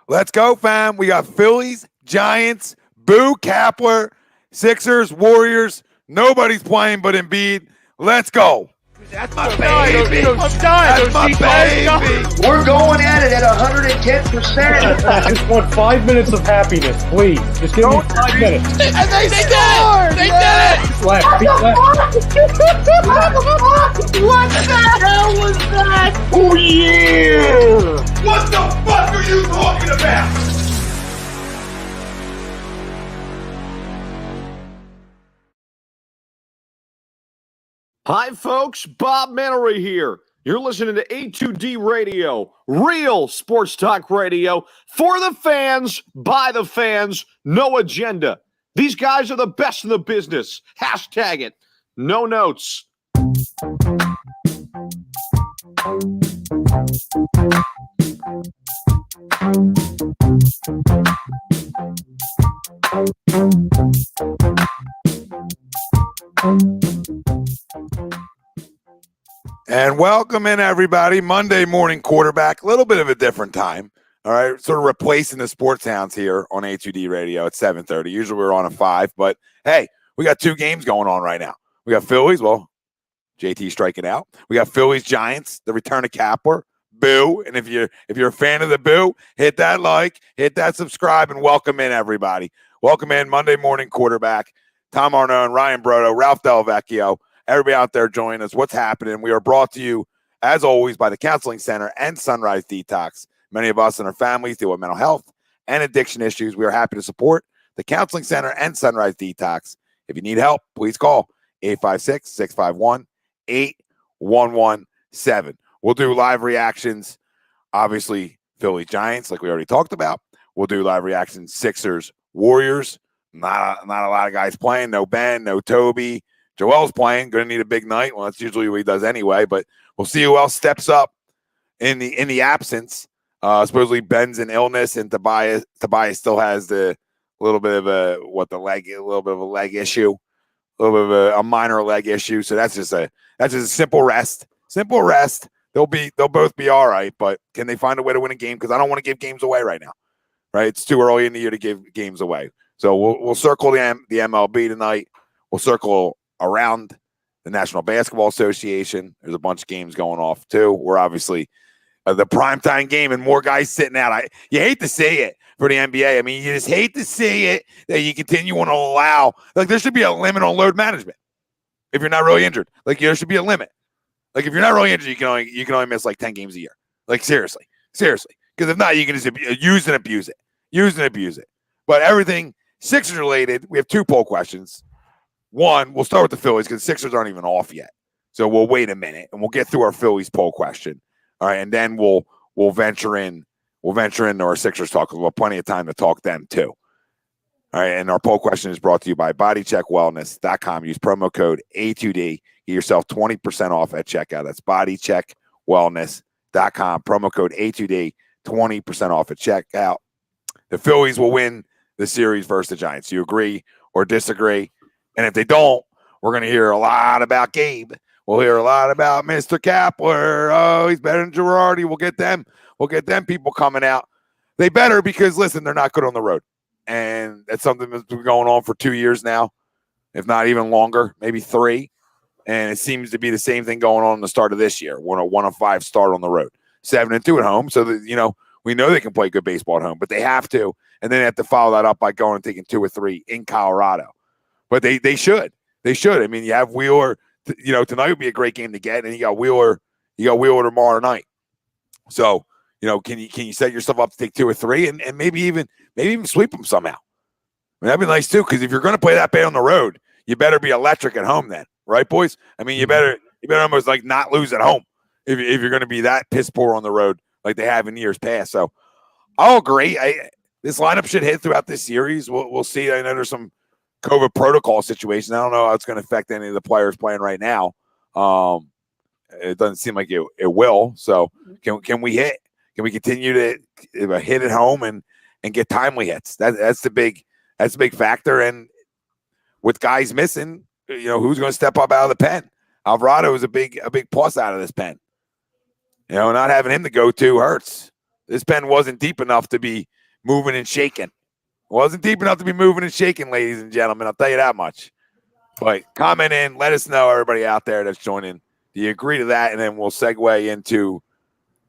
Let's go, fam. We got Phillies, Giants, Boo, Kapler, Sixers, Warriors. Nobody's playing but Embiid. Let's go. That's my baby. That's my baby. We're going at it at 110%. I just want 5 minutes of happiness, please. Just give me 5 minutes. And they scored. They did it. Left. What the hell was that? Oh, yeah. What the fuck are you talking about? Hi, folks. Bob Mannery here. You're listening to A2D Radio, real sports talk radio for the fans, by the fans, no agenda. These guys are the best in the business. Hashtag it. No notes. And welcome in, everybody. Monday morning quarterback, a little bit of a different time. All right, sort of replacing the sports hounds here on A2D Radio at 7:30. Usually we're on at 5, but hey, we got 2 games going on right now. We got Phillies, well, JT striking out. We got Phillies, Giants, the return of Kapler, Boo. And if you're a fan of the Boo, hit that like, hit that subscribe, and welcome in, everybody. Welcome in, Monday morning quarterback, Tom Arnone, Ryan Brodo, Ralph Delvecchio. Everybody out there join us. What's happening? We are brought to you, as always, by the Counseling Center and Sunrise Detox. Many of us and our families deal with mental health and addiction issues. We are happy to support the Counseling Center and Sunrise Detox. If you need help, please call 856-651-8117. We'll do live reactions, obviously, Philly Giants, like we already talked about. We'll do live reactions, Sixers, Warriors. Not a lot of guys playing. No Ben, no Toby. Joel's playing, going to need a big night. Well, that's usually what he does anyway, but we'll see who else steps up in the absence. Supposedly Ben's in illness, and Tobias still has the little bit of a leg issue, a little bit of a minor leg issue. So that's just a simple rest. Simple rest. They'll both be all right, but can they find a way to win a game? Because I don't want to give games away right now. Right? It's too early in the year to give games away. So we'll circle the MLB tonight. We'll circle around the National Basketball Association. There's a bunch of games going off too. We're obviously the primetime game and more guys sitting out. You hate to see it for the NBA. I mean, you just hate to see it that you continue to allow. Like, there should be a limit on load management if you're not really injured. Like, there should be a limit. Like, if you're not really injured, you can only miss like 10 games a year. Like, seriously. Because if not, you can just use and abuse it. But everything Sixers related, we have 2 poll questions. One, we'll start with the Phillies because the Sixers aren't even off yet. So we'll wait a minute and we'll get through our Phillies poll question. All right, and then we'll venture into our Sixers talk because we'll have plenty of time to talk them too. All right, and our poll question is brought to you by bodycheckwellness.com. Use promo code A2D. Get yourself 20% off at checkout. That's bodycheckwellness.com. Promo code A2D, 20% off at checkout. The Phillies will win the series versus the Giants. You agree or disagree? And if they don't, we're going to hear a lot about Gabe. We'll hear a lot about Mr. Kapler. Oh, he's better than Girardi. We'll get them people coming out. They better, because, listen, they're not good on the road. And that's something that's been going on for 2 years now, if not even longer, maybe 3. And it seems to be the same thing going on in the start of this year. 1-5 start on the road, 7-2 at home. So that, we know they can play good baseball at home, but they have to. And then they have to follow that up by going and taking 2 or 3 in Colorado. But they should. They should. I mean, you have Wheeler. Tonight would be a great game to get, and you got Wheeler tomorrow night. So, can you set yourself up to take 2 or 3 and maybe even sweep them somehow? I mean, that'd be nice too, because if you're going to play that bad on the road, you better be electric at home then, right, boys? I mean, you better almost like not lose at home if you're going to be that piss poor on the road like they have in years past. So, I'll agree. This lineup should hit throughout this series. We'll see. I know there's some COVID protocol situation. I don't know how it's going to affect any of the players playing right now. It doesn't seem like it will. So can we hit? Can we continue to hit at home and get timely hits? That's the big factor. And with guys missing, who's going to step up out of the pen? Alvarado is a big plus out of this pen. Not having him to go to hurts. This pen wasn't deep enough to be moving and shaking. Wasn't deep enough to be moving and shaking, ladies and gentlemen. I'll tell you that much. But comment in. Let us know, everybody out there that's joining. Do you agree to that? And then we'll segue into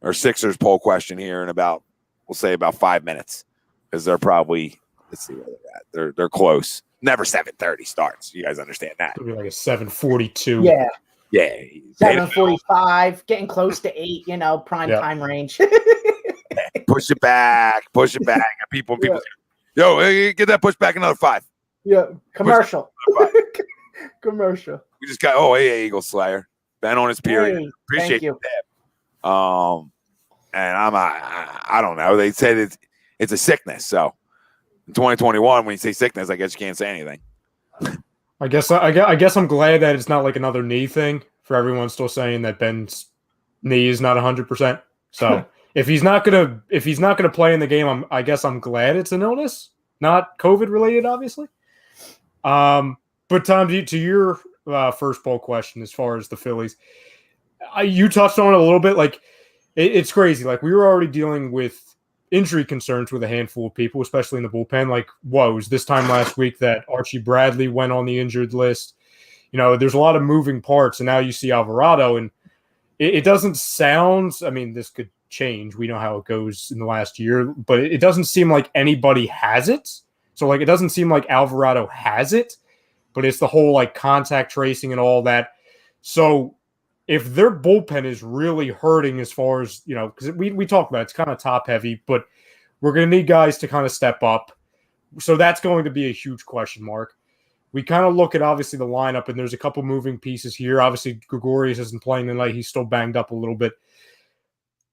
our Sixers poll question here in about, we'll say about 5 minutes. Because they're probably, let's see where they're at. They're close. Never 7:30 starts. You guys understand that? It'll be like a 7:42. Yeah. Yeah. 7:45, getting close to 8, prime time range. Push it back. People say, yo, hey, get that push back another 5. Yeah. Commercial. Commercial. We just got, hey, Eagle Slayer. Ben on his period. Hey, Appreciate you. And I don't know. They said it's a sickness. So in 2021, when you say sickness, I guess you can't say anything. I guess I'm glad that it's not like another knee thing for everyone still saying that Ben's knee is not 100%. So if he's not gonna play in the game, I guess I'm glad it's an illness, not COVID related, obviously. But Tom, to your first poll question, as far as the Phillies, you touched on it a little bit. Like it's crazy. Like we were already dealing with injury concerns with a handful of people, especially in the bullpen. Like, whoa, it was this time last week that Archie Bradley went on the injured list. There's a lot of moving parts, and now you see Alvarado, and it doesn't sound, I mean, this could change. We know how it goes in the last year, but it doesn't seem like anybody has it. So, like, it doesn't seem like Alvarado has it, but it's the whole, like, contact tracing and all that. So, if their bullpen is really hurting as far as, because we talked about it, it's kind of top heavy, but we're going to need guys to kind of step up. So that's going to be a huge question mark. We kind of look at, obviously, the lineup, and there's a couple moving pieces here. Obviously, Gregorius isn't playing tonight. He's still banged up a little bit.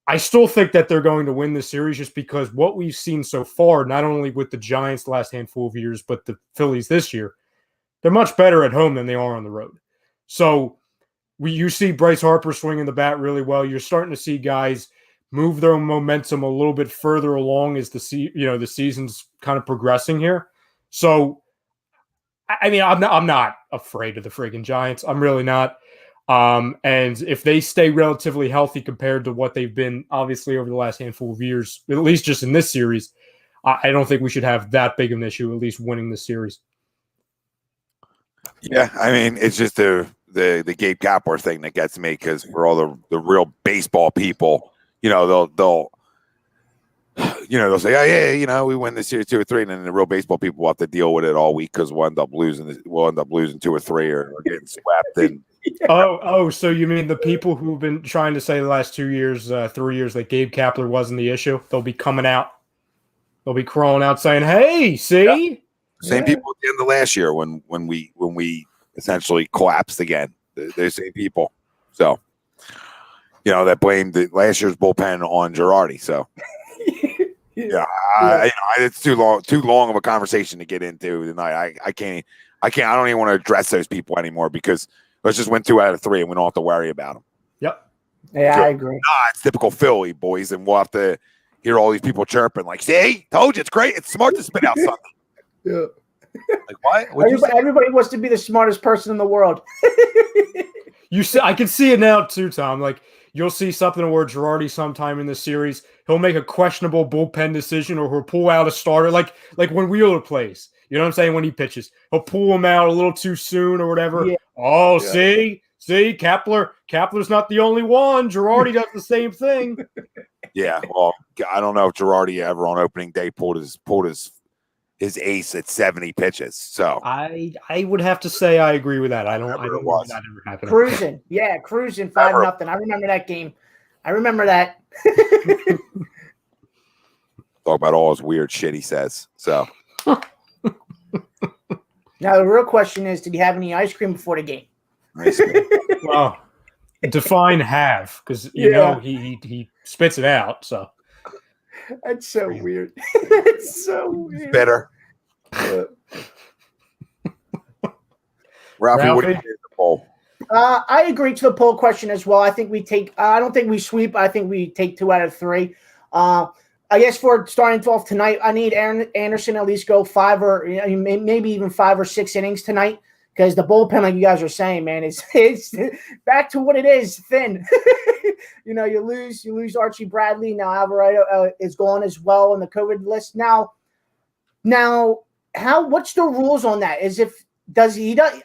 I still think that they're going to win this series just because what we've seen so far, not only with the Giants the last handful of years, but the Phillies this year, they're much better at home than they are on the road. So you see Bryce Harper swinging the bat really well. You're starting to see guys move their momentum a little bit further along as the season's kind of progressing here. So, I mean, I'm not afraid of the friggin' Giants. I'm really not. And if they stay relatively healthy compared to what they've been, obviously, over the last handful of years, at least just in this series, I don't think we should have that big of an issue, at least winning this series. Yeah, I mean, it's just the Gabe Kapler thing that gets me, because for all the real baseball people, they'll say, oh yeah, we win this series 2 or 3, and then the real baseball people will have to deal with it all week because we'll end up losing 2 or 3 or getting swept. And so you mean the people who've been trying to say the last 2 years, 3 years that Gabe Kapler wasn't the issue? They'll be coming out. They'll be crawling out saying, "Hey, see." Yeah. Same people at the end of last year when we essentially collapsed again. They're same people. So, that blamed last year's bullpen on Girardi. So, it's too long of a conversation to get into tonight. I don't even want to address those people anymore, because let's just win 2 out of 3 and we don't have to worry about them. Yep. Yeah, I agree. It's typical Philly, boys, and we'll have to hear all these people chirping like, "See, told you, it's great. It's smart to spit out something." Yeah. Like what? Everybody wants to be the smartest person in the world. I can see it now too, Tom. Like, you'll see something where Girardi sometime in the series, he'll make a questionable bullpen decision, or he'll pull out a starter, like when Wheeler plays. You know what I'm saying? When he pitches, he'll pull him out a little too soon or whatever. Yeah. Oh, yeah. See, Kapler's not the only one. Girardi does the same thing. Yeah, well, I don't know if Girardi ever on opening day pulled his ace at 70 pitches. So I would have to say I agree with that. I don't know that ever happened. Cruising 5-0. I remember that game. I remember that. Talk about all his weird shit he says. So now the real question is, did you have any ice cream before the game? Well, define have, because he spits it out. So that's so weird. It's so weird. Better. Ralphie, what do you think of the poll? I agree to the poll question as well. I think we take. I don't think we sweep. I think we take 2 out of 3. I guess for starting 12 tonight, I need Aaron Anderson at least go 5 or maybe even 5 or 6 innings tonight, because the bullpen, like you guys are saying, man, it's back to what it is, thin. You know, you lose Archie Bradley. Now Alvarado is gone as well on the COVID list. Now, what's the rules on that?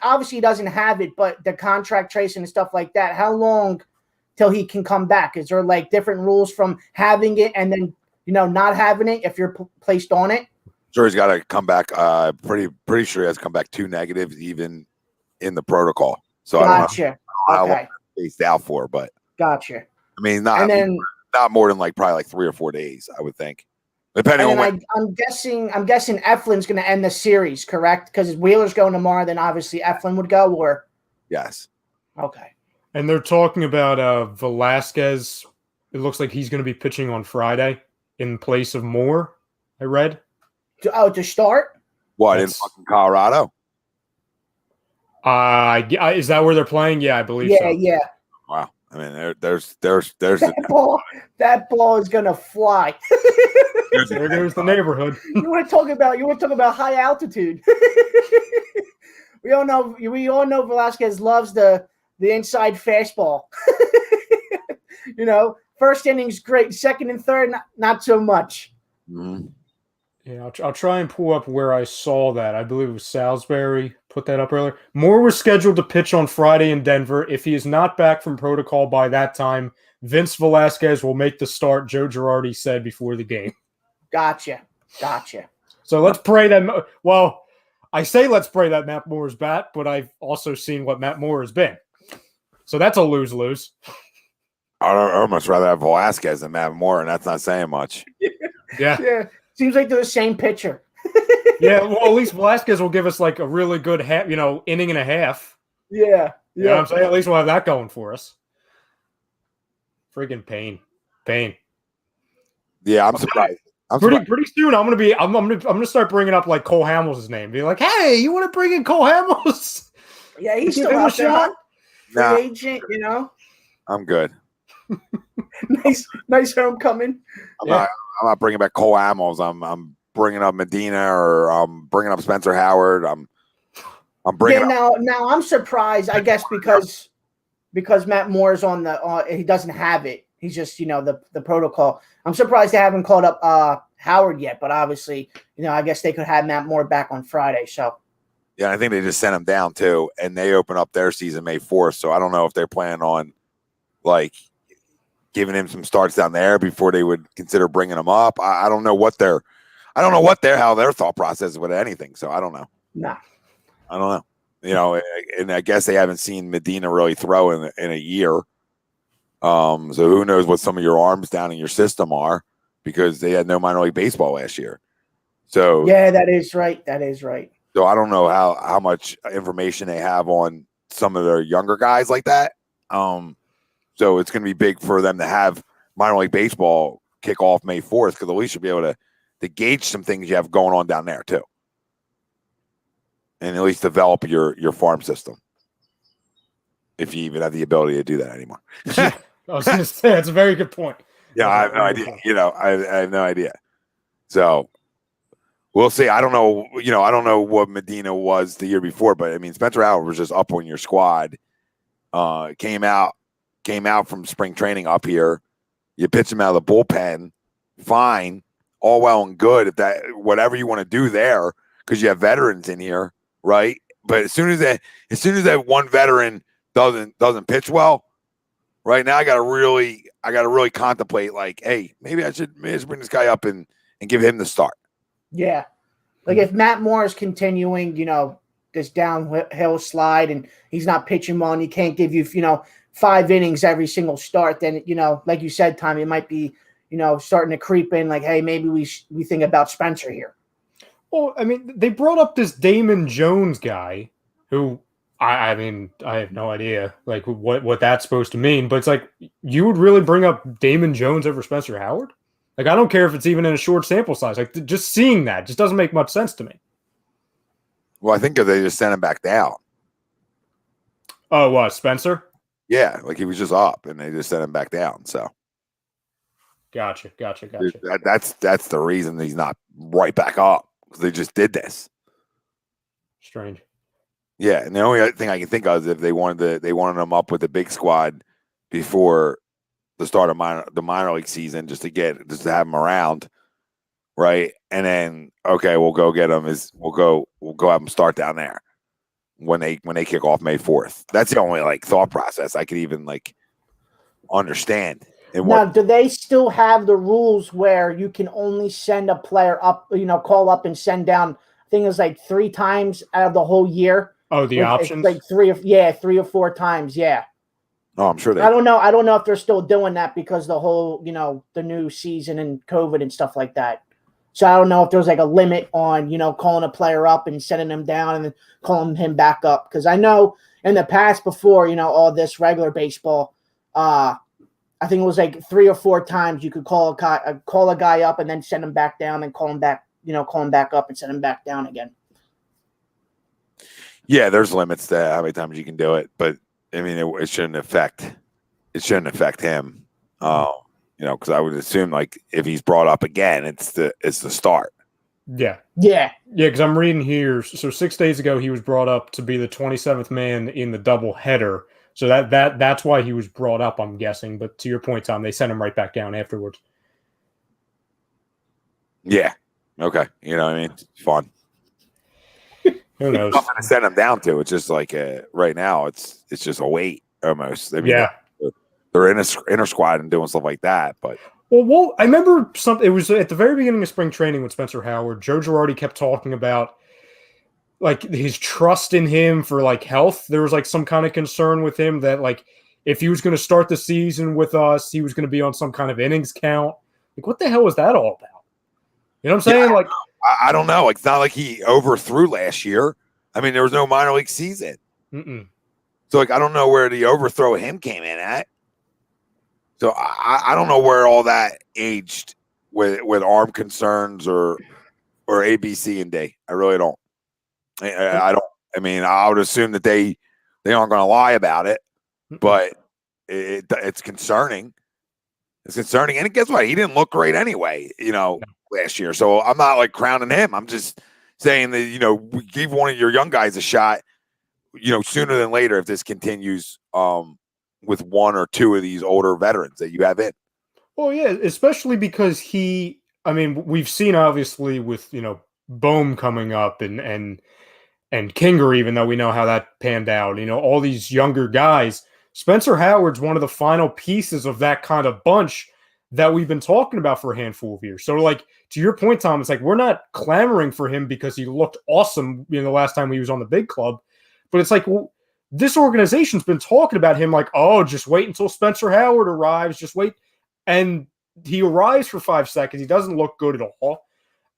Obviously he doesn't have it, but the contract tracing and stuff like that, how long till he can come back? Is there like different rules from having it and then, you know, not having it if you're placed on it? Sure, he's got to come back. Pretty sure he has to come back 2 negatives even in the protocol. So Gotcha. I don't know how long he's out for, but gotcha. I mean, not more than probably like 3 or 4 days, I would think. Depending on when. I'm guessing Eflin's going to end the series, correct? Because Wheeler's going tomorrow, then obviously Eflin would go, or yes. Okay. And they're talking about Velasquez. It looks like he's going to be pitching on Friday in place of Moore. I read. To start? What, in fucking Colorado? Is that where they're playing? Yeah, I believe so. Yeah. Wow. I mean, there's that ball is gonna fly. There goes the neighborhood. You want to talk about high altitude? We all know Velasquez loves the inside fastball. You know, first inning's great, second and third not so much. Mm-hmm. Yeah, I'll try and pull up where I saw that. I believe it was Salisbury put that up earlier. Moore was scheduled to pitch on Friday in Denver. If he is not back from protocol by that time, Vince Velasquez will make the start, Joe Girardi said before the game. Gotcha. So let's pray that – well, I say let's pray that Matt Moore is back, but I've also seen what Matt Moore has been. So that's a lose-lose. I'd almost rather have Velasquez than Matt Moore, and that's not saying much. Yeah. Seems like they're the same pitcher. Yeah, well, at least Velasquez will give us like a really good inning and a half. Yeah. You know what I'm saying? At least we'll have that going for us. Friggin' pain. Yeah, I'm surprised. Pretty soon, I'm gonna start bringing up like Cole Hamels' name. Be like, hey, you want to bring in Cole Hamels? Yeah, he's still out there. Free agent, you know. I'm good. nice homecoming. I'm not bringing back Cole Hamels. I'm bringing up Medina, or I'm bringing up Spencer Howard. I'm bringing. Yeah, now I'm surprised. I guess because Matt Moore's on he doesn't have it. He's just the protocol. I'm surprised they haven't called up Howard yet. But obviously, I guess they could have Matt Moore back on Friday. So. Yeah, I think they just sent him down too, and they open up their season May 4th. So I don't know if they're planning on like giving him some starts down there before they would consider bringing him up. I don't know how their thought process is with anything. So I don't know. Nah. I don't know. And I guess they haven't seen Medina really throw in a year. So who knows what some of your arms down in your system are, because they had no minor league baseball last year. So yeah, that is right. So I don't know how much information they have on some of their younger guys like that. So it's going to be big for them to have minor league baseball kick off May 4th, because at least you'll be able to gauge some things you have going on down there too, and at least develop your farm system, if you even have the ability to do that anymore. I was going to say, that's a very good point. Yeah, I have no idea. I have no idea. So we'll see. I don't know. I don't know what Medina was the year before, but I mean, Spencer Howard was just up on your squad. Came out from spring training up here. You pitch him out of the bullpen, fine, all well and good. If that whatever you want to do there, because you have veterans in here, right? But as soon as that one veteran doesn't pitch well, right now I gotta really contemplate, like, hey, maybe I should bring this guy up and give him the start. Yeah, like if Matt Moore is continuing, this downhill slide, and he's not pitching well, and he can't give you, 5 innings every single start, then, like you said, Tommy, it might be, starting to creep in, like, hey, maybe we think about Spencer here. Well, I mean, they brought up this Damon Jones guy who, I mean, I have no idea, like, what that's supposed to mean, but it's like, you would really bring up Damon Jones over Spencer Howard? Like, I don't care if it's even in a short sample size. Like, just seeing that just doesn't make much sense to me. Well, I think they just sent him back down. Oh, what, Spencer? Yeah, like he was just up, and they just sent him back down. So, gotcha. That's the reason he's not right back up, because they just did this. Strange. Yeah, and the only other thing I can think of is if they wanted him up with the big squad before the start of the minor league season, just to have him around, right? And then we'll go get him. We'll go have him start down there when they kick off May 4th. That's the only like thought process I could even like understand. Now, do they still have the rules where you can only send a player up, call up and send down? I think it's like 3 times out of the whole year. Oh, the options? It's like 3 or 4 times. Yeah. Oh, I'm sure I don't know. I don't know if they're still doing that because the whole, the new season and COVID and stuff like that. So I don't know if there's like a limit on, calling a player up and sending him down and then calling him back up. Because I know in the past before, all this regular baseball, I think it was like 3 or 4 times you could call a guy up and then send him back down and call him back up and send him back down again. Yeah, there's limits to how many times you can do it, but I mean, it shouldn't affect him. Because I would assume like if he's brought up again, it's the start. Yeah. Yeah. Yeah, because I'm reading here. So 6 days ago, he was brought up to be the 27th man in the doubleheader. So that's why he was brought up, I'm guessing. But to your point, Tom, they sent him right back down afterwards. Yeah. Okay. You know what I mean? It's fun. Who knows? Nothing to send him down to. It's just like right now, it's just a wait almost. I mean, yeah. They're in a inner squad and doing stuff like that. But well, I remember something. It was at the very beginning of spring training with Spencer Howard. Joe Girardi kept talking about like his trust in him for like health. There was like some kind of concern with him that like if he was going to start the season with us, he was going to be on some kind of innings count. Like, what the hell was that all about? You know what I'm saying? Yeah, like, I don't know. It's not like he overthrew last year. I mean, there was no minor league season. So like, I don't know where the overthrow of him came in at. So I don't know where all that aged with arm concerns or A, B, C, and D. I really don't. I don't. I mean, I would assume that they aren't going to lie about it, but it's concerning. It's concerning, and guess what? He didn't look great anyway, last year. So I'm not like crowning him. I'm just saying that give one of your young guys a shot, sooner than later if this continues. With 1 or 2 of these older veterans that you have in. Well, yeah, especially because we've seen obviously with, Bohm coming up and Kinger, even though we know how that panned out, all these younger guys. Spencer Howard's one of the final pieces of that kind of bunch that we've been talking about for a handful of years. So like, to your point, Tom, it's like, we're not clamoring for him because he looked awesome, the last time he was on the big club, but it's like, well, this organization's been talking about him like, oh, just wait until Spencer Howard arrives. Just wait. And he arrives for 5 seconds. He doesn't look good at all.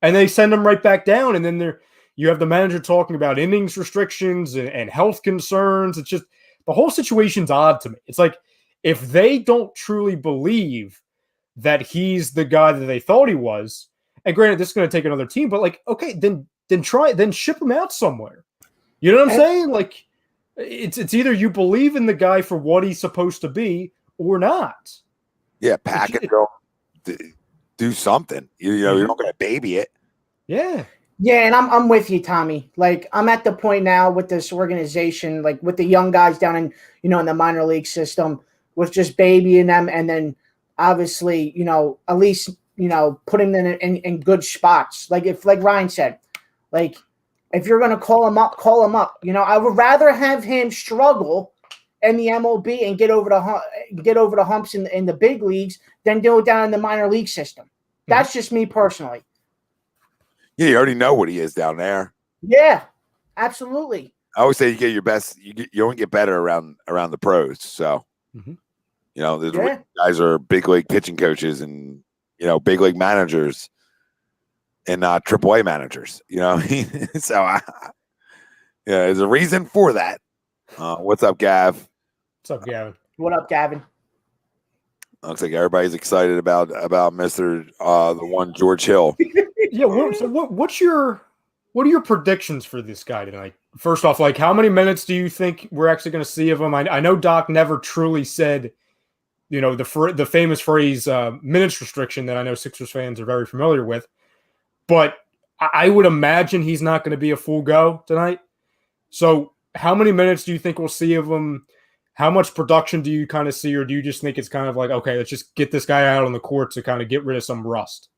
And they send him right back down. And then you have the manager talking about innings restrictions and health concerns. It's just the whole situation's odd to me. It's like if they don't truly believe that he's the guy that they thought he was, and granted, this is going to take another team, but like, okay, then ship him out somewhere. You know what I'm saying? Like, it's either you believe in the guy for what he's supposed to be or not. Yeah, pack it, girl. Do something. You're not going to baby it. Yeah. Yeah, and I'm with you, Tommy. Like, I'm at the point now with this organization, like with the young guys down in, in the minor league system, with just babying them, and then obviously, at least, putting them in good spots. Like Ryan said, like, if you're going to call him up, call him up. I would rather have him struggle in the MLB and get over the humps in the big leagues than do it down in the minor league system. That's just me personally. Yeah, you already know what he is down there. Yeah, absolutely. I always say you get your best. You only get better around the pros. So, the guys are big league pitching coaches and big league managers. And AAA managers, So, there's a reason for that. What's up, Gav? What's up, Gavin? What up, Gavin? Looks like everybody's excited about Mr. The one George Hill. Yeah. What are your predictions for this guy tonight? First off, like, how many minutes do you think we're actually going to see of him? I know Doc never truly said, the famous phrase minutes restriction that I know Sixers fans are very familiar with. But I would imagine he's not going to be a full go tonight. So how many minutes do you think we'll see of him? How much production do you kind of see, or do you just think it's kind of like, okay, let's just get this guy out on the court to kind of get rid of some rust?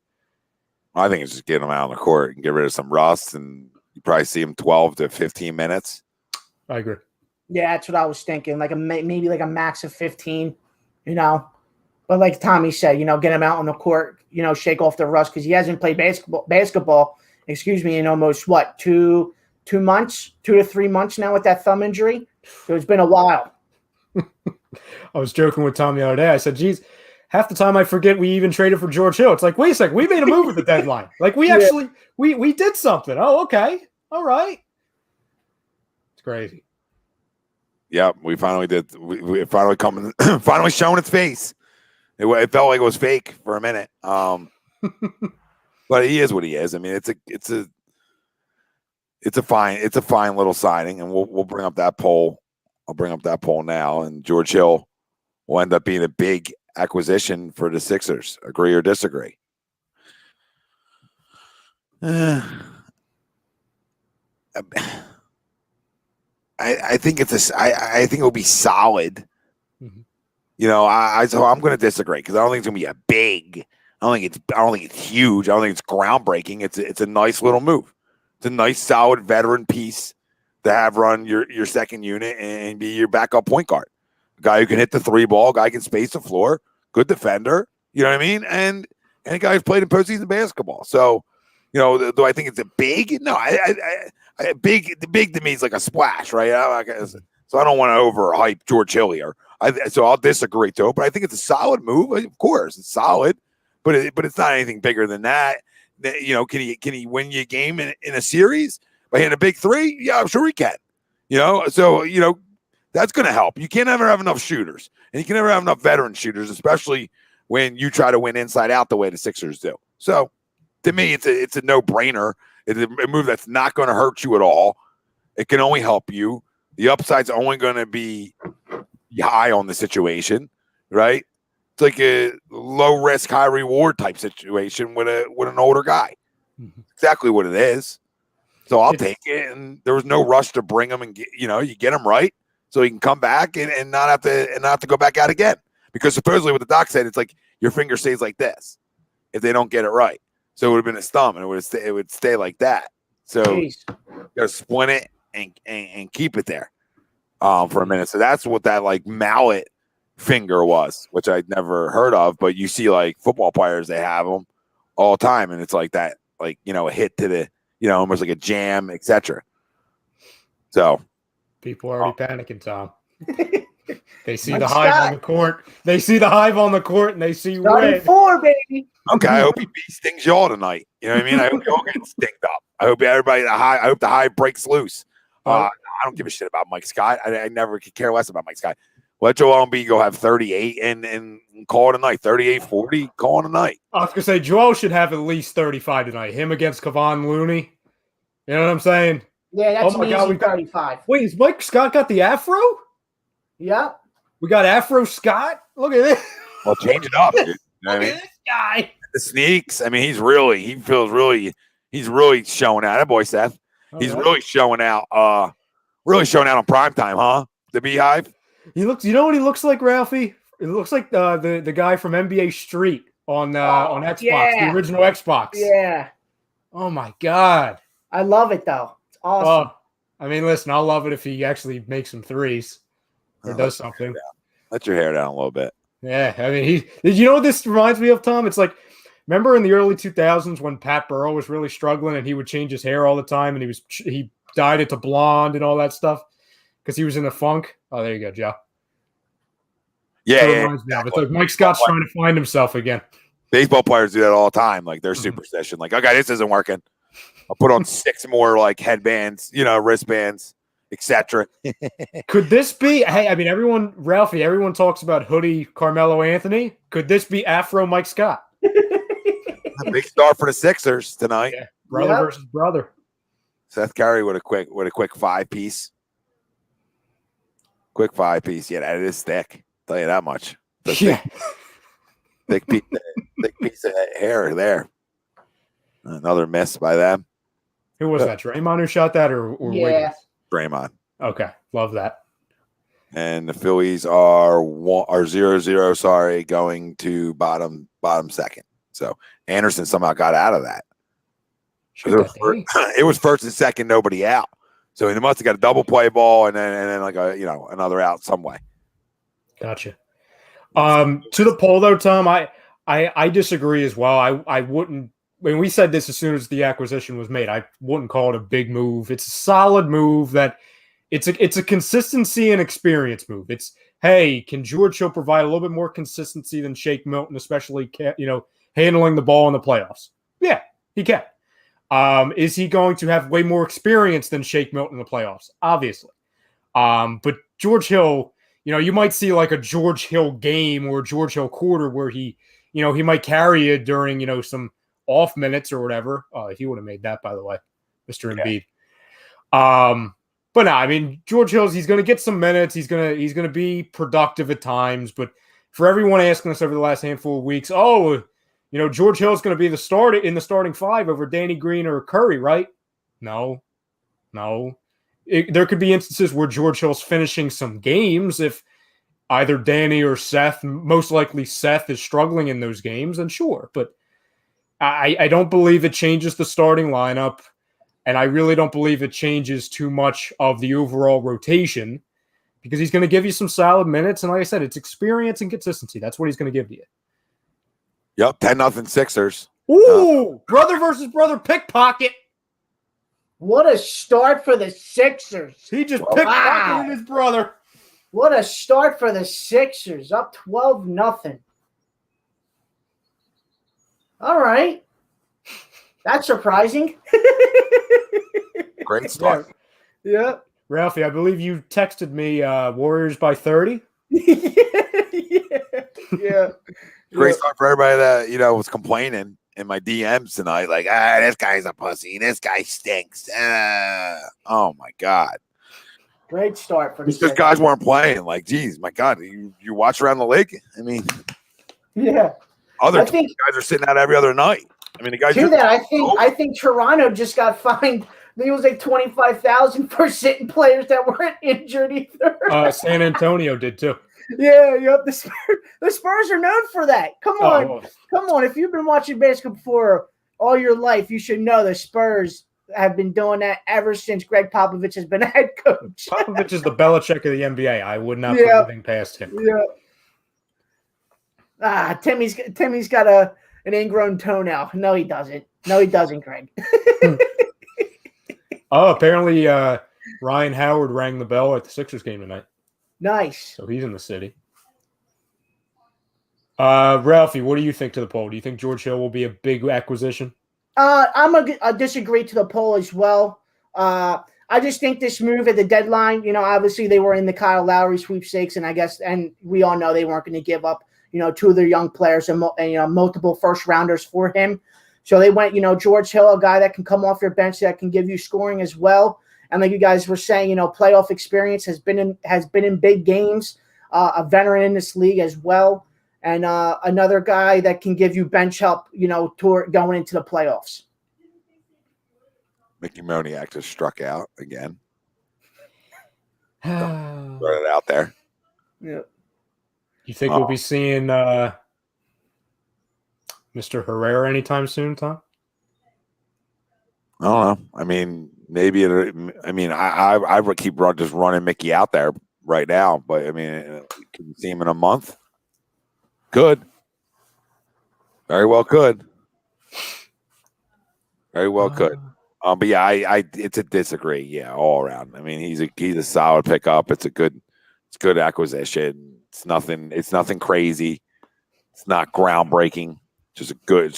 I think it's just getting him out on the court and get rid of some rust, and you probably see him 12 to 15 minutes. I agree. Yeah, that's what I was thinking. Like maybe like a max of 15, you know. But like Tommy said, you know, get him out on the court, you know, shake off the rust, because he hasn't played basketball, in almost 2 months, 2 to 3 months now with that thumb injury. So it's been a while. I was joking with Tom the other day. I said, geez, half the time I forget we even traded for George Hill. It's like, wait a second, we made a move at the deadline. Like we actually we did something. Oh, okay. All right. It's crazy. Yeah, we finally did. We finally finally showing its face. It felt like it was fake for a minute. But he is what he is. I mean, it's a fine little signing, and we'll bring up that poll. I'll bring up that poll now, and George Hill will end up being a big acquisition for the Sixers. Agree or disagree? I think I think it'll be solid. Mm-hmm. You know, so I'm going to disagree, because I don't think it's going to be a big. I don't think it's huge. I don't think it's groundbreaking. It's a nice little move. It's a nice, solid veteran piece to have run your second unit and be your backup point guard. A guy who can hit the three ball, a guy who can space the floor, good defender. You know what I mean? And a guy who's played in postseason basketball. So, you know, do I think it's a big? No, big to me is like a splash, right? So I don't want to overhype George Hill here. So I'll disagree too. But I think it's a solid move. Of course, it's solid, but it's not anything bigger than that. You know, can he win you a game in a series by hitting a big three? Yeah, I'm sure he can. You know, so you know that's going to help. You can't ever have enough shooters, and you can never have enough veteran shooters, especially when you try to win inside out the way the Sixers do. So to me, it's a no-brainer. It's a move that's not going to hurt you at all. It can only help you. The upside's only going to be high on the situation, right? It's like a low risk, high reward type situation with an older guy. Mm-hmm. Exactly what it is. So I'll take it. And there was no rush to bring him, and you get him right so he can come back and not have to go back out again. Because supposedly what the doc said, it's like your finger stays like this if they don't get it right. So it would have been his thumb, and it would stay like that. So you got to splint it and keep it there for a minute. So that's what that like mallet finger was, which I'd never heard of. But you see like football players, they have them all the time, and it's like that, like a hit to the almost like a jam, etc. So people are already panicking, Tom. They see Mike the hive Scott. on the court. They see the hive on the court, and they see red. 4, baby. okay, I hope he stings you all tonight. You know what I mean? I hope you all get stinged up. I hope I hope the hive breaks loose. I don't give a shit about Mike Scott. I never could care less about Mike Scott. Let Joel Embiid go have 38 and call it a night. 38-40, call it a night. I was going to say, Joel should have at least 35 tonight. Him against Kevon Looney. You know what I'm saying? Yeah, that's Oh my an God, easy 35. Wait, is Mike Scott got the afro? Yeah. We got Afro Scott? Look at this. Well, change it up, dude. You know what I Look mean? at this guy. The sneaks. I mean, he's really showing out. That boy, Seth. He's really showing out. On primetime, huh? The Beehive. He looks. You know what he looks like, Ralphie? It looks like the guy from NBA Street on Xbox, the original Xbox. Yeah. Oh my God. I love it though. It's awesome. I mean, listen, I'll love it if he actually makes some threes or does something. Let your hair down a little bit. Yeah, I mean, you know what this reminds me of, Tom? It's like, remember in the early 2000s when Pat Burrell was really struggling and he would change his hair all the time, and he dyed it to blonde and all that stuff because he was in a funk. Oh, there you go, Joe. Yeah, It's like Mike Scott's trying to find himself again. Baseball players do that all the time. Like, their superstition. Like, okay, this isn't working. I'll put on 6 more like headbands, wristbands, etc. Could this be? Hey, I mean, everyone talks about hoodie Carmelo Anthony. Could this be Afro Mike Scott? A big star for the Sixers tonight. Yeah, brother versus brother. Seth Curry with a quick 5-piece. Quick 5-piece. Yeah, that is thick. I'll tell you that much. Yeah. Thick piece of hair there. Another miss by them. Who was that? Draymond who shot that, or yeah, Draymond. Okay, love that. And the Phillies are 0-0. Sorry, going to bottom second. So Anderson somehow got out of that. It was first and second, nobody out. So he must have got a double play ball and then like another out some way. Gotcha. To the poll though, Tom, I disagree as well. I wouldn't. When we said this as soon as the acquisition was made, I wouldn't call it a big move. It's a solid move that it's a consistency and experience move. It's, hey, can George Hill provide a little bit more consistency than Shake Milton, especially handling the ball in the playoffs? Yeah, he can. Is he going to have way more experience than Shake Milton in the playoffs? Obviously. But George Hill, you might see like a George Hill game or a George Hill quarter where he might carry you during, some off minutes or whatever. He would have made that, by the way, Mr. Embiid. But no, I mean, George Hill's, he's going to get some minutes. He's going to be productive at times. But for everyone asking us over the last handful of weeks, George Hill's going to be in the starting five over Danny Green or Curry, right? No. There could be instances where George Hill's finishing some games if either Danny or Seth, most likely Seth, is struggling in those games, then sure. But I don't believe it changes the starting lineup, and I really don't believe it changes too much of the overall rotation because he's going to give you some solid minutes. And like I said, it's experience and consistency. That's what he's going to give to you. Yep, 10-0 Sixers. Ooh, brother versus brother pickpocket. What a start for the Sixers. He just pickpocketed his brother. What a start for the Sixers. Up 12-0. All right. That's surprising. Great start. Yeah. Ralphie, I believe you texted me Warriors by 30. Yeah. Great start for everybody that, was complaining in my DMs tonight. Like, this guy's a pussy. This guy stinks. Oh, my God. Great start for the Just guys weren't playing. Like, geez, my God. You watch around the league? I mean, yeah. Other guys are sitting out every other night. I mean, the guys. I think Toronto just got fined. I think it was like $25,000 for sitting players that weren't injured either. San Antonio did too. Yeah, yep. The Spurs are known for that. Come on. If you've been watching basketball for all your life, you should know the Spurs have been doing that ever since Greg Popovich has been head coach. Popovich is the Belichick of the NBA. I would not put anything past him. Yeah. Timmy's got an ingrown toenail. No, he doesn't. Greg. Apparently Ryan Howard rang the bell at the Sixers game tonight. Nice. So he's in the city. Ralphie, what do you think to the poll? Do you think George Hill will be a big acquisition? I'm going to disagree to the poll as well. I just think this move at the deadline, obviously they were in the Kyle Lowry sweepstakes, and we all know they weren't going to give up, two of their young players and multiple first rounders for him. So they went, George Hill, a guy that can come off your bench that can give you scoring as well. And like you guys were saying, playoff experience has been in big games, a veteran in this league as well, and another guy that can give you bench help, going into the playoffs. Mickey Moniak just struck out again. Throw it out there. Yeah. You think we'll be seeing Mr. Herrera anytime soon, Tom? I don't know. I mean, maybe. I would keep just running Mickey out there right now, but I mean, can you see him in a month? Could. Very well could. Very well could. But yeah, it's a disagree. Yeah, all around. I mean, he's a solid pickup. It's a good acquisition. It's nothing crazy. It's not groundbreaking. Just a good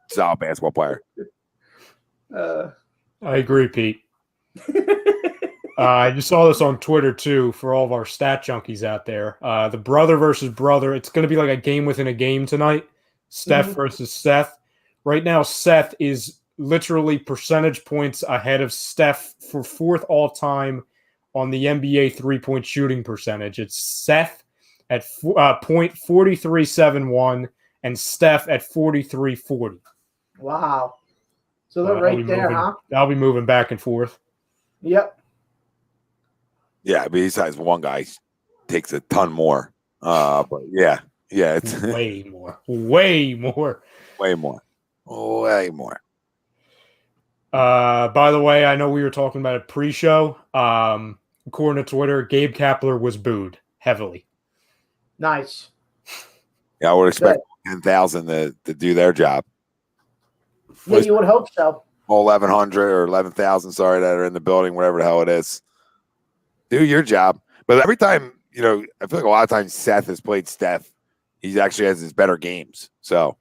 solid basketball player. I agree, Pete. I just saw this on Twitter too for all of our stat junkies out there. The brother versus brother. It's going to be like a game within a game tonight. Steph versus Seth. Right now, Seth is literally percentage points ahead of Steph for fourth all time on the NBA three-point shooting percentage. It's Seth at .4371 and Steph at 43.40. Wow. So they're right there, huh? I'll be moving back and forth. Yep. Yeah, besides one guy takes a ton more. But yeah, it's Way more. Way more. way more. Way more. By the way, I know we were talking about it pre-show. According to Twitter, Gabe Kapler was booed heavily. Nice. Yeah, I would expect 10,000 to do their job. Yeah, you would hope so. All 1,100 or 11,000, sorry, that are in the building, whatever the hell it is. Do your job. But every time, I feel like a lot of times Seth has played Steph, he actually has his better games. So,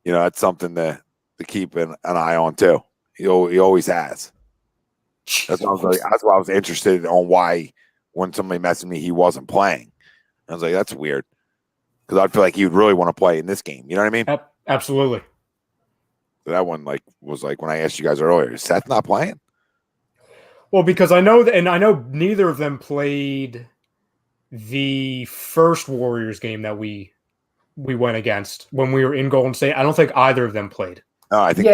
that's something to keep an eye on too. He always has. That's why I was interested on why when somebody messaged me he wasn't playing. I was like, that's weird. Because I feel like he would really want to play in this game. You know what I mean? Absolutely. So that one was like when I asked you guys earlier, is Seth not playing? Well, because I know and I know neither of them played the first Warriors game that we went against when we were in Golden State. I don't think either of them played. No, I think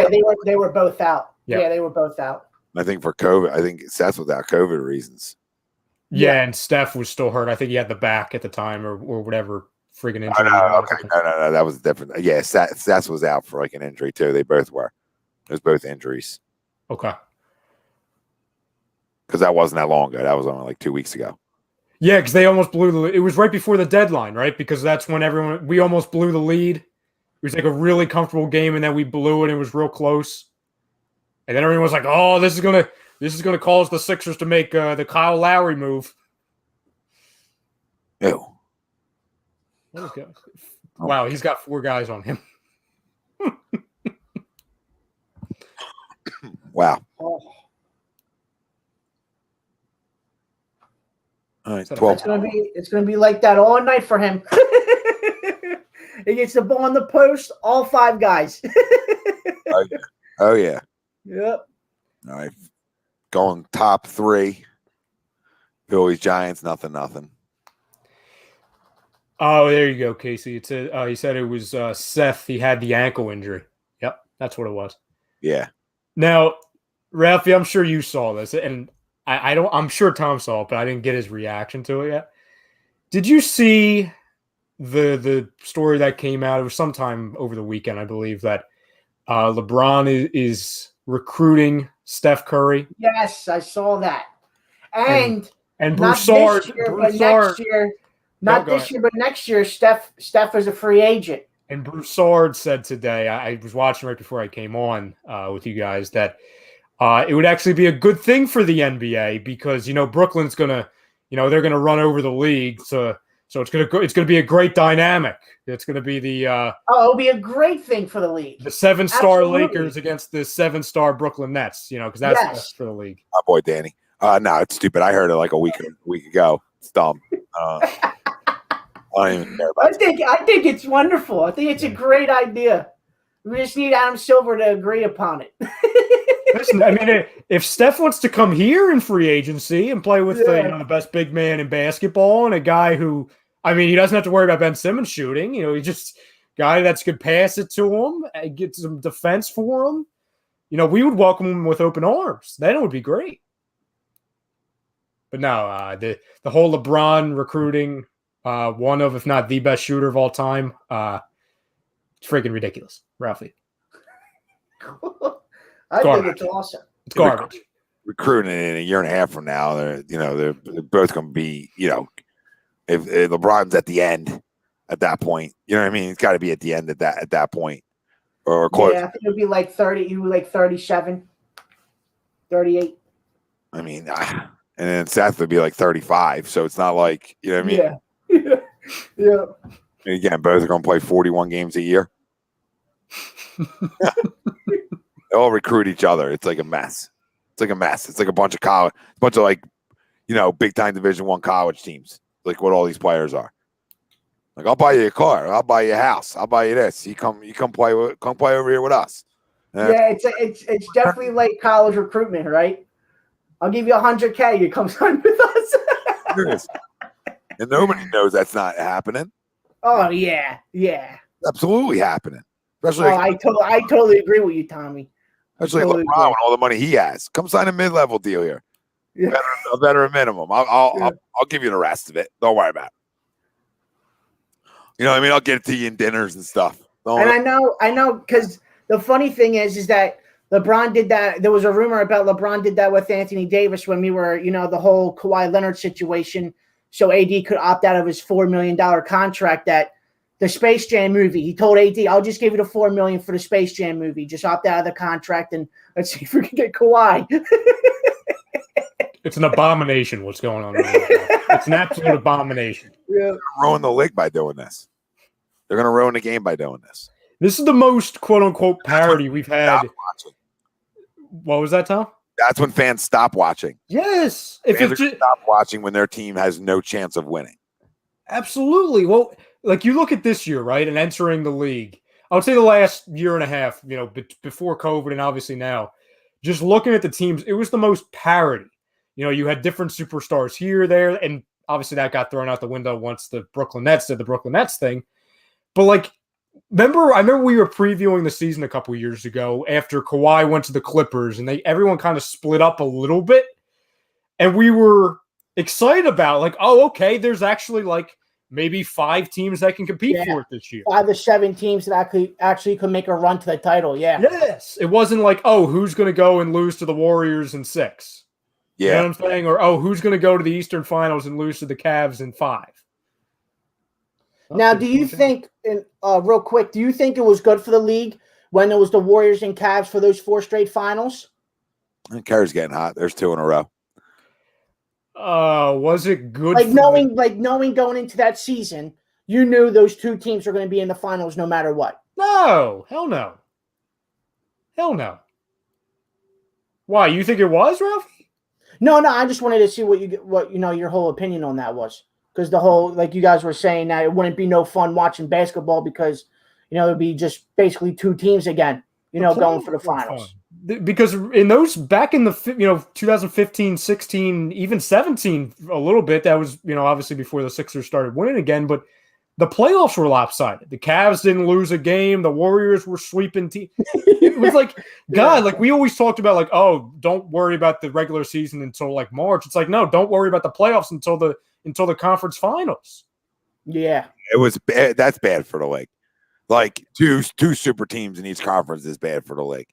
they were both out. Yeah. Yeah, they were both out. I think for COVID, I think Seth was out COVID reasons. Yeah, and Steph was still hurt. I think he had the back at the time or whatever friggin' injury. Okay. No, that was different. Yeah, Seth was out for like an injury too. They both were. It was both injuries. Okay. Because that wasn't that long ago. That was only like 2 weeks ago. Yeah, because they almost blew it was right before the deadline, right? Because that's when we almost blew the lead. It was like a really comfortable game, and then we blew it, and it was real close. And then everyone was like, "Oh, this is gonna cause the Sixers to make the Kyle Lowry move." Ew. Wow, he's got 4 guys on him. Wow. Oh. All right, So 12. it's gonna be like that all night for him. He gets the ball on the post, all 5 guys. Oh yeah. Yep. All right. Going top 3. Phillies, Giants, nothing. Oh, there you go, Casey. It said he said it was Seth. He had the ankle injury. Yep, that's what it was. Yeah. Now, Ralphie, I'm sure you saw this, and I don't. I'm sure Tom saw it, but I didn't get his reaction to it yet. Did you see the story that came out? It was sometime over the weekend, I believe, that LeBron is recruiting Steph Curry. Yes, I saw that. And Broussard, not this year, but next year, Steph is a free agent. And Broussard said today, I was watching right before I came on with you guys, that it would actually be a good thing for the NBA because, Brooklyn's going to, they're going to run over the league. So it's going to be a great dynamic. It's going to be it'll be a great thing for the league. The 7-star Lakers against the 7-star Brooklyn Nets, because that's best for the league. My boy, Danny. No, it's stupid. I heard it like a week ago. It's dumb. I don't even care about it. I think it's wonderful. I think it's a great idea. We just need Adam Silver to agree upon it. Listen, I mean, if Steph wants to come here in free agency and play with the best big man in basketball and a guy who, he doesn't have to worry about Ben Simmons shooting. He's just a guy that's could pass it to him, and get some defense for him. We would welcome him with open arms. Then it would be great. But no, the whole LeBron recruiting, one of, if not the best shooter of all time, it's freaking ridiculous, Ralphie. I think it's awesome. It's garbage. Recruiting in a year and a half from now, they're both going to be, if LeBron's at the end at that point, you know what I mean? It's got to be at the end at that point or close. Yeah, it would be like 30. You were like 37, 38. And then Seth would be like 35. So it's not like, you know what I mean? Yeah. And again, both are going to play 41 games a year. They all recruit each other. It's like a mess. It's like a bunch of like, big time Division I college teams. Like what all these players are. Like, I'll buy you a car. I'll buy you a house. I'll buy you this. You come play over here with us. Yeah, it's definitely like college recruitment, right? I'll give you $100K. You come sign with us. And nobody knows that's not happening. Oh yeah. Absolutely happening. Especially. I totally agree with you, Tommy. Especially Totally LeBron with all the money he has. Come sign a mid-level deal here. Yeah. A veteran minimum. I'll give you the rest of it. Don't worry about it. You know what I mean? I'll get it to you in dinners and stuff. And I know, because the funny thing is that LeBron did that. There was a rumor about LeBron did that with Anthony Davis when we were, the whole Kawhi Leonard situation. So AD could opt out of his $4 million contract that the Space Jam movie. He told AD, I'll just give you the $4 million for the Space Jam movie. Just opt out of the contract and let's see if we can get Kawhi. It's an abomination what's going on right now. It's an absolute abomination. Yeah. Ruin the league by doing this. They're going to ruin the game by doing this. This is the most quote-unquote parody we've had. What was that, Tom? That's when fans stop watching. Yes. Fans stop watching when their team has no chance of winning. Absolutely. Well, like you look at this year, right, and entering the league, I would say the last year and a half, before COVID and obviously now, just looking at the teams, it was the most parody. You had different superstars here, there, and obviously that got thrown out the window once the Brooklyn Nets did the Brooklyn Nets thing. But I remember we were previewing the season a couple years ago after Kawhi went to the Clippers, and everyone kind of split up a little bit, and we were excited about okay, there's actually maybe 5 teams that can compete for it this year. 5 to 7 teams that actually could make a run to the title. Yeah. Yes. It wasn't who's going to go and lose to the Warriors in 6. Yeah. You know what I'm saying? Or, who's going to go to the Eastern Finals and lose to the Cavs in 5? Now, do you think, real quick, do you think it was good for the league when it was the Warriors and Cavs for those 4 straight finals? And Kerr's getting hot. There's 2 in a row. Was it good? Knowing going into that season, you knew those 2 teams were going to be in the finals no matter what. No, hell no. Hell no. Why? You think it was, Ralph? No. I just wanted to see what your whole opinion on that was, because the whole you guys were saying that it wouldn't be no fun watching basketball because it'd be just basically 2 teams again, going for the finals. Because in those back in the 2015, 16, even 17 a little bit, that was obviously before the Sixers started winning again, but the playoffs were lopsided. The Cavs didn't lose a game. The Warriors were sweeping teams. It was God, we always talked about don't worry about the regular season until March. It's no, don't worry about the playoffs until the conference finals. Yeah. It was bad. That's bad for the league. Two super teams in each conference is bad for the league.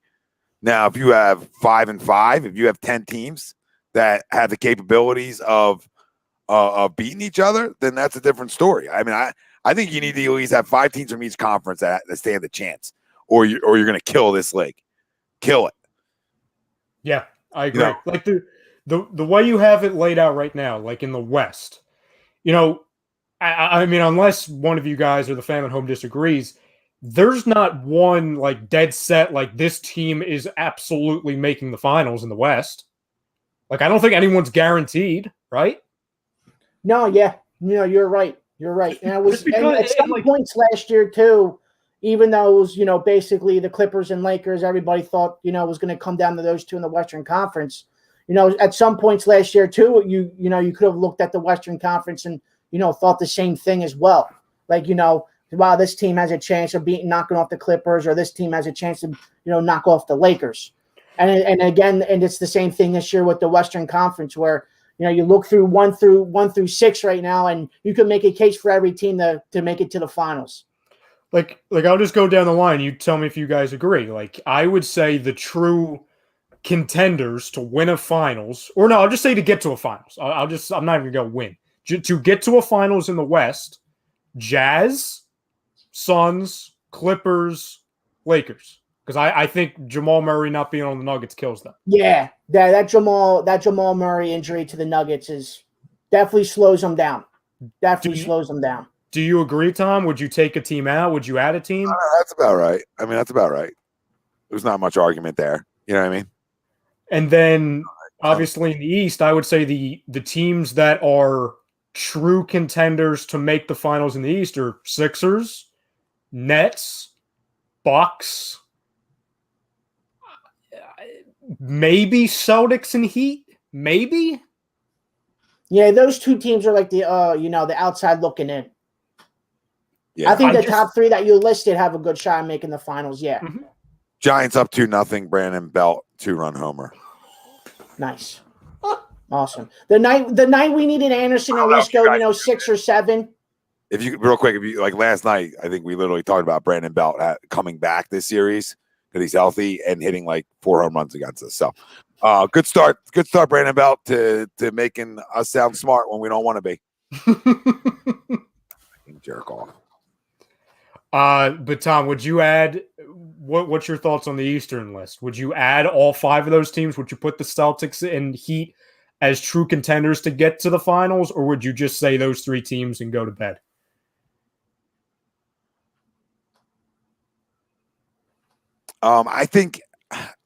Now, if you have 5 and 5, if you have 10 teams that have the capabilities of beating each other, then that's a different story. I mean, I think you need to at least have 5 teams from each conference that stand a chance, or you're going to kill this league. Kill it. Yeah, I agree. The way you have it laid out right now, in the West, I mean, unless one of you guys or the fan at home disagrees, there's not one dead set this team is absolutely making the finals in the West. I don't think anyone's guaranteed, right? No, yeah. You're right. You're right. And it was at some points last year too, even though it was, basically the Clippers and Lakers, everybody thought, was going to come down to those 2 in the Western Conference. At some points last year too, you could have looked at the Western Conference and, thought the same thing as well. Wow, this team has a chance of knocking off the Clippers, or this team has a chance to, knock off the Lakers. And again, it's the same thing this year with the Western Conference, where you look through 1 through 6 right now, and you can make a case for every team to make it to the finals. I'll just go down the line. You tell me if you guys agree. I would say the true contenders to win a finals, or no, I'll just say to get to a finals. I'm not even going to win. To get to a finals in the West, Jazz, Suns, Clippers, Lakers. Because I think Jamal Murray not being on the Nuggets kills them. Yeah, that Jamal Murray injury to the Nuggets definitely slows them down. Slows them down. Do you agree, Tom? Would you take a team out? Would you add a team? That's about right. I mean, that's about right. There's not much argument there. You know what I mean? And then, obviously, in the East, I would say the teams that are true contenders to make the finals in the East are Sixers, Nets, Bucks, maybe Celtics and Heat, maybe. Yeah, those 2 teams are the the outside looking in. Yeah, I think the top 3 that you listed have a good shot at making the finals. Yeah. Mm-hmm. Giants up 2-0. Brandon Belt 2-run homer. Nice. Awesome. The night we needed Anderson at least go, 6 or 7. If you real quick, if you like last night, I think we literally talked about Brandon Belt coming back this series because he's healthy and hitting like 4 home runs against us. So, good start, Brandon Belt to making us sound smart when we don't want to be. Jerk off. But Tom, would you add what's your thoughts on the Eastern list? Would you add all 5 of those teams? Would you put the Celtics and Heat as true contenders to get to the finals, or would you just say those 3 teams and go to bed? I think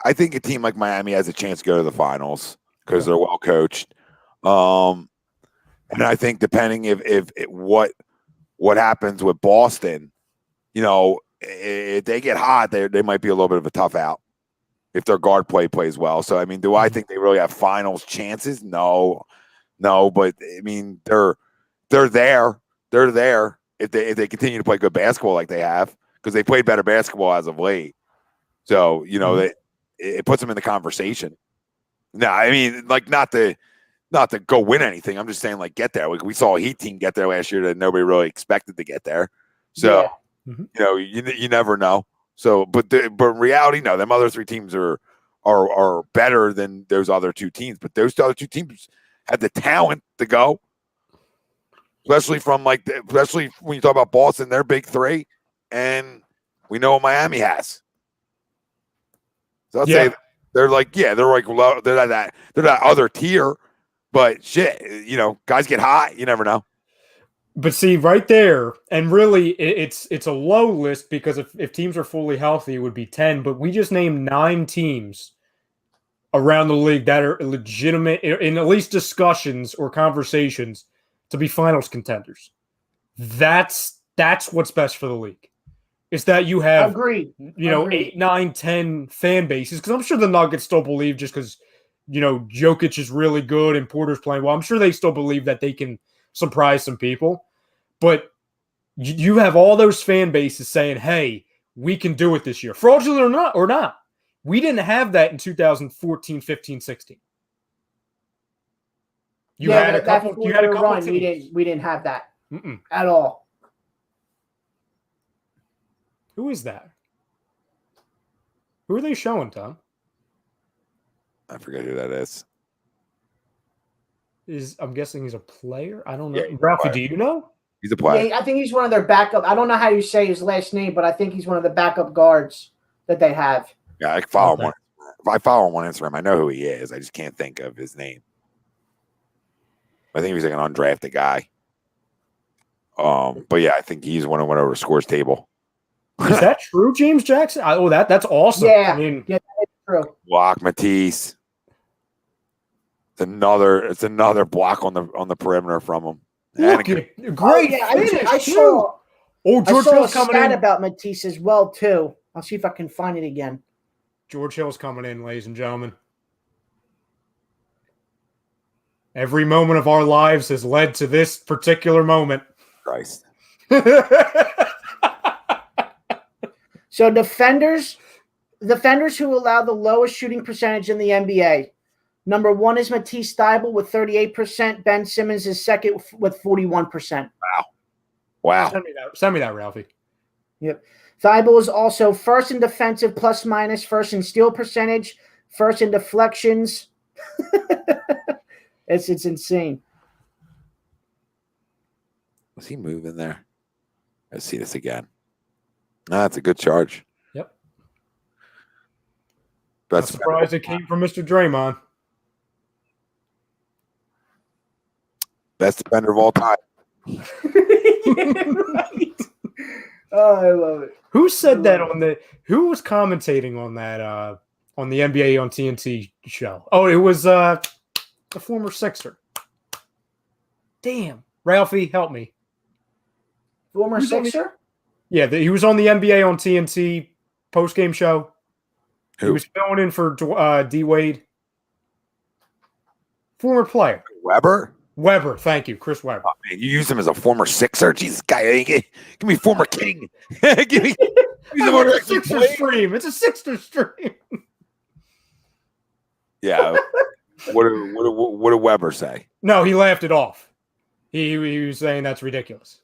a team like Miami has a chance to go to the finals because they're well coached. And I think depending if what happens with Boston, if they get hot, they might be a little bit of a tough out if their guard plays well. So I mean, do I think they really have finals chances? No, but I mean they're there. They're there if they continue to play good basketball like they have because they played better basketball as of late. So, it puts them in the conversation. No, I mean, like not to go win anything. I'm just saying, like, get there. We saw a Heat team get there last year that nobody really expected to get there. So, you never know. So, but in reality, no, them other 3 teams are better than those other 2 teams. But those other 2 teams had the talent to go, especially especially when you talk about Boston, they're big 3, and we know what Miami has. So I'd say they're like that other tier, but shit, guys get hot. You never know. But see, right there, and really, it's a low list because if teams are fully healthy, it would be 10. But we just named 9 teams around the league that are legitimate in at least discussions or conversations to be finals contenders. That's what's best for the league. Is that you have, Agreed. 8, 9, 10 fan bases. Because I'm sure the Nuggets still believe just because, Jokic is really good and Porter's playing well. I'm sure they still believe that they can surprise some people. But you have all those fan bases saying, hey, we can do it this year. Fraudulent or not. We didn't have that in 2014, 15, 16. You had a couple run. We didn't have that at all. Who is that? Who are they showing, Tom? I forget who that is. I'm guessing he's a player? I don't know. Yeah, Ralphie, do you know? He's a player. Yeah, I think he's one of their backup. I don't know how you say his last name, but I think he's one of the backup guards that they have. Yeah, I follow him. If I follow him on Instagram, I know who he is. I just can't think of his name. I think he was like an undrafted guy. But yeah, I think he's one who went over the scores table. Is that true, James Jackson? That's awesome. Yeah, I mean, yeah, that's true. Block Matisse. It's another block on the perimeter from him. Look, great finish. I saw George Hill's coming in. About Matisse as well too. I'll see if I can find it again. George Hill's coming in, ladies and gentlemen. Every moment of our lives has led to this particular moment. Christ. So defenders who allow the lowest shooting percentage in the NBA. Number 1 is Matisse Thybulle with 38%. Ben Simmons is second with 41%. Wow. Send me that, Ralphie. Yep. Thybulle is also first in defensive plus minus, first in steal percentage, first in deflections. It's insane. Was he moving there? Let's see this again. No, that's a good charge. Yep. That's surprised it came from Mr. Draymond. Best defender of all time. Yeah, right. Oh, I love it. Who said that who was commentating on that on the NBA on TNT show? Oh, it was a former Sixer. Damn. Ralphie, help me. Former Sixer? Yeah, he was on the NBA on TNT post-game show. Who? He was filling in for D. Wade. Former player. Weber? Weber, thank you, Chris Weber. Oh, man, you use him as a former Sixer? Jesus, guy, give me former King. give me someone who It's a actually Sixer played. stream. It's a Sixer stream. Yeah. What did Weber say? No, he laughed it off. He was saying that's ridiculous.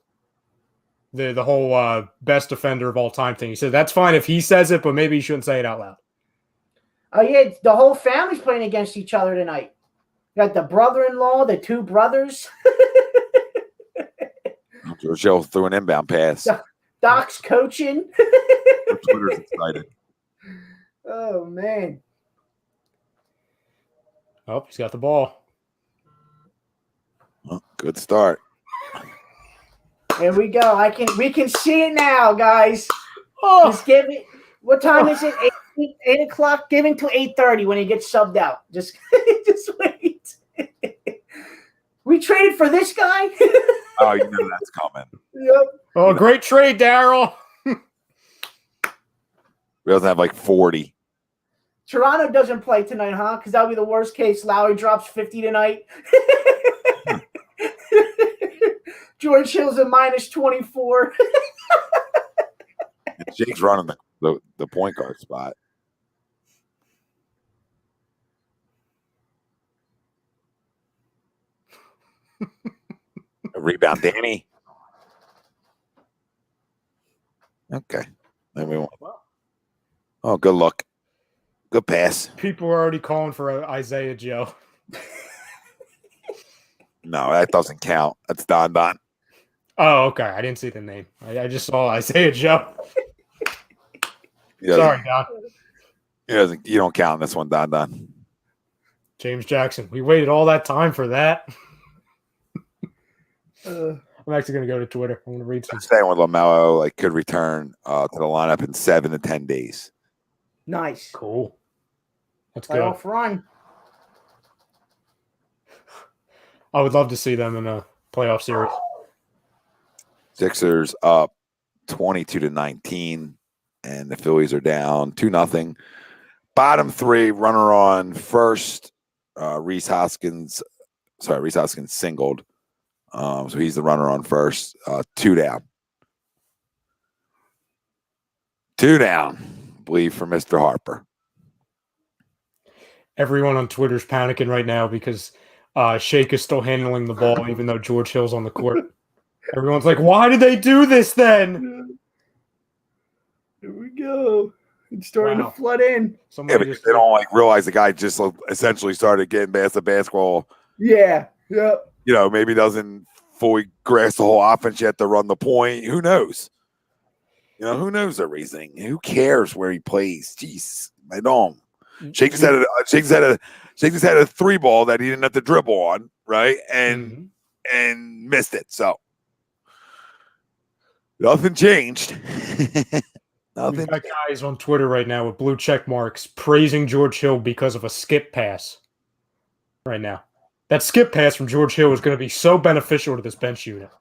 The whole best defender of all time thing. He said that's fine if he says it, but maybe he shouldn't say it out loud. Oh yeah, the whole family's playing against each other tonight. You got the brother-in-law, the two brothers. George Hill threw an inbound pass. Doc's coaching. Twitter's excited. Oh man. Oh, he's got the ball. Well, good start. Here we go. We can see it now, guys. Oh, Just give it. What time is it? 8 o'clock. Give him to 8:30 when he gets subbed out. Just wait. We traded for this guy. Oh, you know that's coming. Yep. oh, great trade, Daryl. We doesn't have like 40. Toronto doesn't play tonight, huh? Because that'll be the worst case. Lowry drops 50 tonight. George Hill's a minus 24. Jake's running the point guard spot. A rebound, Danny. Okay. Then we want. Oh, good look. Good pass. People are already calling for Isaiah Joe. No, that doesn't count. That's Don. Oh, okay. I didn't see the name. I just saw Isaiah Joe. Sorry, Sorry, Don. You don't count this one, Don. James Jackson. We waited all that time for that. I'm actually going to go to Twitter. I'm going to read some. I'm saying with LaMelo, could return to the lineup in 7 to 10 days. Nice. Cool. That's good. Playoff run. I would love to see them in a playoff series. Sixers up 22 to 19, and the Phillies are down 2-0. Bottom three, runner on first. Reese Hoskins singled. So he's the runner on first. 2 down. 2 down, I believe, for Mr. Harper. Everyone on Twitter's panicking right now because Shake is still handling the ball, even though George Hill's on the court. Everyone's like, why did they do this then? Here we go. It's starting Wow. to flood in. Yeah, because they don't realize the guy just essentially started getting past the basketball. Yeah. Yep. Maybe doesn't fully grasp the whole offense yet to run the point. Who knows? Who knows their reasoning? Who cares where he plays? Jeez, I don't. Shake just had a 3 ball that he didn't have to dribble on, right? And missed it. So nothing changed. Nothing. We've got guys on Twitter right now with blue check marks praising George Hill because of a skip pass right now. That skip pass from George Hill is going to be so beneficial to this bench unit.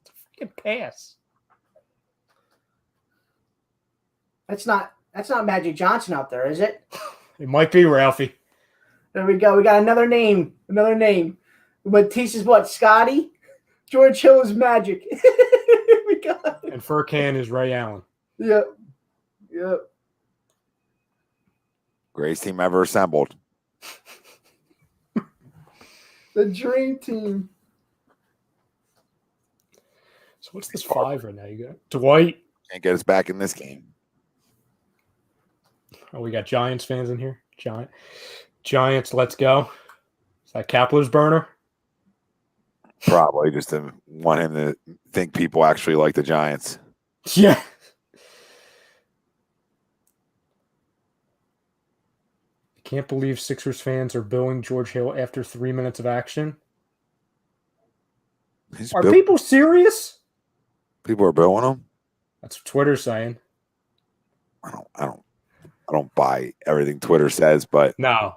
It's a freaking pass. That's not Magic Johnson out there, is it? It might be Ralphie. There we go. We got another name. Matisse is what? Scotty? George Hill is Magic. We got it. And Furkan is Ray Allen. Yep. Greatest team ever assembled. The dream team. So what's this 5 right now? You got Dwight. Can't get us back in this game. Oh, we got Giants fans in here. Giants, let's go. Is that Kapler's burner? Probably just to want him to think people actually like the Giants. Yeah. I can't believe Sixers fans are booing George Hill after 3 minutes of action. Are people serious? People are booing him? That's what Twitter's saying. I don't buy everything Twitter says, but No.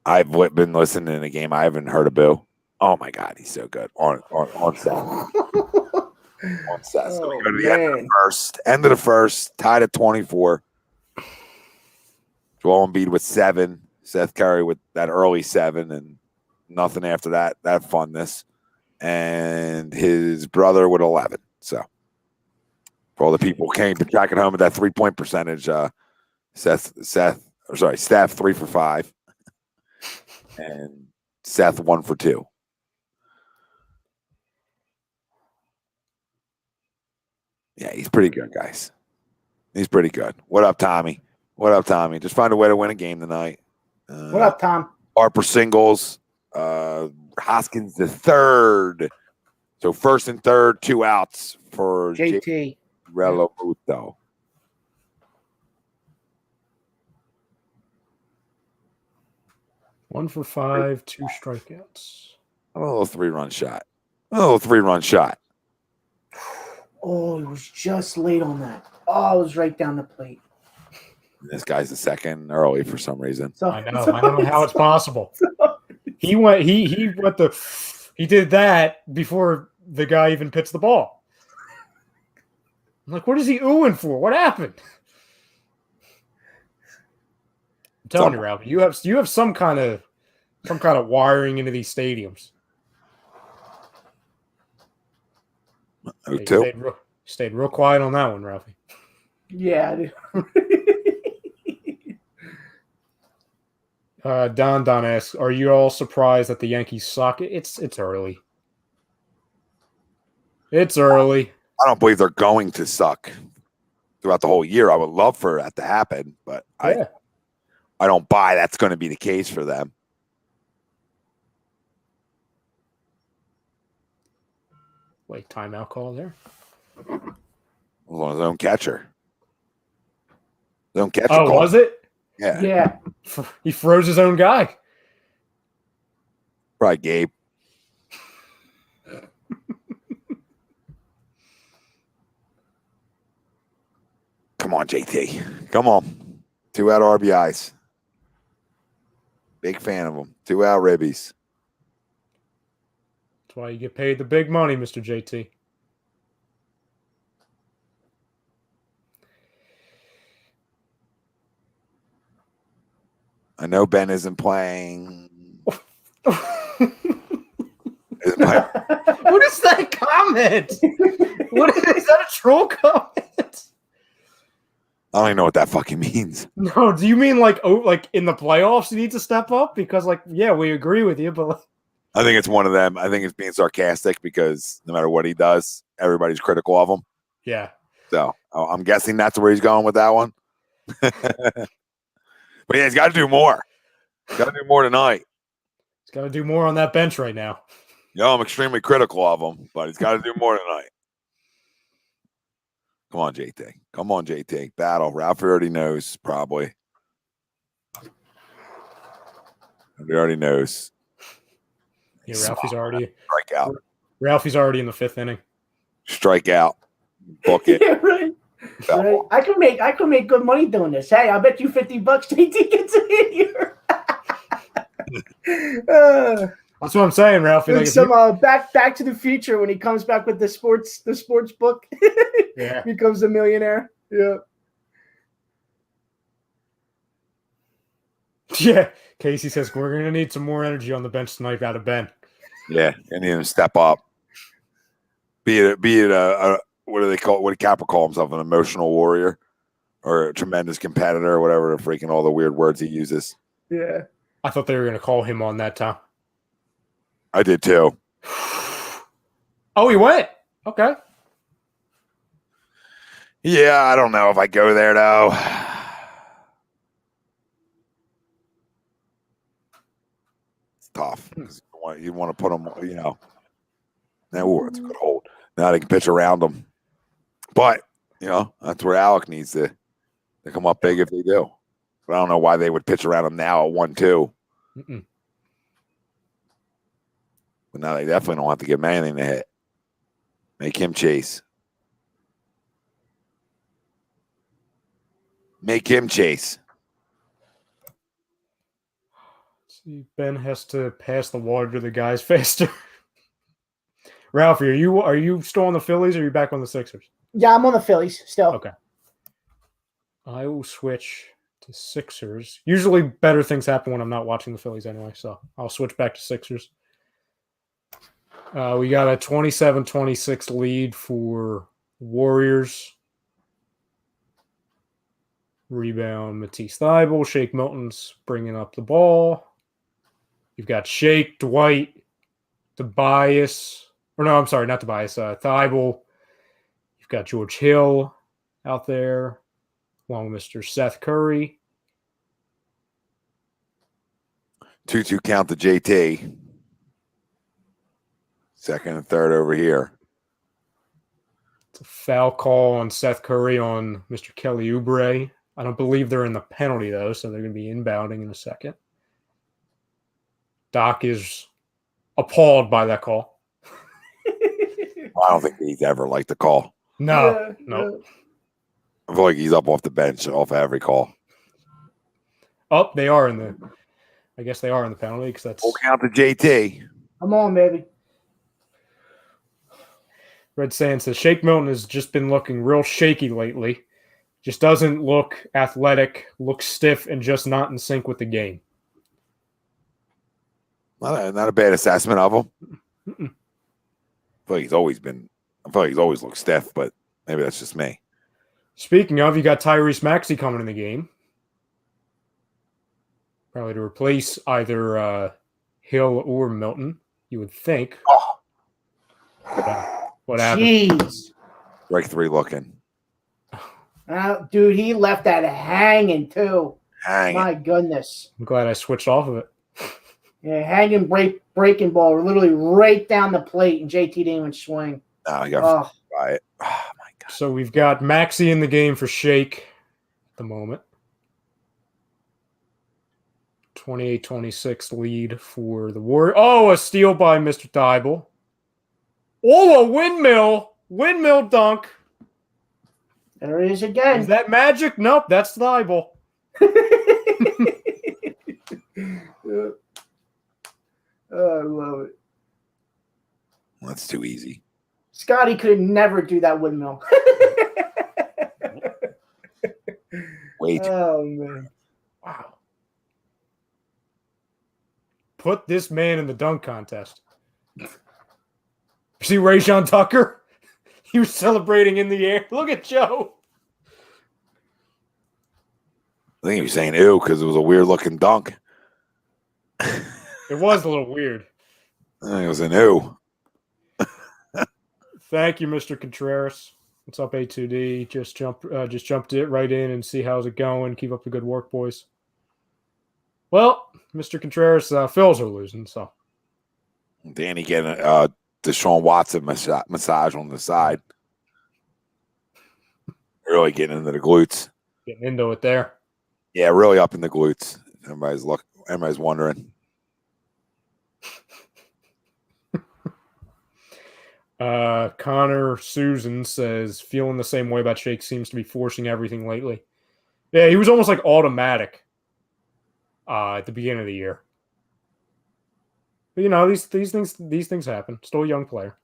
I've been listening to the game. I haven't heard a boo. Oh my God, he's so good on set. On set. So we go to the end of the first, tied at 24. Joel Embiid with 7, Seth Curry with that early 7 and nothing after that funness. And his brother with 11. So for all the people who came to track it home with that 3-point percentage, Steph 3 for 5. And Seth 1 for 2. Yeah, he's pretty good, guys. He's pretty good. What up, Tommy? What up, Tommy? Just find a way to win a game tonight. What up, Tom? Harper singles. Hoskins the third. So first and third, 2 outs for JT. Relomuto. One for 5, 2 strikeouts. A little 3-run shot. A little 3-run shot. Oh, he was just late on that. Oh, it was right down the plate. This guy's the second early for some reason. So, I know. I don't know how it's possible. He did that before the guy even pitched the ball. I'm like, what is he oohing for? What happened? I'm telling you, Ralph, you have some kind of wiring into these stadiums. Hey, Stayed real quiet on that one, Ralphie. Yeah. Don asks, are you all surprised that the Yankees suck? It's early. It's early. I don't believe they're going to suck throughout the whole year. I would love for that to happen, but Yeah. I don't buy that's going to be the case for them. Wait, timeout call there? On his own catcher. His own catcher. Oh, call. was it? Yeah. Yeah. He froze his own guy. Probably Gabe. Come on, JT. Come on. 2 out RBIs. Big fan of them. 2 out ribbies. That's why you get paid the big money, Mr. JT. I know Ben isn't playing. What is that comment? Is that a troll comment? I don't even know what that fucking means. No, do you mean like in the playoffs you need to step up? Because yeah, we agree with you, but I think it's one of them. I think it's being sarcastic because no matter what he does, everybody's critical of him. yeah. So I'm guessing that's where he's going with that one. But yeah, he's got to do more. Got to do more tonight. He's got to do more on that bench right now. I'm extremely critical of him, but he's got to do more tonight. Come on, JT. Come on, JT. Battle. Ralphie already knows, probably. He already knows. Yeah, Ralphie's already in the 5th inning. Strike out. Book it. Yeah, right. Right. I could make good money doing this. Hey, I'll bet you $50 JT gets it in here. That's what I'm saying, Ralphie. Like some back to the future when he comes back with the sports book. Yeah. Becomes a millionaire. Yeah. Yeah. Casey says we're gonna need some more energy on the bench tonight out of Ben. Yeah, and him step up. Be it a what do they call? What did Kapler call himself? An emotional warrior, or a tremendous competitor, or whatever. The freaking all the weird words he uses. Yeah. I thought they were gonna call him on that, Tom. I did too. Oh, he went. Okay. Yeah, I don't know if I go there though. It's tough. You want to put them, Now it's a good hold. Now they can pitch around them. But, that's where Alec needs to come up big if they do. But I don't know why they would pitch around him now at 1-2. Mm-mm. But now they definitely don't have to give him anything to hit. Make him chase. Make him chase. See, Ben has to pass the water to the guys faster. Ralphie, are you still on the Phillies or are you back on the Sixers? Yeah, I'm on the Phillies still. Okay. I will switch to The Sixers. Usually better things happen when I'm not watching the Phillies anyway, so I'll switch back to Sixers. We got a 27-26 lead for Warriors. Rebound, Matisse Thybulle. Shake Milton's bringing up the ball. You've got Shake, Dwight, Tobias. Or no, I'm sorry, not Tobias. Thybulle. You've got George Hill out there, along with Mr. Seth Curry. 2-2 count to JT. Second and third over here. It's a foul call on Seth Curry on Mr. Kelly Oubre. I don't believe they're in the penalty, though, so they're going to be inbounding in a second. Doc is appalled by that call. I don't think he's ever liked the call. No. I feel like he's up off the bench off every call. Oh, they are in the – I guess they are in the penalty because that's – Full count to JT. Come on, baby. Red Sand says Shake Milton has just been looking real shaky lately. Just doesn't look athletic, looks stiff, and just not in sync with the game. Not a bad assessment of him. Mm-mm. I feel like he's always looked stiff, but maybe that's just me. Speaking of, you got Tyrese Maxey coming in the game. Probably to replace either Hill or Milton, you would think. Oh. What happened? Jeez. Break three looking. Dude, he left that hanging, too. Hang. My goodness. I'm glad I switched off of it. Yeah, hanging breaking ball, literally right down the plate, and JT didn't even swing. No, you got to buy it. Oh, my God. So we've got Maxey in the game for Shake at the moment. 28-26 lead for the Warriors. Oh, a steal by Mr. Thybulle. Oh, a windmill. Windmill dunk. There it is again. Is that magic? Nope, that's Thybulle. Oh, I love it. That's too easy. Scotty could never do that windmill. Wait. Oh, man. Wow. Put this man in the dunk contest. See Rayshon Tucker? He was celebrating in the air. Look at Joe. I think he was saying ew because it was a weird looking dunk. It was a little weird. I think it was an ew. Thank you, Mr. Contreras. What's up, A2D? Just jumped it right in and see how's it going. Keep up the good work, boys. Well, Mr. Contreras, Phils are losing, so. Danny getting a Deshaun Watson massage on the side. Really getting into the glutes. Getting into it there. Yeah, really up in the glutes. Everybody's wondering. Connor Susan says, feeling the same way about Shake, seems to be forcing everything lately. Yeah, he was almost like automatic at the beginning of the year. But you know, these things happen. Still a young player.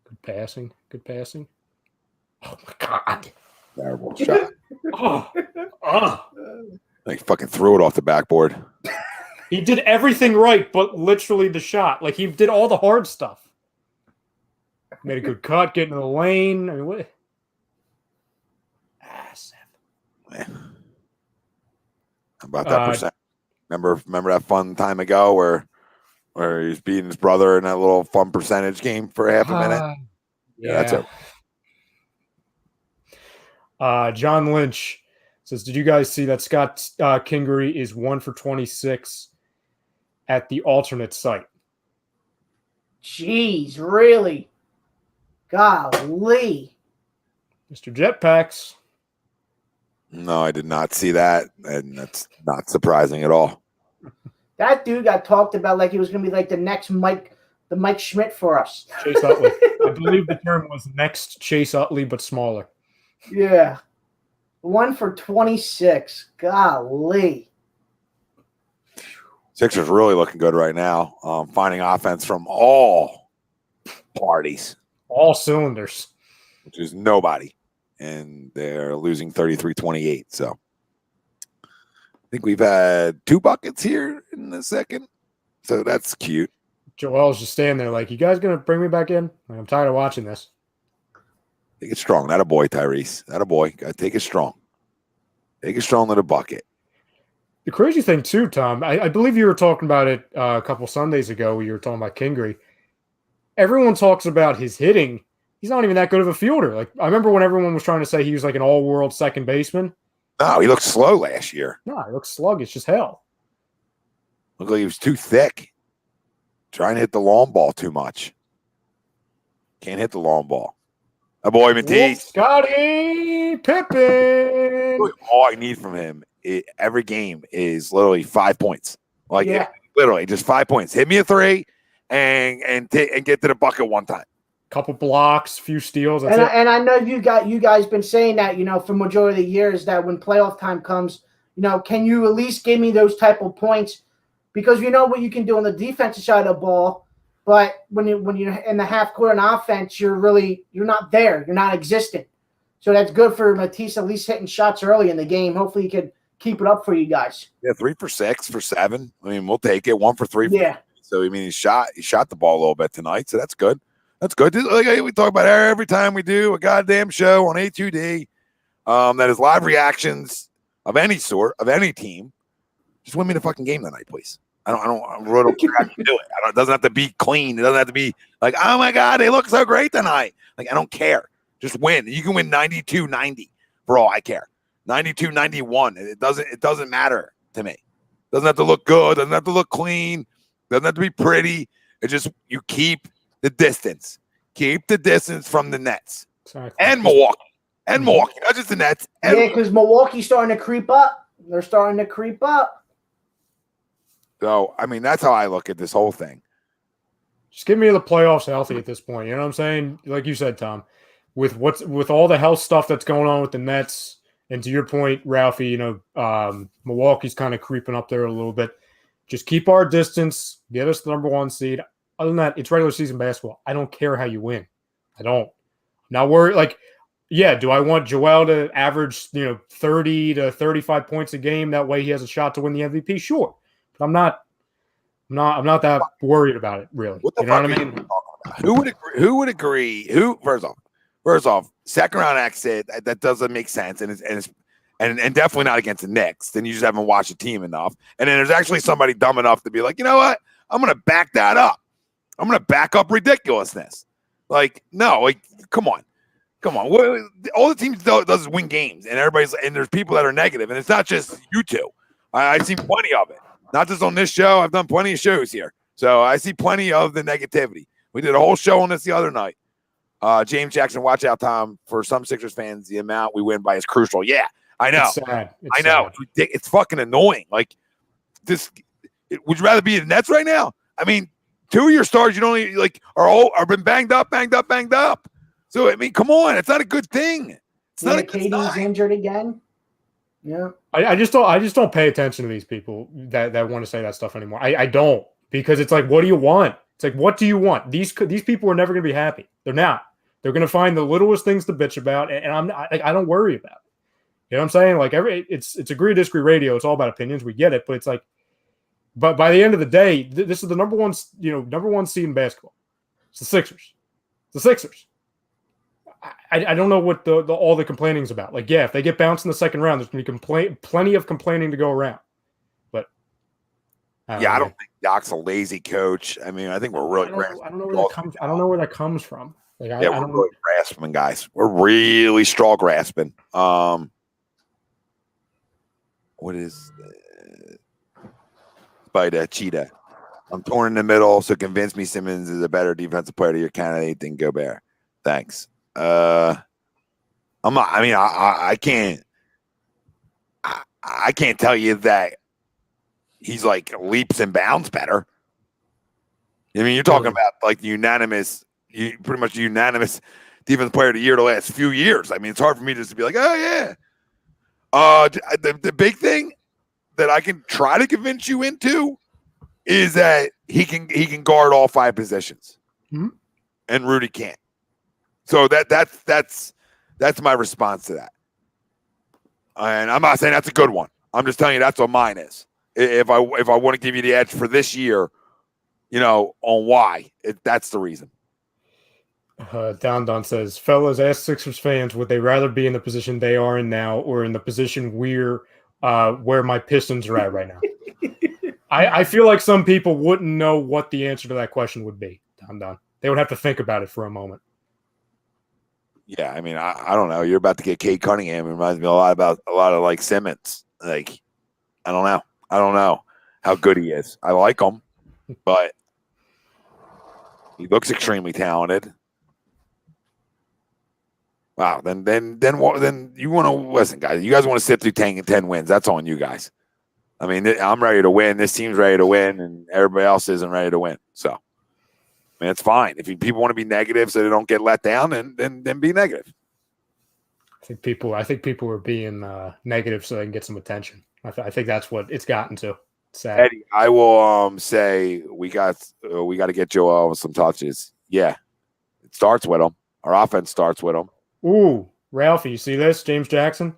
Good passing. Oh my God. Terrible shot. Oh. Like fucking threw it off the backboard. He did everything right, but literally the shot. Like, he did all the hard stuff. Made a good cut, get into the lane. I mean, what? Seth. How about that percent? Remember that fun time ago where he was beating his brother in that little fun percentage game for half a minute? Yeah, that's it. John Lynch says, did you guys see that Scott Kingery is 1 for 26 at the alternate site? Jeez, really? Golly. Mr. Jetpacks. No, I did not see that, and that's not surprising at all. That dude got talked about like he was going to be like the next Mike Schmidt for us. Chase Utley. I believe the term was next Chase Utley, but smaller. Yeah. 1 for 26. Golly. Sixers really looking good right now. Finding offense from all parties. All cylinders. Which is nobody. and they're losing 33-28. So I think we've had 2 buckets here in the second. So that's cute. Joel's just standing there like, you guys going to bring me back in? Like, I'm tired of watching this. Take it strong. Not a boy, Tyrese. Not a boy. Got to take it strong. Take it strong to the bucket. The crazy thing, too, Tom, I believe you were talking about it a couple Sundays ago when you were talking about Kingery. Everyone talks about his hitting. He's not even that good of a fielder. Like, I remember when everyone was trying to say he was like an all-world second baseman. No, he looked slow last year. No, he looks sluggish as hell. Looked like he was too thick. Trying to hit the long ball too much. Can't hit the long ball. My boy Matisse. Scottie Pippen. All I need from him every game is literally 5 points. Like literally just 5 points. Hit me a 3 and get to the bucket one time. Couple blocks, few steals. And I know you guys been saying that, for majority of the years, that when playoff time comes, can you at least give me those type of points? Because you know what you can do on the defensive side of the ball, but when you're in the half court on offense, you're not there. You're not existent. So that's good for Matisse at least hitting shots early in the game. Hopefully he could keep it up for you guys. Yeah, 3 for 6 for 7. I mean, we'll take it. 1 for 3. Yeah. So I mean, he shot the ball a little bit tonight. So that's good. That's good. Like we talk about every time we do a goddamn show on A2D. That is live reactions of any sort of any team. Just win me the fucking game tonight, please. I really don't care how you do it. It doesn't have to be clean. It doesn't have to be like, oh my God, they look so great tonight. Like, I don't care. Just win. You can win 92-90 for all I care. 92-91. It doesn't matter to me. It doesn't have to look good. It doesn't have to look clean. It doesn't have to be pretty. It just, you keep the distance. Keep the distance from the Nets. Exactly. And Milwaukee. And Milwaukee. Not just the Nets. Yeah, because Milwaukee's starting to creep up. They're starting to creep up. So, I mean, that's how I look at this whole thing. Just give me the playoffs healthy at this point. You know what I'm saying? Like you said, Tom, with all the health stuff that's going on with the Nets, and to your point, Ralphie, Milwaukee's kind of creeping up there a little bit. Just keep our distance. Get us the number 1 seed. Other than that, it's regular season basketball. I don't care how you win. I don't. Now worry. Like, yeah, do I want Joel to average 30 to 35 points a game? That way he has a shot to win the MVP. Sure. I'm not that worried about it, really. What the you know fuck what I are mean? you talking about? Who would agree? First off, second round exit, that doesn't make sense, and definitely not against the Knicks. Then you just haven't watched the team enough. And then there's actually somebody dumb enough to be like, you know what? I'm gonna back that up. I'm gonna back up ridiculousness. Like, no, like, come on. All the teams does is win games, and there's people that are negative, and it's not just you two. I've seen plenty of it. Not just on this show. I've done plenty of shows here. So I see plenty of the negativity. We did a whole show on this the other night. James Jackson, watch out, Tom. For some Sixers fans, the amount we win by is crucial. Yeah, I know. It's sad. I know. It's fucking annoying. Like, this. Would you rather be in the Nets right now? I mean, 2 of your stars, are been banged up. So, I mean, come on. It's not a good thing. It's not a good KD's sign. injured again. Yeah. I just don't pay attention to these people that want to say that stuff anymore. I don't, because it's like, what do you want? It's like, what do you want? These people are never going to be happy. They're not. They're going to find the littlest things to bitch about, and I don't worry about it. You know what I'm saying? Like, it's agree disagree radio. It's all about opinions. We get it, but it's like, but by the end of the day, this is the number one seed in basketball. It's the Sixers. I don't know what all the complaining is about. Like, yeah, if they get bounced in the second round, there's going to be plenty of complaining to go around. But I don't think Doc's a lazy coach. I mean, I think we're really grasping. I don't know where that comes. I don't know where that comes from. Like, we're really grasping, guys. We're really straw grasping. What is Spider Cheetah? I'm torn in the middle, so convince me Simmons is a better defensive player to your candidate than Gobert. Thanks. I'm not. I mean, I can't. I can't tell you that he's like leaps and bounds better. I mean, you're talking about like pretty much unanimous defensive player of the year the last few years. I mean, it's hard for me just to be like, oh yeah. The big thing that I can try to convince you into is that he can guard all 5 positions, and Rudy can't. So that's That's my response to that. And I'm not saying that's a good one. I'm just telling you that's what mine is. If I want to give you the edge for this year, on why, that's the reason. Don says, fellas, ask Sixers fans, would they rather be in the position they are in now or in the position where my Pistons are at right now? I feel like some people wouldn't know what the answer to that question would be, Don. They would have to think about it for a moment. Yeah, I mean, I don't know. You're about to get Cade Cunningham. It reminds me a lot of like Simmons. Like, I don't know. I don't know how good he is. I like him, but he looks extremely talented. Wow. Then you want to listen, guys. You guys want to sit through 10 wins. That's on you guys. I mean, I'm ready to win. This team's ready to win, and everybody else isn't ready to win. So, I mean, it's fine. If people want to be negative so they don't get let down, then be negative. I think people are being negative so they can get some attention. I think that's what it's gotten to. Sad. Eddie, I will say we got to get Joel some touches. Yeah, it starts with him. Our offense starts with him. Ooh, Ralphie, you see this? James Jackson,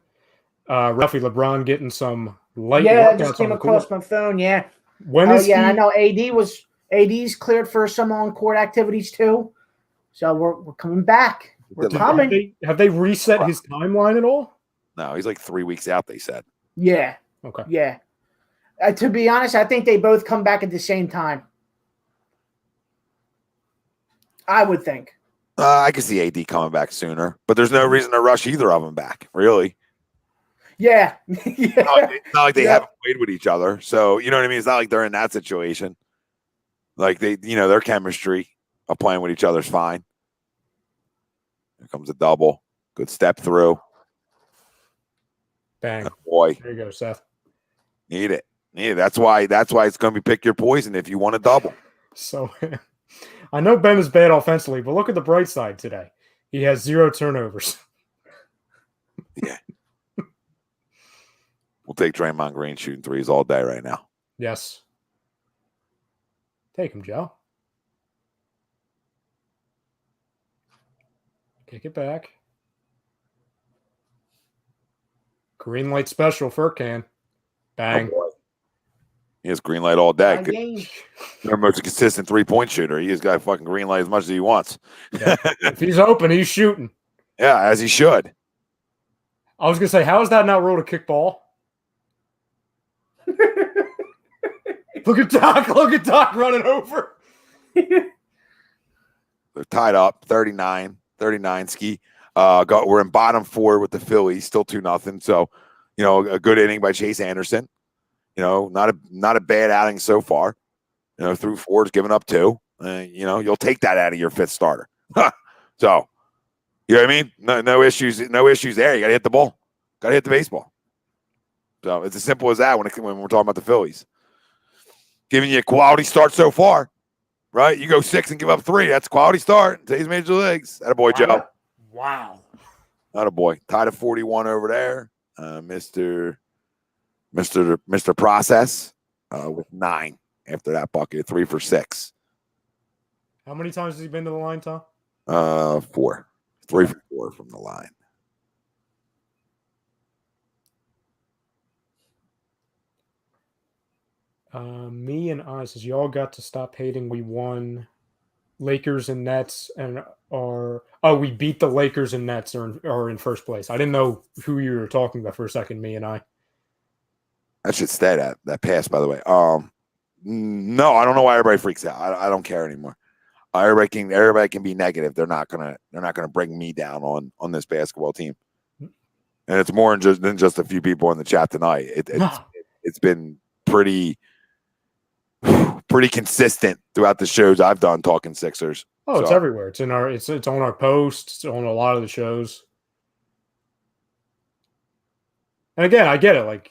Ralphie LeBron getting some light. Yeah, I just came across my phone. Yeah. I know AD's cleared for some on-court activities too. So we're coming back. We're coming. Have they reset his timeline at all? No, he's like 3 weeks out, they said. Yeah. Okay. Yeah. To be honest, I think they both come back at the same time. I would think. I can see AD coming back sooner, but there's no reason to rush either of them back, really. Yeah. It's not like they haven't played with each other. So, you know what I mean? It's not like they're in that situation. Like their chemistry of playing with each other is fine. Here comes a double. Good step through. Bang. Oh, boy. There you go, Seth. Need it. That's why it's going to be pick your poison if you want a double. So I know Ben is bad offensively, but look at the bright side today. He has 0 turnovers. Yeah. We'll take Draymond Green shooting threes all day right now. Yes. Take him, Joe. Kick it back. Green light special, Furkan. Bang. Oh, he has green light all day. They're most consistent 3-point shooter. He has got fucking green light as much as he wants. Yeah. If he's open, he's shooting. Yeah, as he should. I was going to say, how is that not ruled a kick ball? Look at Doc running over. They're tied up, 39 ski. We're in bottom 4 with the Phillies, still 2-0. So, a good inning by Chase Anderson. Not a bad outing so far. Through 4's giving up 2. You'll take that out of your 5th starter. So, you know what I mean? No issues there. You got to hit the ball. Got to hit the baseball. So it's as simple as that when we're talking about the Phillies. Giving you a quality start so far, right? You go 6 and give up 3. That's a quality start. Today's Major Leagues. Attaboy, Joe. Wow. Attaboy. Tied at 41 over there. Mr. Process with 9 after that bucket. 3 for 6. How many times has he been to the line, Tom? 4. 3 for 4 from the line. Me and I says y'all got to stop hating. We won Lakers and Nets we beat the Lakers and Nets are in first place. I didn't know who you were talking about for a second, me and I. That should stay that pass, by the way. No, I don't know why everybody freaks out. I don't care anymore. Everybody can be negative. They're not gonna bring me down on this basketball team. And it's more than just a few people in the chat tonight. It's been pretty consistent throughout the shows I've done talking Sixers. Oh, it's everywhere. It's on our posts. It's on a lot of the shows. And again, I get it. Like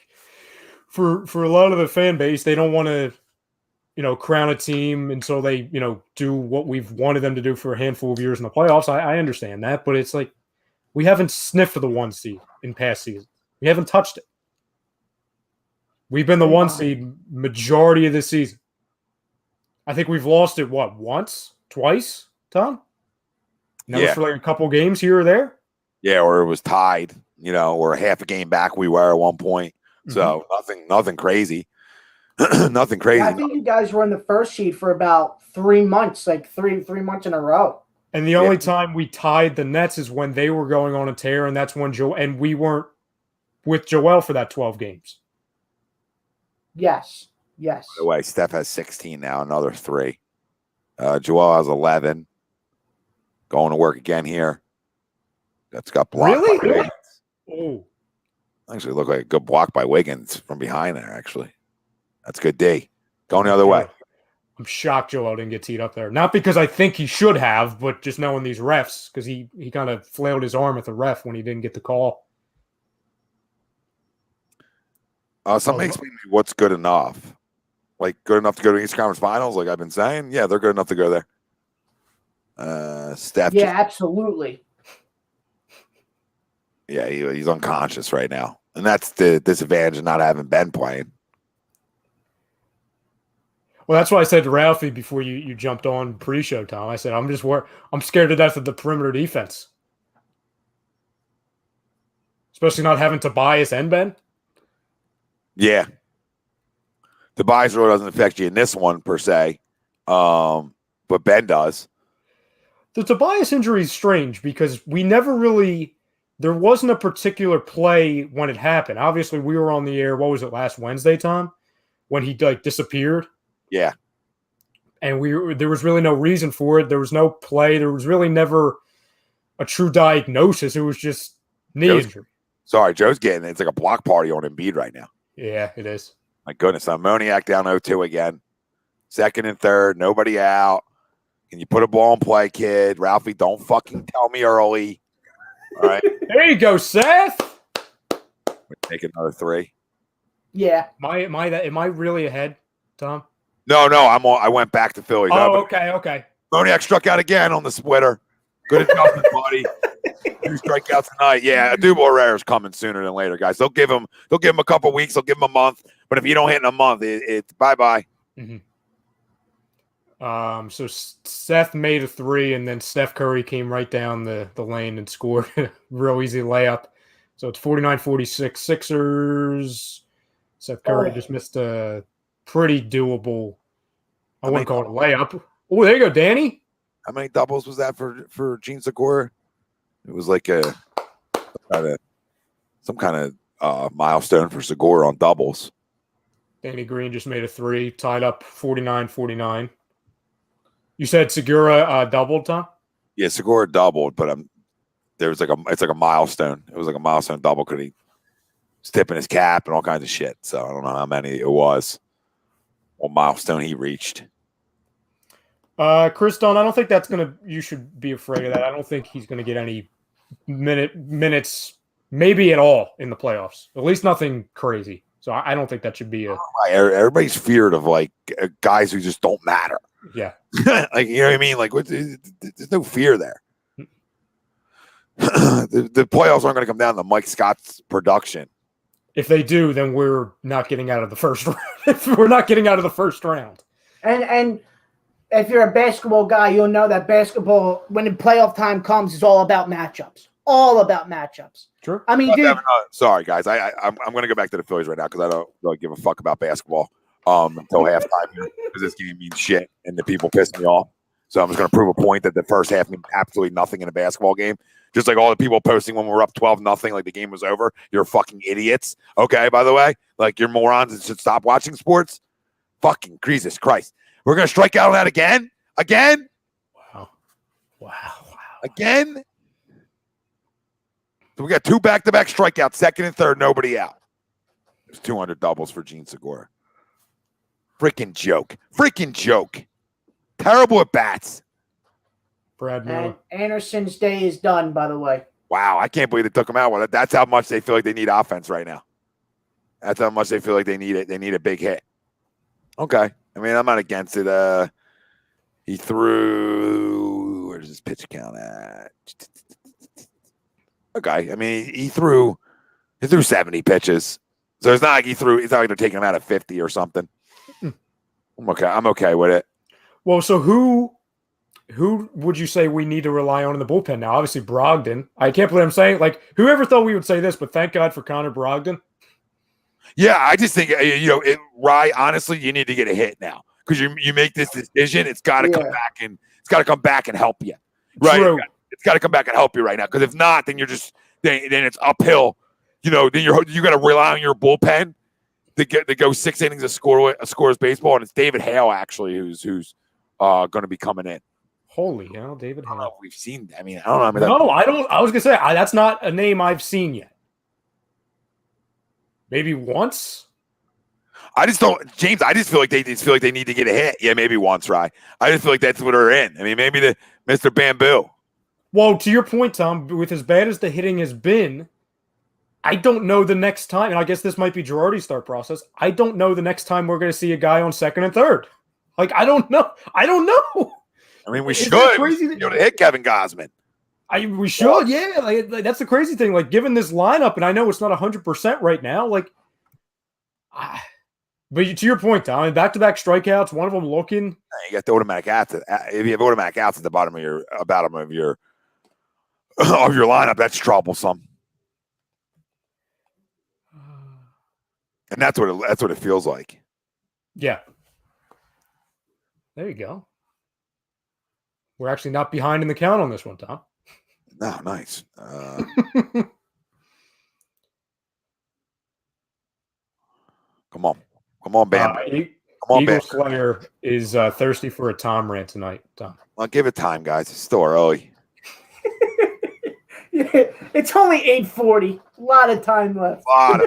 for a lot of the fan base, they don't want to, crown a team until they, do what we've wanted them to do for a handful of years in the playoffs. I understand that, but it's like we haven't sniffed for the 1 seed in past seasons. We haven't touched it. We've been the 1 seed majority of this season. I think we've lost it, once? Twice, Tom? That was for like a couple games here or there? Yeah, or it was tied, or half a game back we were at one point. So nothing crazy. Nothing crazy. Yeah, I think you guys were in the first seed for about 3 months, like three months in a row. And the only time we tied the Nets is when they were going on a tear, and that's when and we weren't with Joel for that 12 games. Yes. By the way, Steph has 16 now, another 3. Joel has 11. Going to work again here. That's got blocked. Really? Oh. Actually, looked like a good block by Wiggins from behind there, actually. That's good D. Going the other way. I'm shocked Joel didn't get teed up there. Not because I think he should have, but just knowing these refs, because he kind of flailed his arm at the ref when he didn't get the call. Somebody explain to me what's good enough. Like, good enough to go to the Eastern Conference Finals, like I've been saying? Yeah, they're good enough to go there. Steph. Yeah, absolutely. Yeah, he's unconscious right now. And that's the disadvantage of not having Ben playing. Well, that's why I said to Ralphie before you jumped on pre-show, Tom. I said, I'm scared to death of the perimeter defense. Especially not having Tobias and Ben. Yeah. Tobias really doesn't affect you in this one, per se. But Ben does. The Tobias injury is strange because we never really – there wasn't a particular play when it happened. Obviously, we were on the air, what was it, last Wednesday, Tom? When he disappeared? Yeah. And there was really no reason for it. There was no play. There was really never a true diagnosis. It was just knee injury. Sorry, Joe's getting – it's like a block party on Embiid right now. Yeah, it is. My goodness, Moniak down 0-2 again. Second and third, nobody out. Can you put a ball in play, kid? Ralphie, don't fucking tell me early. All right. There you go, Seth. Take another 3. Yeah. Am I really ahead, Tom? No, I went back to Phillies. Oh, okay. Moniak struck out again on the splitter. Good adjustment, buddy. 2 strikeouts tonight. Yeah, Adubel Herrera's coming sooner than later, guys. They'll give him a couple weeks. They'll give him a month. But if you don't hit in a month, it's bye-bye. Mm-hmm. So Seth made a 3, and then Steph Curry came right down the lane and scored a real easy layup. So it's 49-46 Sixers. Seth Curry just missed a pretty doable, I wouldn't call it a layup. Oh, there you go, Danny. How many doubles was that for Gene Segura? It was like some kind of milestone for Segura on doubles. Danny Green just made a 3, tied up 49-49. You said Segura doubled, Tom? Yeah, Segura doubled, but it's like a milestone. It was like a milestone double because he was tipping his cap and all kinds of shit. So I don't know how many it was. What milestone he reached. Chris Dunn, I don't think you should be afraid of that. I don't think he's gonna get any minutes, maybe at all, in the playoffs. At least nothing crazy. So I don't think that should be everybody's feared of like guys who just don't matter. Yeah. Like, you know what I mean? Like, there's no fear there. The playoffs aren't going to come down to Mike Scott's production. If they do, then we're not getting out of the first round. If we're not getting out of the first round. And if you're a basketball guy, you'll know that basketball, when the playoff time comes, is all about matchups. All about matchups. Sure. I mean, dude. Sorry, guys. I'm going to go back to the Phillies right now because I don't really give a fuck about basketball until halftime because this game means shit and the people piss me off. So I'm just going to prove a point that the first half means absolutely nothing in a basketball game. Just like all the people posting when we're up 12-0, like the game was over. You're fucking idiots. Okay, by the way, like you're morons and should stop watching sports. Fucking Jesus Christ. We're going to strike out on that again? Again? Wow. Again? So we got 2 back-to-back strikeouts, second and third, nobody out. There's 200 doubles for Gene Segura. Freaking joke. Terrible at bats. Brad Miller. And Anderson's day is done, by the way. Wow, I can't believe they took him out. Well, that's how much they feel like they need offense right now. That's how much they feel like they need it. They need a big hit. Okay. I mean, I'm not against it. He threw – where's his pitch count at? Okay. I mean, he threw 70 pitches. So it's not like it's not like they're taking him out at 50 or something. I'm okay with it. Well, so who who would you say we need to rely on in the bullpen now? Obviously, Brogdon. I can't believe I'm saying, like, whoever thought we would say this, but thank God for Connor Brogdon. Yeah, I just think, Rye, honestly, you need to get a hit now because you make this decision. It's got to come back and help you. Right? True. It's got to come back and help you right now because if not, then then it's uphill. Then you got to rely on your bullpen to go 6 innings of scoreless baseball, and it's David Hale actually who's going to be coming in. Holy hell, David I don't know Hale. if we've seen. I mean, I don't know. No, I don't. I was gonna say that's not a name I've seen yet. Maybe once. I just don't, James. I just feel like they need to get a hit. Yeah, maybe once, right? I just feel like that's what they're in. I mean, maybe the Mr. Bamboo. Well, to your point, Tom, with as bad as the hitting has been, I don't know the next time, and I guess this might be Girardi's thought process. I don't know the next time we're going to see a guy on second and third. Like, I don't know. I mean, we Isn't should. that crazy To hit Kevin Gosman. We should, yeah. Like, that's the crazy thing. Like, given this lineup, and I know it's not 100% right now. Like, but to your point, Tom, back-to-back strikeouts. One of them looking. You got the automatic outs. If you have automatic outs at the bottom of your of your lineup, that's troublesome. And that's what it feels like. Yeah. There you go. We're actually not behind in the count on this one, Tom. No, nice. Come on, Bam. Come on, Eagle Bam. Slayer is thirsty for a Tom rant tonight, Tom. Well, give it time, guys. It's still early. It's only 8:40. A lot of time left. I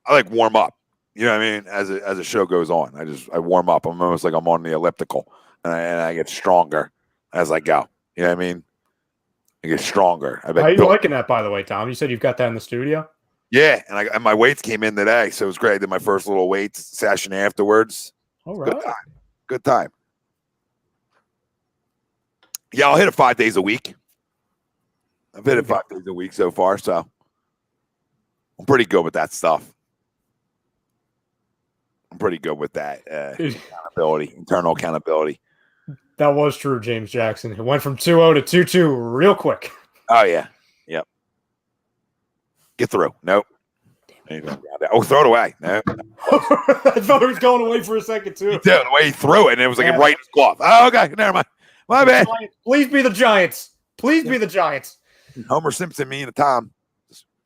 like warm up. You know what I mean? As the show goes on, I warm up. I'm almost like I'm on the elliptical, and I get stronger as I go. You know what I mean? I get stronger. How are you liking that, by the way, Tom? You said you've got that in the studio? Yeah, and my weights came in today, so it was great. I did my first little weights session afterwards. All right. Good time. Yeah, I'll hit it 5 days a week. I've hit it 5 days a week so far, so I'm pretty good with that stuff. I'm pretty good with that internal accountability. That was true, James Jackson. It went from 2-0 to 2-2 real quick. Oh, yeah. Yep. Get through. Nope. Oh, throw it away. No. I thought he was going away for a second, too. The way he threw it, and it was like right in his glove. Oh, okay. Never mind. My bad. Please be the Giants. Please be the Giants. Homer Simpson, me and Tom.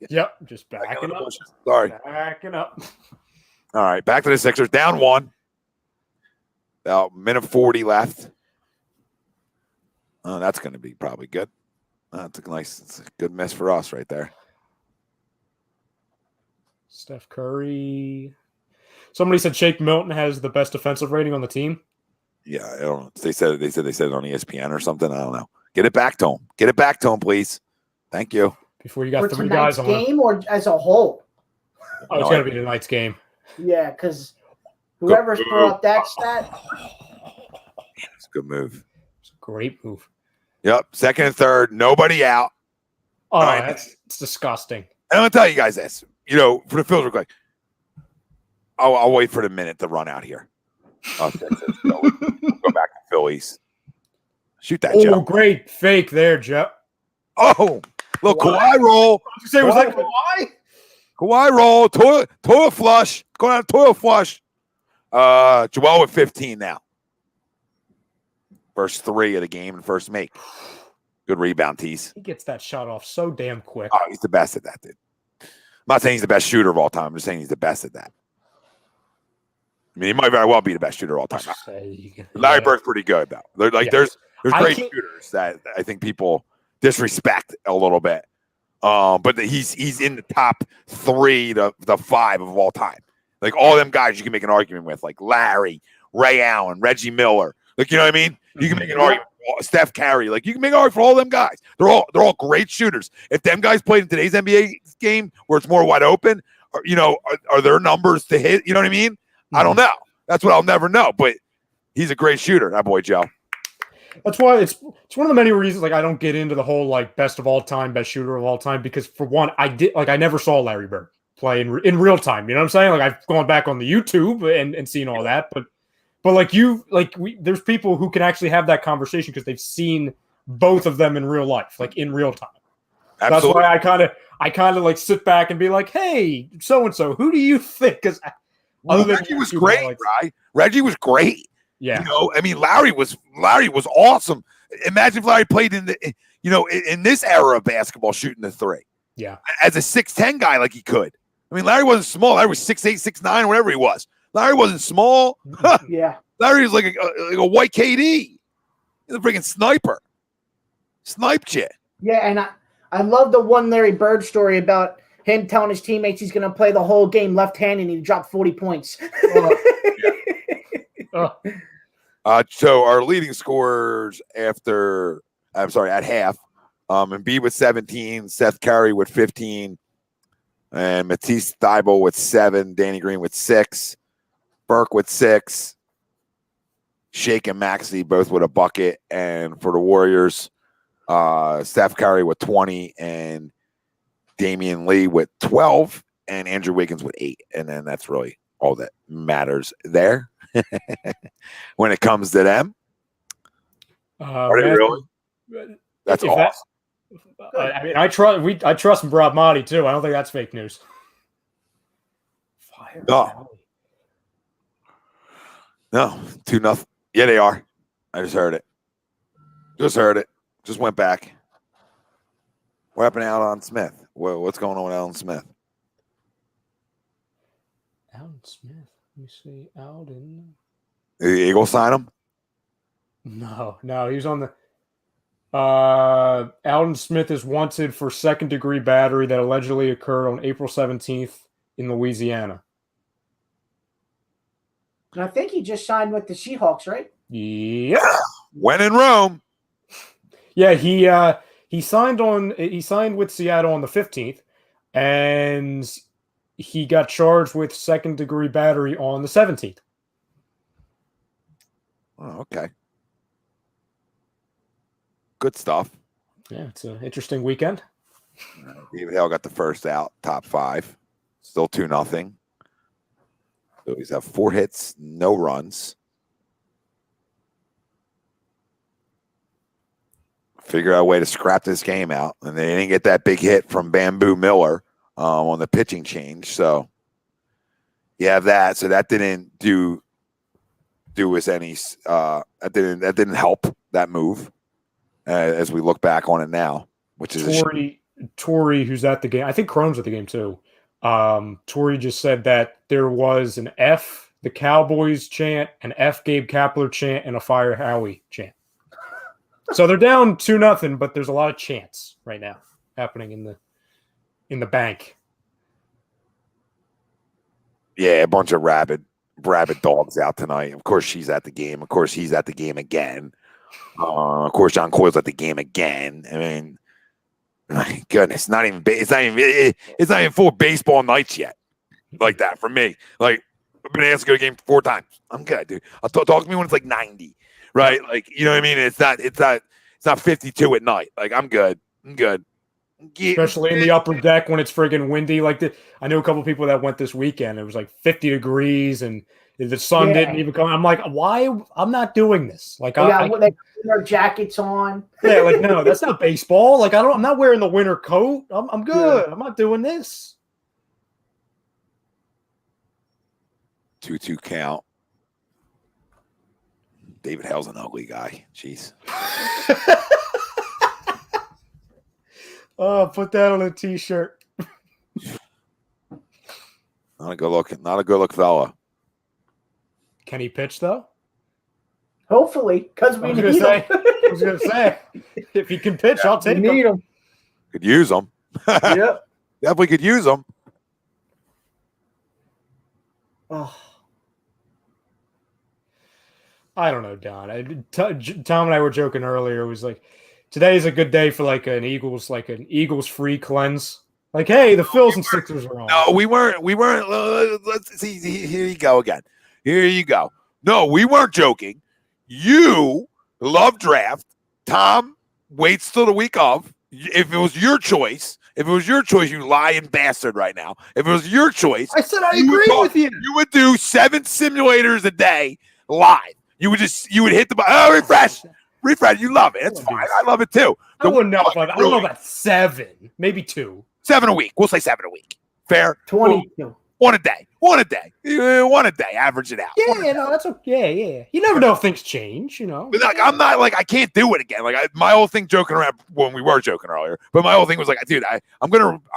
Yep. Just backing up. Sorry. Backing up. All right. Back to the Sixers. Down 1. About minute 40 left. Oh, that's going to be probably good. It's a good miss for us right there. Steph Curry. Somebody said Shake Milton has the best defensive rating on the team. Yeah, I don't know. They said it on ESPN or something. I don't know. Get it back to him. Get it back to him, please. Thank you. Before you got For 3 guys on game or as a whole? Oh, it's got to be tonight's game. Yeah, because whoever's brought up that stat. It's a good move. It's a great move. Yep. Second and third. Nobody out. Oh, it's disgusting. And I'm going to tell you guys this. For the Phillies, we're like, I'll wait for the minute to run out here. Go back to Phillies. Shoot that, Joe. Oh, great fake there, Joe. Oh, little Kawhi roll. Was that Kawhi? Kawhi roll. Toilet flush. Going out toilet flush. Joel with 15 now. First 3 of the game and first make. Good rebound, Tease. He gets that shot off so damn quick. Oh, he's the best at that, dude. I'm not saying he's the best shooter of all time. I'm just saying he's the best at that. I mean, he might very well be the best shooter of all time. Larry Bird's pretty good, though. There's great shooters that I think people disrespect a little bit. But he's in the top 3 to 5 of all time. Like all them guys you can make an argument with, like Larry, Ray Allen, Reggie Miller. Like, you know what I mean? You can make an argument. Steph Curry. Like, you can make an argument for all them guys. They're all great shooters. If them guys played in today's NBA game where it's more wide open, or, are there numbers to hit? You know what I mean? I don't know. That's what I'll never know. But he's a great shooter, that boy Joe. That's why it's one of the many reasons I don't get into the whole best of all time, best shooter of all time, because for one, I never saw Larry Bird play in real time. You know what I'm saying? I've gone back on the YouTube and seen all that, but But there's people who can actually have that conversation because they've seen both of them in real life, like in real time. Absolutely. That's why I kind of like sit back and be like, hey, so and so, who do you think? Because Reggie was great, right? Reggie was great. Yeah. I mean, Larry was awesome. Imagine if Larry played in this era of basketball, shooting the three. Yeah. As a 6'10" guy, like he could. I mean, Larry wasn't small. Larry was 6'8", 6'9", whatever he was. Larry wasn't small. Yeah. Larry was like a white KD. He's a freaking sniper. Sniped you. Yeah, and I love the one Larry Bird story about him telling his teammates he's going to play the whole game left-handed and he dropped 40 points. So our leading scorers at half, Embiid with 17, Seth Curry with 15, and Matisse Thybulle with 7, Danny Green with 6, Burke with 6, Shake and Maxey both with a bucket, and for the Warriors, Steph Curry with 20, and Damian Lee with 12, and Andrew Wiggins with 8, and then that's really all that matters there. When it comes to them. Are they really? That's awesome. I mean, I trust Rob Motti too. I don't think that's fake news. Fire. No, 2-0. Yeah, they are. I just heard it. Just went back. What happened to Alden Smith? What's going on with Alden Smith? Alden Smith. Let me see. Alden. The Eagles sign him? No. He was on the. Alden Smith is wanted for second-degree battery that allegedly occurred on April 17th in Louisiana. And I think he just signed with the Seahawks, right? Yeah. When in Rome. Yeah, he signed with Seattle on the 15th, and he got charged with second-degree battery on the 17th. Oh, okay. Good stuff. Yeah, it's an interesting weekend. David Hale got the first out, top 5. Still 2-0. Phillies have 4 hits, no runs. Figure out a way to scrap this game out. And they didn't get that big hit from Bamboo Miller on the pitching change. So you have that. So that didn't do us any that didn't help that move as we look back on it now, which is Torrey, who's at the game. I think Crone's at the game too. Torrey just said that there was an F the Cowboys chant, an F Gabe Kapler chant, and a Fire Howie chant. So they're down 2-0, but there's a lot of chants right now happening in the bank. Yeah, a bunch of rabid dogs out tonight. Of course, she's at the game. Of course, he's at the game again. Of course, John Coyle's at the game again. I mean, my goodness, it's not even full baseball nights yet. Like that for me. Like, I've been asked to go to a game 4 times. I'm good, dude. I'll talk to me when it's like 90, right? Like, you know what I mean? It's not 52 at night. Like, I'm good. Especially in the upper deck when it's friggin' windy. Like I know a couple people that went this weekend. It was like 50 degrees and the sun didn't even come. I'm like, why? I'm not doing this. Like, they put their jackets on. Yeah, like no, that's not baseball. Like I'm not wearing the winter coat. I'm good. Yeah. I'm not doing this. 2-2 count. David Hale's an ugly guy. Jeez. Oh, put that on a t-shirt. Not a good look fella. Can he pitch though? Hopefully, because we need him. I was gonna say, if he can pitch, I'll take him. Could use him. Yep. Definitely could use him. Oh. I don't know, Don. Tom and I were joking earlier. It was like, today is a good day for like an Eagles free cleanse. Like, hey, the Phils and Sixers are on. No, we weren't. Let's see. Here you go again. Here you go. No, we weren't joking. You love draft. Tom waits till the week of. If it was your choice, you lying bastard right now. If it was your choice, I said I agree with you. You would do 7 simulators a day live. You would hit the button. Oh, refresh. You love it. It's fine. I love it too. I wouldn't know. I don't know about 7, maybe 2. 7 a week. We'll say 7 a week. Fair. 22. One a day. One a day. Average it out. Yeah, no, that's okay. Yeah. You never know if things change, But like, I'm not like, I can't do it again. Like my whole thing joking around when we were joking earlier, but my whole thing was like, dude, I'm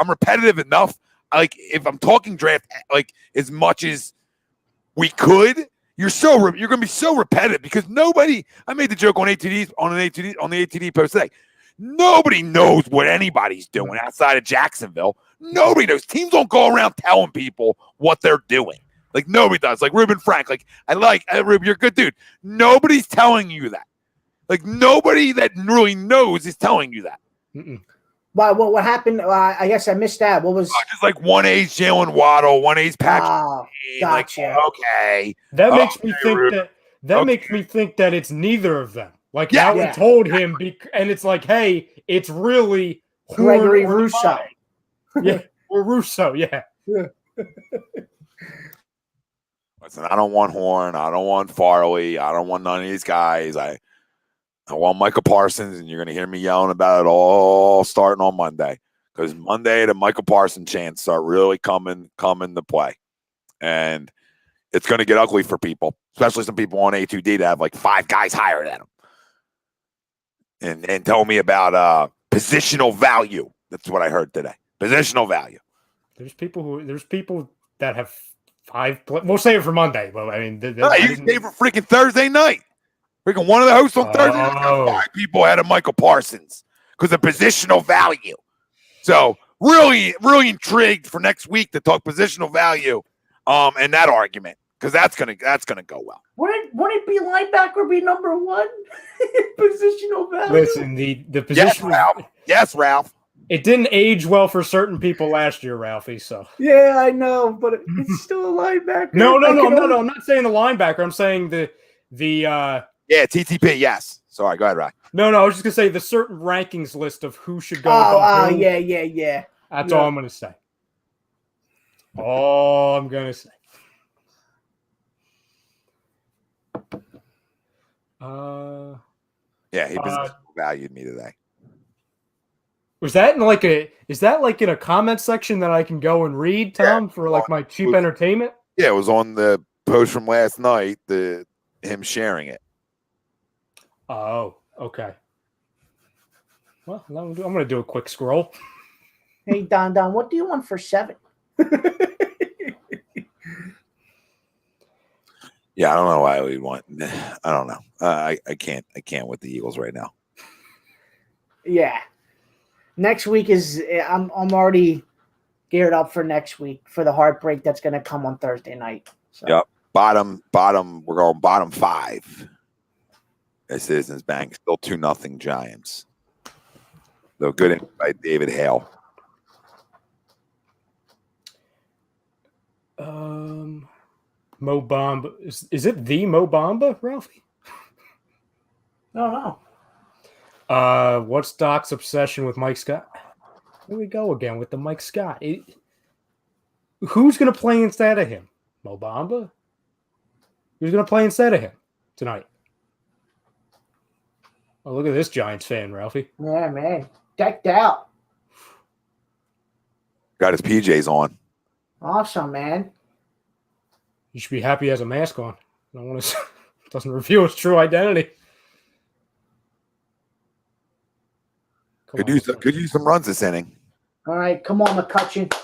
repetitive enough. Like if I'm talking draft, like as much as we could, you're going to be so repetitive because I made the joke on the ATD post today. Nobody knows what anybody's doing outside of Jacksonville. Nobody knows. Teams don't go around telling people what they're doing. Like nobody does. Like Ruben Frank. Like Ruben, you're a good dude. Nobody's telling you that. Like nobody that really knows is telling you that. Wow, what happened? I guess I missed that. What was just like 1A's Jalen Waddle, 1A's Patrick. Oh, gotcha. Like, okay. That makes me think makes me think that it's neither of them. Like we told him, and it's like, hey, it's really Gregory Rousseau. Yeah, or Russo. Yeah. Listen, I don't want Horn. I don't want Farley. I don't want none of these guys. I want Michael Parsons, and you're going to hear me yelling about it all starting on Monday. Because Monday, the Michael Parsons chants start really coming to play. And it's going to get ugly for people, especially some people on A2D that have like 5 guys higher than them. And tell me about positional value. That's what I heard today. Positional value. There's people that have 5. We'll save it for Monday. Well, I mean, you can save for freaking Thursday night. Freaking one of the hosts on Thursday night got 5 people ahead of Michael Parsons because of positional value. So really, really intrigued for next week to talk positional value, and that argument because that's gonna go well. Wouldn't it be linebacker be number 1? Positional value. Listen, the position. Yes, Ralph. It didn't age well for certain people last year, Ralphie. So yeah, I know, but it's still a linebacker. No. I'm not saying the linebacker. I'm saying the TTP. Yes. Sorry. Go ahead, Ralph. No. I was just gonna say the certain rankings list of who should go. Yeah. That's all I'm gonna say. All I'm gonna say. He valued me today. Was that in a comment section that I can go and read, Tom, for like my cheap entertainment? Yeah, it was on the post from last night, him sharing it. Oh, okay. Well, I'm going to do a quick scroll. Hey, Don, what do you want for 7? Yeah, I don't know why we'd want. I don't know. I can't with the Eagles right now. Yeah. Next week I'm already geared up for next week for the heartbreak that's going to come on Thursday night. So. Yep. Bottom. We're going bottom 5. At Citizens Bank, still 2-0 Giants. Though good by David Hale. Mo Bamba. Is it the Mo Bamba, Ralphie? No. What's Doc's obsession with Mike Scott? Here we go again with the Mike Scott. Who's going to play instead of him? Mo Bamba? Who's going to play instead of him tonight? Oh, look at this Giants fan, Ralphie. Yeah, man. Decked out. Got his PJs on. Awesome, man. You should be happy he has a mask on. I don't want to. Doesn't reveal his true identity. Could use some runs this inning. All right, come on, McCutcheon.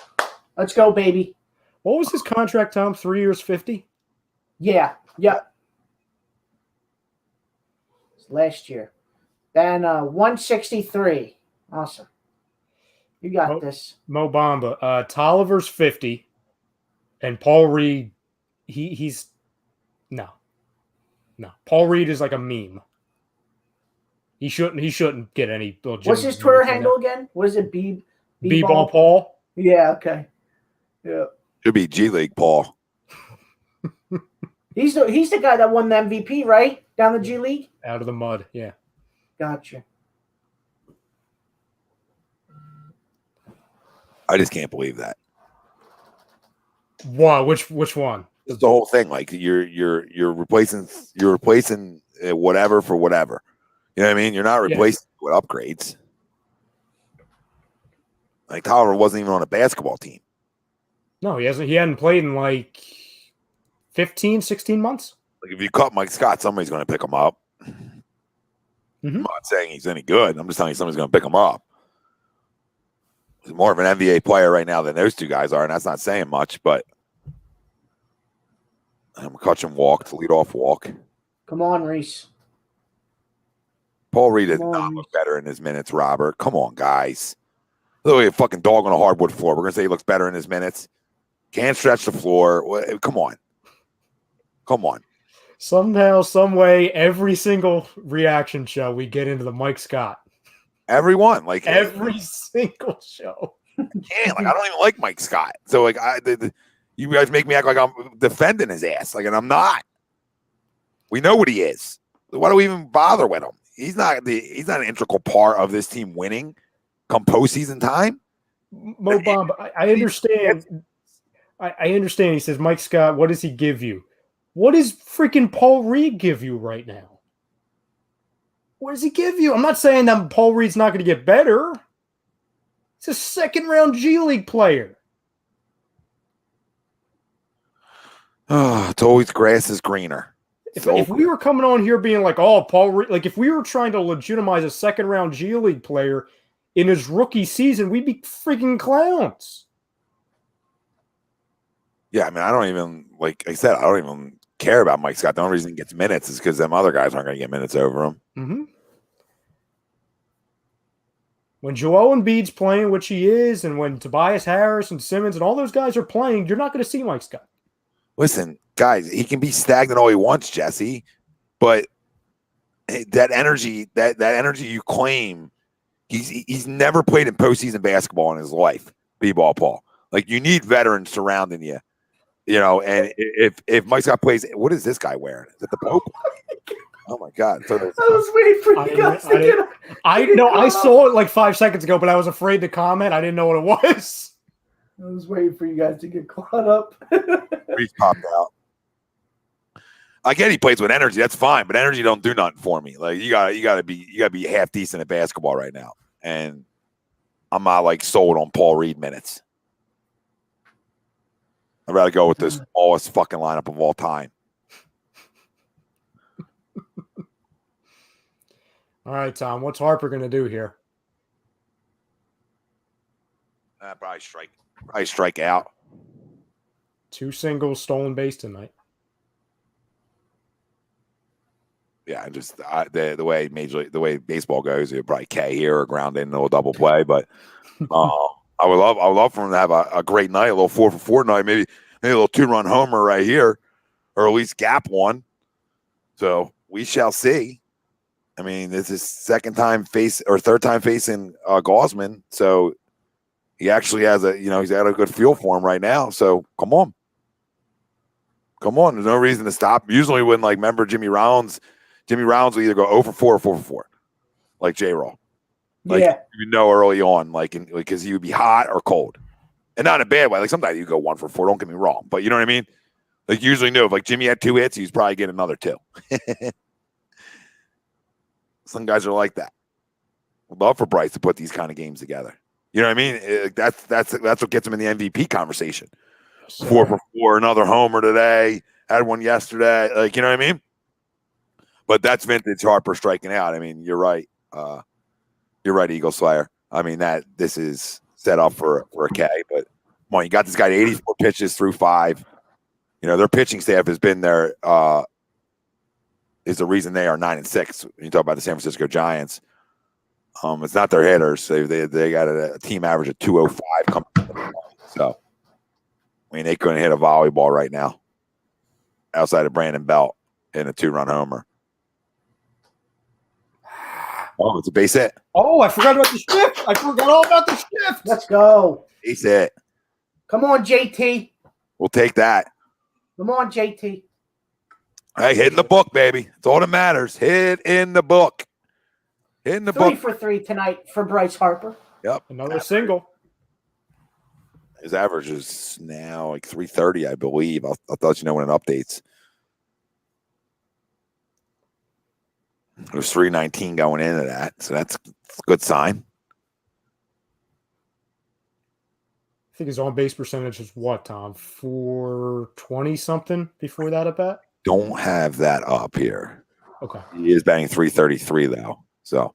Let's go, baby. What was his contract, Tom? 3 years, 50? Yeah. Last year. Then 163. Awesome. You got this. Mo Bamba. Tolliver's 50. And Paul Reed, he's no. Paul Reed is like a meme. He shouldn't get any. What's his Twitter handle again? What is it? B-ball Paul? Yeah, okay. Yeah. Should be G League Paul. He's the guy that won the MVP, right? Down the G League? Out of the mud, yeah. Gotcha. I just can't believe that. Wow, which one? That's the whole thing. Like you're replacing whatever for whatever. You know what I mean? You're not replacing with upgrades. Like Tolliver wasn't even on a basketball team. No, he hasn't. He hadn't played in like 15, 16 months. Like if you cut Mike Scott, somebody's going to pick him up. I'm not saying he's any good. I'm just telling you somebody's going to pick him up. He's more of an NBA player right now than those two guys are, and that's not saying much, but McCutcheon walked, leadoff walk. Come on, Reese. Paul Reed did not look better in his minutes, Robert. Come on, guys. Look like a fucking dog on a hardwood floor. We're going to say he looks better in his minutes. Can't stretch the floor. Come on. Come on. Somehow, some way, every single reaction show, we get into the Mike Scott. Everyone. Like every single show. I don't even like Mike Scott. So, like, you guys make me act like I'm defending his ass. Like, and I'm not. We know what he is. Why do we even bother with him? He's not an integral part of this team winning come postseason time. Mo Bomb, I understand. I understand. He says, Mike Scott, what does he give you? What does freaking Paul Reed give you right now? What does he give you? I'm not saying that Paul Reed's not going to get better. He's a second-round G League player. Oh, it's always grass is greener. If we were coming on here being like, oh, Paul Reed, like if we were trying to legitimize a second-round G League player in his rookie season, we'd be freaking clowns. Yeah, I mean, I don't even, like I said, I don't even care about Mike Scott. The only reason he gets minutes is because them other guys aren't going to get minutes over him. Mm-hmm. When Joel Embiid's playing, which he is, and when Tobias Harris and Simmons and all those guys are playing, you're not going to see Mike Scott. Listen, guys, he can be stagnant all he wants, Jesse, but that energy you claim, he's never played in postseason basketball in his life, B-ball Paul. Like, you need veterans surrounding you. You know, and if Mike Scott plays, what is this guy wearing? Is it the Pope? Oh my God! So I was waiting for you guys to get it. I saw it like 5 seconds ago, but I was afraid to comment. I didn't know what it was. I was waiting for you guys to get caught up. He's popped out. I get he plays with energy. That's fine, but energy don't do nothing for me. Like you gotta be half decent at basketball right now, and I'm not like sold on Paul Reed minutes. I'd rather go with this smallest fucking lineup of all time. All right, Tom. What's Harper going to do here? Probably strike out. 2 singles, stolen base tonight. Yeah, just the way the way baseball goes, it'd probably K here or ground in a little double play, but. I would love for him to have a great night, a little 4-for-4 night, maybe a little 2-run homer right here, or at least gap one. So we shall see. I mean, this is third time facing Gaussman, so he actually has he's got a good feel for him right now. So come on. There's no reason to stop. Usually when remember Jimmy Rollins will either go 0-for-4 or 4-for-4, like J-Roll. Early on, because he would be hot or cold, and not in a bad way. Like sometimes you go 1-for-4. Don't get me wrong, but you know what I mean. Like you usually knew if Jimmy had 2 hits, he's probably getting another 2. Some guys are like that. I'd love for Bryce to put these kind of games together. You know what I mean? That's what gets him in the MVP conversation. 4-for-4, another homer today. Had one yesterday. You know what I mean? But that's vintage Harper striking out. I mean, you're right. You're right, Eagle Slayer. I mean, this is set up for a K, but come on, you got this guy to 84 pitches through 5. You know, their pitching staff has been there, is the reason they are 9-6. When you talk about the San Francisco Giants, it's not their hitters. They got a team average of 205 coming. So, I mean, they couldn't hit a volleyball right now outside of Brandon Belt in a 2-run homer. Oh, it's a base hit. Oh, I forgot about the shift. I forgot all about the shift. Let's go. Base hit. Come on, JT. We'll take that. Come on, JT. Hey, hit in the book, baby. It's all that matters. Hit in the book. Hit in the book. 3 for 3 tonight for Bryce Harper. Yep. Another single. His average is now like 330, I believe. I'll let you know when it updates. It was 319 going into that, so that's a good sign. I think his on-base percentage is what, Tom? 420 something before that at bat? Don't have that up here. Okay. He is batting 333 though, so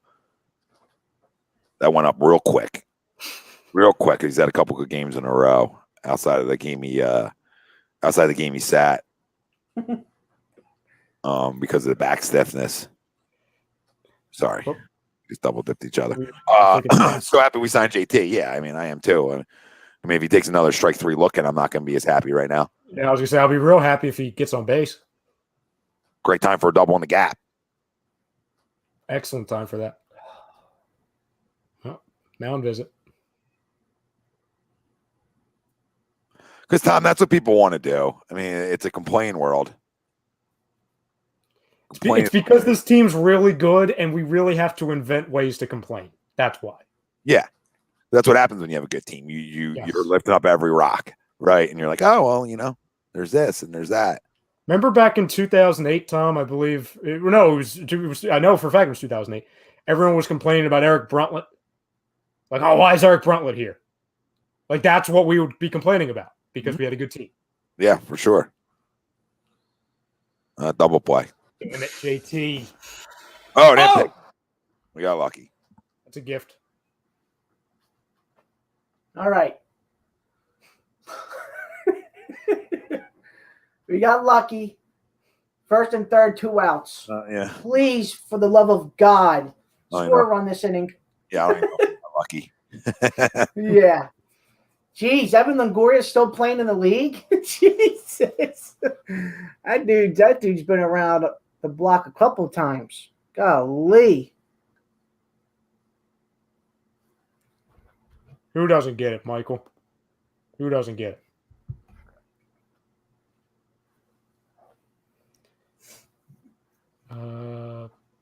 that went up real quick. Real quick. He's had a couple good games in a row outside of the game he sat. Because of the back stiffness. Sorry. Oh. Just double dipped each other. I think it's- So happy we signed JT. Yeah, I mean, I am too. I mean, if he takes another strike three look, and I'm not going to be as happy right now. Yeah, I was gonna say I'll be real happy if he gets on base. Great time for a double in the gap. Excellent time for that. Oh, mound visit. Because, Tom, that's what people want to do. I mean, it's a complain world. It's because this team's really good, and we really have to invent ways to complain. That's why. Yeah, that's what happens when you have a good team. You're lifting up every rock, right? And you're like, oh well, there's this and there's that. Remember back in 2008, Tom? I believe. I know for a fact it was 2008. Everyone was complaining about Eric Bruntlett. Like, oh, why is Eric Bruntlett here? Like, that's what we would be complaining about because we had a good team. Yeah, for sure. Double play. Damn it, JT. Oh, pick. We got lucky. That's a gift. All right. We got lucky. First and third, 2 outs. Yeah. Please, for the love of God, I score a know. run this inning. Yeah, I don't even know if we got lucky. Yeah. Jeez, Evan Longoria's still playing in the league? Jesus. That dude's been around the block a couple times. Golly. Who doesn't get it, Michael? Who doesn't get it?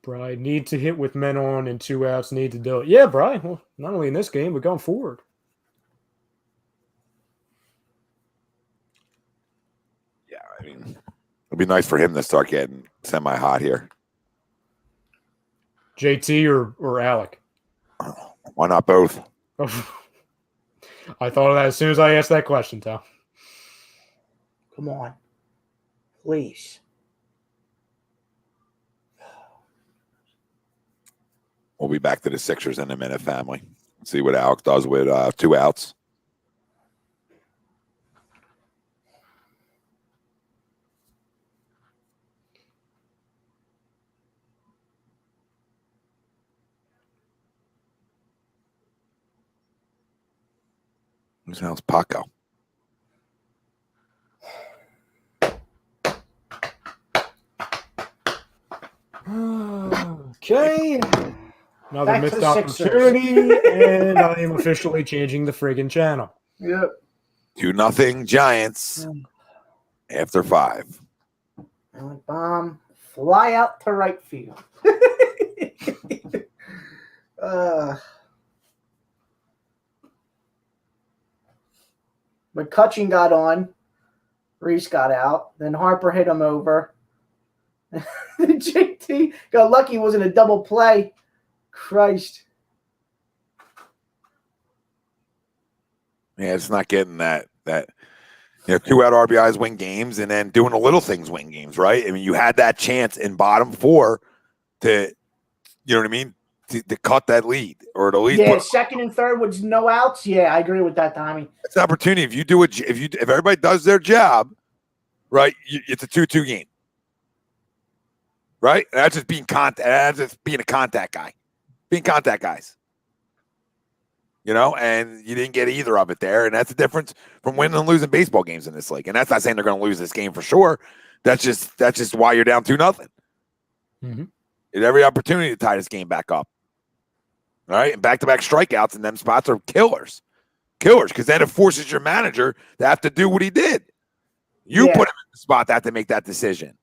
Bry, need to hit with men on and 2 outs, need to do it. Yeah, Bry. Well, not only in this game, but going forward. Yeah, I mean, it'd be nice for him to start getting semi-hot here. JT or Alec? Why not both? I thought of that as soon as I asked that question, Tom. Come on. Please. We'll be back to the Sixers in a minute, family. See what Alex does with 2 outs. Who's the hell's Paco? Okay. Another Back to missed the opportunity, and I am officially changing the friggin' channel. Yep. 2-0 Giants after 5. Alec Bomb, fly out to right field. McCutcheon got on. Reese got out. Then Harper hit him over. JT got lucky. It wasn't a double play. Christ. Yeah, it's not getting that 2-out RBIs win games, and then doing the little things win games, right? I mean, you had that chance in bottom 4 to, you know what I mean, to cut that lead or at least Yeah, second and third was no outs. Yeah, I agree with that, Tommy. it's an opportunity. If you do it, if everybody does their job, right, it's a 2-2 game, right? And that's just being That's just being a contact guy, being contact guys. And you didn't get either of it there. And that's the difference from winning and losing baseball games in this league. And that's not saying they're going to lose this game for sure. That's just why you're down 2-0. Mm-hmm. It's every opportunity to tie this game back up. All right. And back-to-back strikeouts in them spots are killers. Because then it forces your manager to have to do what he did. You put him in the spot to have to make that decision.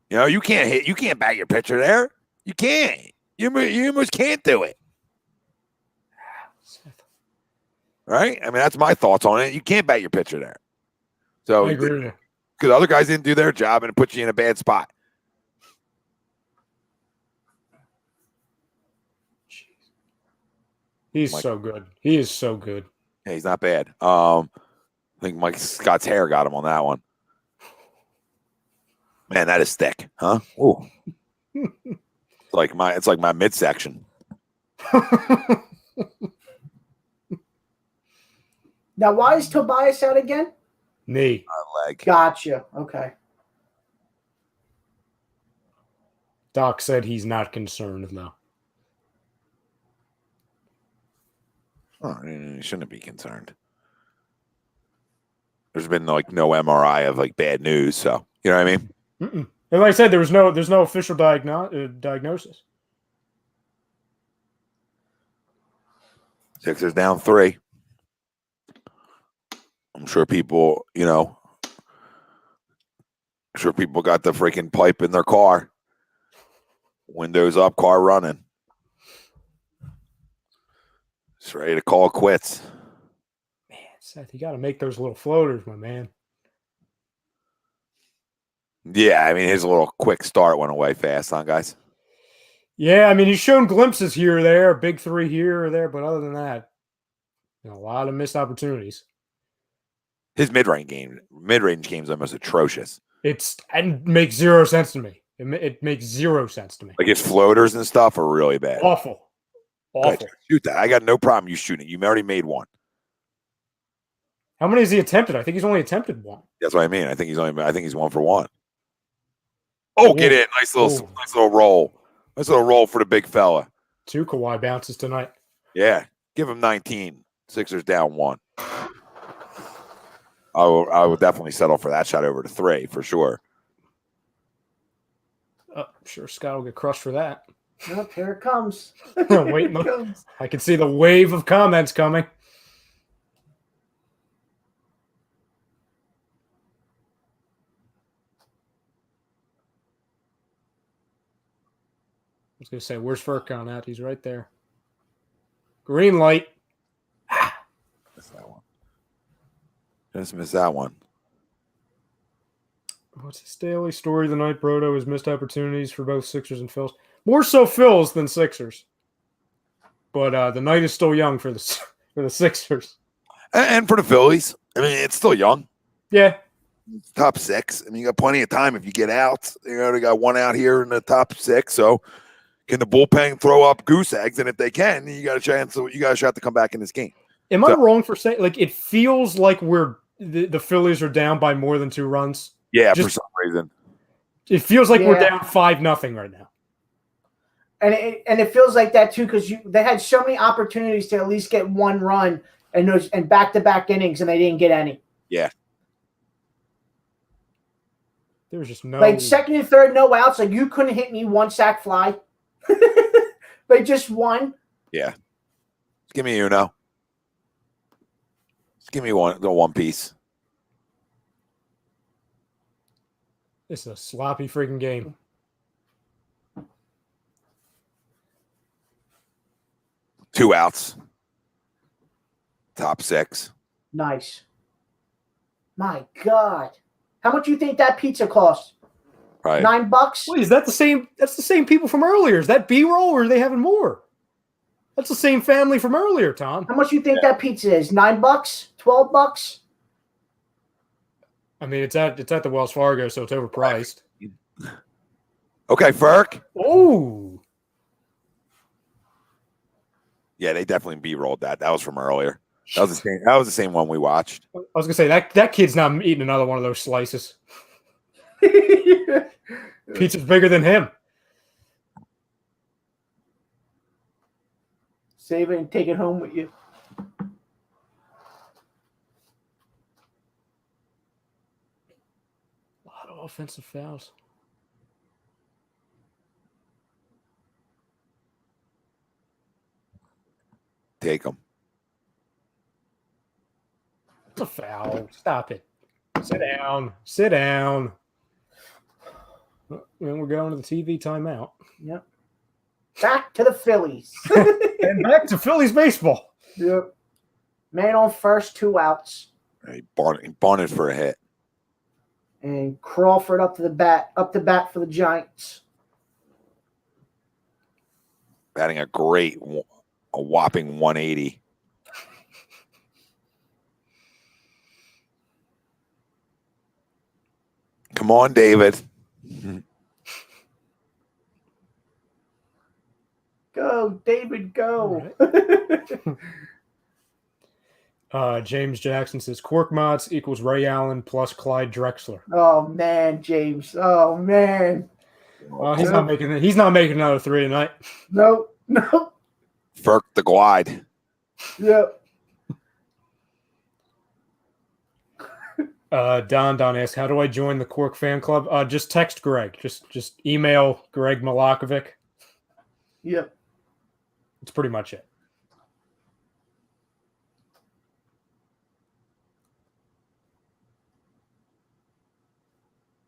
You can't bat your pitcher there. You can't. You almost can't do it. right? I mean, that's my thoughts on it. You can't bet your pitcher there. So I agree with you. because other guys didn't do their job and it puts you in a bad spot. He's so good. He is so good. Yeah, he's not bad. I think Mike Scott's hair got him on that one. Man, that is thick, huh? Ooh. It's like my midsection. Now, why is Tobias out again? Knee. Leg. Gotcha. Okay. Doc said he's not concerned, though. Oh, you shouldn't be concerned. There's been no MRI of bad news, so you know what I mean. Mm-mm. And like I said, there's no official diagnosis. Sixers down 3. I'm sure people, got the freaking pipe in their car, windows up, car running. Just ready to call quits. Man, Seth, you got to make those little floaters, my man. Yeah, I mean, his little quick start went away fast, huh, guys? Yeah, I mean, he's shown glimpses here or there, a big 3 here or there, but other than that, a lot of missed opportunities. His mid-range game's almost atrocious. And makes zero sense to me. It makes zero sense to me. Like his floaters and stuff are really bad. Awful. Good. Shoot that. I got no problem you shooting it. You already made one. How many has he attempted? I think he's only attempted 1. That's what I mean. I think he's 1 for 1. Oh, get in. Nice little roll. Nice little roll for the big fella. 2 Kawhi bounces tonight. Yeah. Give him 19. Sixers down 1. I will definitely settle for that shot over to 3 for sure. I'm sure Scott will get crushed for that. Yep, here it comes. Wait, look. I can see the wave of comments coming. I was going to say, where's Furcon at? He's right there. Green light. Missed that one. Just missed that one. What's his daily story of the night, Brodo? His missed opportunities for both Sixers and Phils. More so Phils than Sixers. But the night is still young for the Sixers. And for the Phillies. I mean, it's still young. Yeah. It's top 6. I mean, you got plenty of time if you get out. They got 1 out here in the top 6. So can the bullpen throw up goose eggs? And if they can, you got a chance. You got a shot to come back in this game. Am I wrong for saying it feels like the Phillies are down by more than 2 runs? Yeah, for some reason. It feels like we're down 5-0 right now. And it feels like that too because they had so many opportunities to at least get 1 run and back-to-back innings and they didn't get any. Yeah. There's just no 2nd and 3rd, no outs. Like you couldn't hit me 1 sack fly. But just 1. Yeah. Just give me Uno. Just give me the one piece. It's a sloppy freaking game. Two outs. Top 6. Nice. My God. How much do you think that pizza cost? Right. $9? Wait, is that the same? That's the same people from earlier. Is that B-roll or are they having more? That's the same family from earlier, Tom. How much do you think that pizza is? $9? $12? I mean, it's at the Wells Fargo, so it's overpriced. Okay, Ferk. Oh. Yeah, they definitely B-rolled that. That was from earlier. That was the same one we watched. I was gonna say that kid's not eating another one of those slices. Pizza's bigger than him. Save it and take it home with you. A lot of offensive fouls. Take them. It's a foul. Stop it. Sit down. Sit down. And we're going to the TV timeout. Yep. Back to the Phillies. And back to Phillies baseball. Yep. Man on first, 2 outs. He bunted for a hit. And Crawford up to bat for the Giants. Batting a whopping 180. Come on, David. Go, David, go. James Jackson says Cork Mods equals Ray Allen plus Clyde Drexler. Oh man, James. Oh man. Well, he's not making another 3 tonight. Nope. Ferk the Glide. Yep. Don asks, how do I join the Cork fan club? Just text Greg. Just email Greg Milakovic. Yep. That's pretty much it.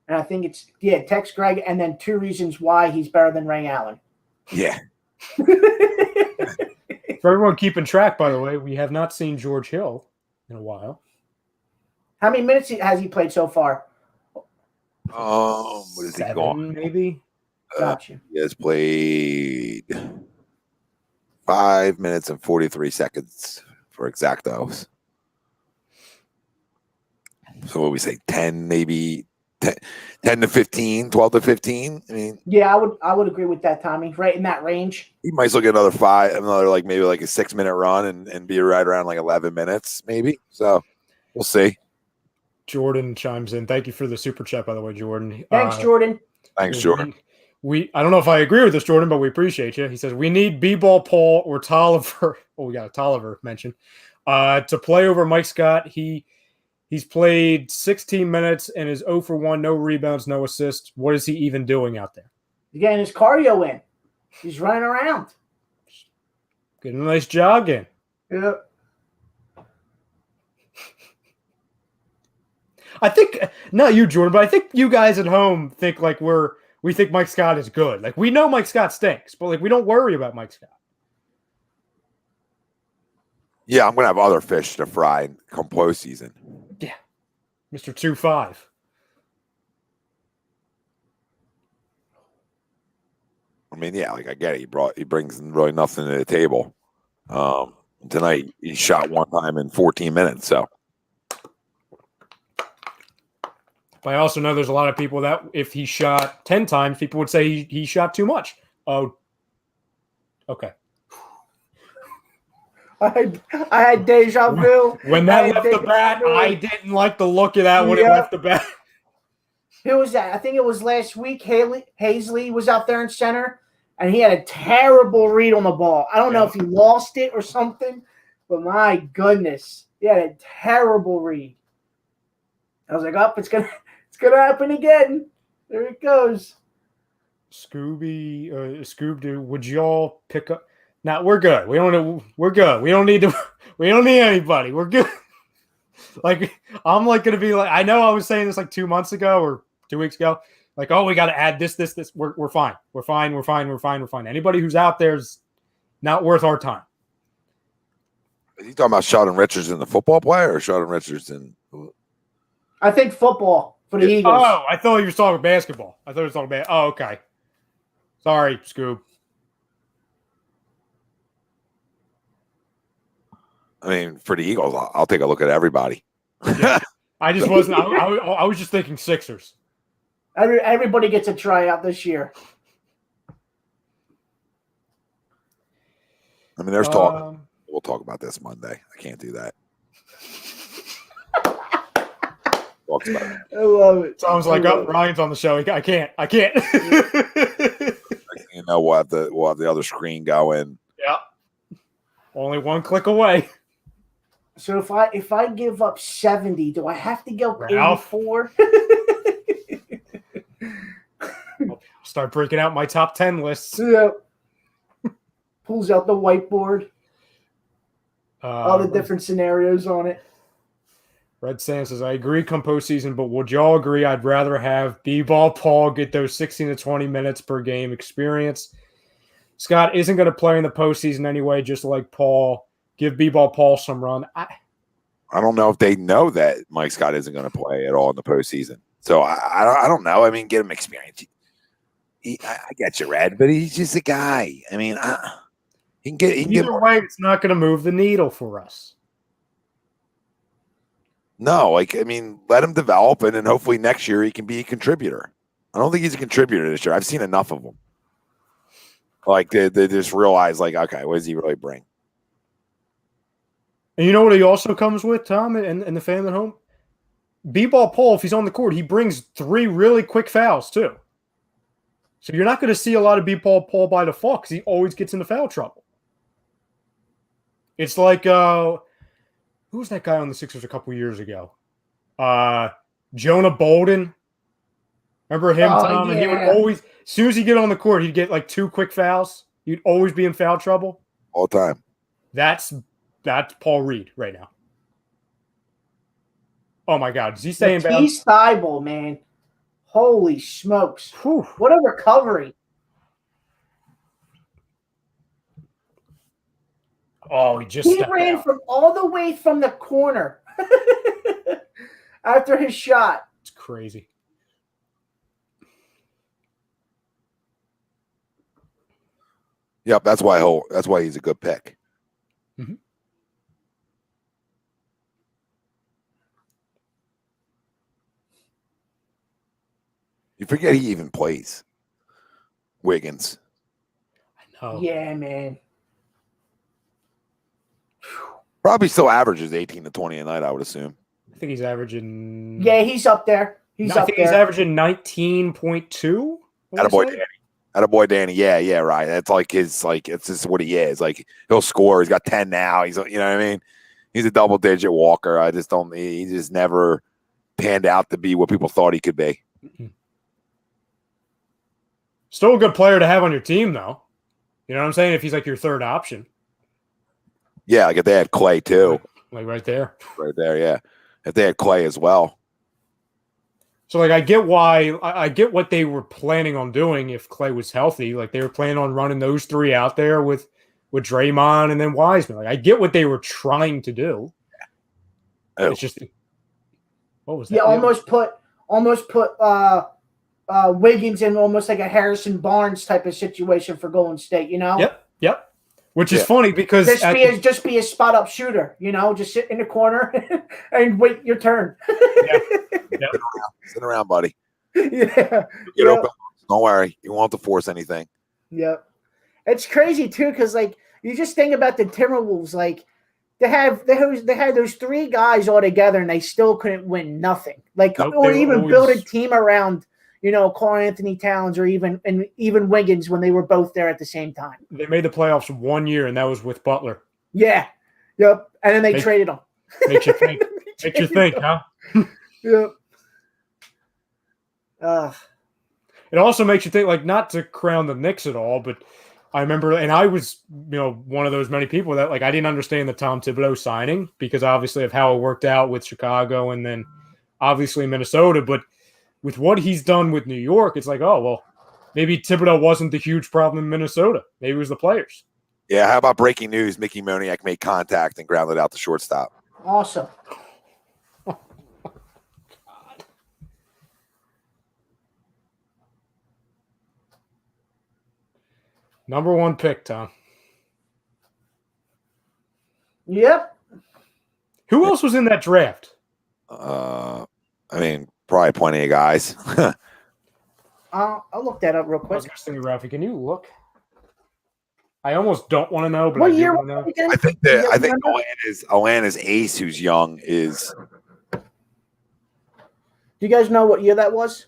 And I think it's text Greg and then 2 reasons why he's better than Ray Allen. Yeah. For everyone keeping track, by the way, we have not seen George Hill in a while. How many minutes has he played so far? What is 7, he gone? maybe. Gotcha. He has played 5 minutes and 43 seconds for exactos. So what we say, 10, maybe 10 to 15, 12 to 15. I mean, yeah, I would agree with that, Tommy. Right in that range. he might still get another 5, maybe a 6-minute run and be right around 11 minutes, maybe. So we'll see. Jordan chimes in. Thank you for the super chat, by the way, Jordan. Thanks, Jordan. Thanks, Jordan. I don't know if I agree with this, Jordan, but we appreciate you. He says we need B-ball Paul or Tolliver. Oh, we got a Tolliver mention to play over Mike Scott. He's played 16 minutes and is 0 for 1, no rebounds, no assists. What is he even doing out there? He's getting his cardio in. He's running around. Getting a nice jog in. Yep. I think not you, Jordan, but I think you guys at home think we think Mike Scott is good. Like we know Mike Scott stinks, but we don't worry about Mike Scott. Yeah, I'm gonna have other fish to fry come postseason. Yeah, Mr. 2-5. I mean, yeah, I get it. He brings really nothing to the table. Tonight he shot 1 time in 14 minutes. So, but I also know there's a lot of people that if he shot 10 times, people would say he shot too much. Oh, okay. I had deja vu. When that left the bat, I didn't like the look of that when it left the bat. Who was that? I think it was last week. Hazley was out there in center, and he had a terrible read on the ball. I don't know if he lost it or something, but my goodness, he had a terrible read. I was like, it's gonna happen again. There it goes. Scoob-Doo, would y'all pick up? Now we're good. We're good. We don't need anybody. We're good. I'm going to be like, I know I was saying this 2 months ago or 2 weeks ago. We got to add this. We're fine. We're fine. Anybody who's out there is not worth our time. is he talking about Sheldon Richardson, the football player, or Sheldon Richardson? I think football for the Eagles. Oh, I thought you were talking basketball. Oh, okay. Sorry, Scoob. I mean, for the Eagles, I'll take a look at everybody. Yeah. I just wasn't. I was just thinking Sixers. Everybody gets a tryout this year. I mean, there's talk. We'll talk about this Monday. I can't do that. Talks about it. I love it. Sounds like Ryan's on the show. I can't. You know, we'll have the other screen going. Yeah. Only one click away. So if I give up 70, do I have to go Ralph? 84? Start breaking out my top 10 lists. Yeah. Pulls out the whiteboard. All the different scenarios on it. Red Sand says, I agree come postseason, but would y'all agree I'd rather have B-Ball Paul get those 16 to 20 minutes per game experience? Scott isn't going to play in the postseason anyway, just like Paul. give B-Ball Paul some run. I don't know if they know that Mike Scott isn't going to play at all in the postseason. So I don't know. I mean, get him experience. I get you, Red, but he's just a guy. I mean, he can get. Either way, it's not going to move the needle for us. No, like, I mean, let him develop, and then hopefully next year he can be a contributor. I don't think he's a contributor this year. I've seen enough of him. Like, they just realize, like, okay, what does he really bring? And you know what he also comes with, Tom, and the fan at home? B-Ball Paul, if he's on the court, he brings 3 really quick fouls, too. So you're not going to see a lot of B-Ball Paul by default because he always gets into foul trouble. It's like, who was that guy on the Sixers a couple years ago? Jonah Bolden. Remember him, Tom? Yeah. And he would always, as soon as he get on the court, he'd get like 2 quick fouls. He'd always be in foul trouble. All time. That's Paul Reed right now. Oh my God, is he staying back? He's Thibault, man. Holy smokes! Whew. What a recovery! Oh, he ran out. from all the way from the corner after his shot. It's crazy. Yep, that's why he's a good pick. Mm-hmm. You forget he even plays. Wiggins. I know. Yeah, man. Probably still averages 18 to 20 a night, I would assume. I think he's averaging. Yeah, he's up there. He's averaging 19.2. Attaboy Danny. Yeah, right. That's like it's just what he is. Like, he'll score. He's got 10 now. He's, you know what I mean? He's a double-digit walker. He just never panned out to be what people thought he could be. Still a good player to have on your team, though. You know what I'm saying? If he's like your third option. Yeah, like if they had Clay too. Like right there. Right there, yeah. If they had Clay as well. So, like, I get what they were planning on doing if Clay was healthy. Like, they were planning on running those 3 out there with Draymond and then Wiseman. Like, I get what they were trying to do. Oh. It's just, what was that? Yeah, almost put Wiggins in almost like a Harrison Barnes type of situation for Golden State. You know? Yep. Which is funny because just be a spot up shooter. You know, just sit in the corner and wait your turn. Sit around, buddy. Yeah. Get open. Don't worry. You won't have to force anything. Yep. It's crazy too, because like you just think about the Timberwolves, like they had those 3 guys all together and they still couldn't win nothing. Like or even build a team around, you know, Karl Anthony Towns or even Wiggins when they were both there at the same time. They made the playoffs 1 year, and that was with Butler. Yeah. Yep. And then they traded him. Makes you think. Makes you think, huh? Yep. It also makes you think, like, not to crown the Knicks at all, but I remember, and I was, you know, one of those many people that, like, I didn't understand the Tom Thibodeau signing because obviously of how it worked out with Chicago and then obviously Minnesota, but with what he's done with New York, it's like, oh, well, maybe Thibodeau wasn't the huge problem in Minnesota. Maybe it was the players. Yeah, how about breaking news? Mickey Moniak made contact and grounded out the shortstop. Awesome. Number 1 pick, Tom. Yep. Who else was in that draft? I mean, probably plenty of guys. I'll look that up real I was quick. asking you, Ralphie, can you look? I almost don't want to know, but What I do year want to know. was it again? I think Atlanta's ace, who's young, is Do you guys know what year that was?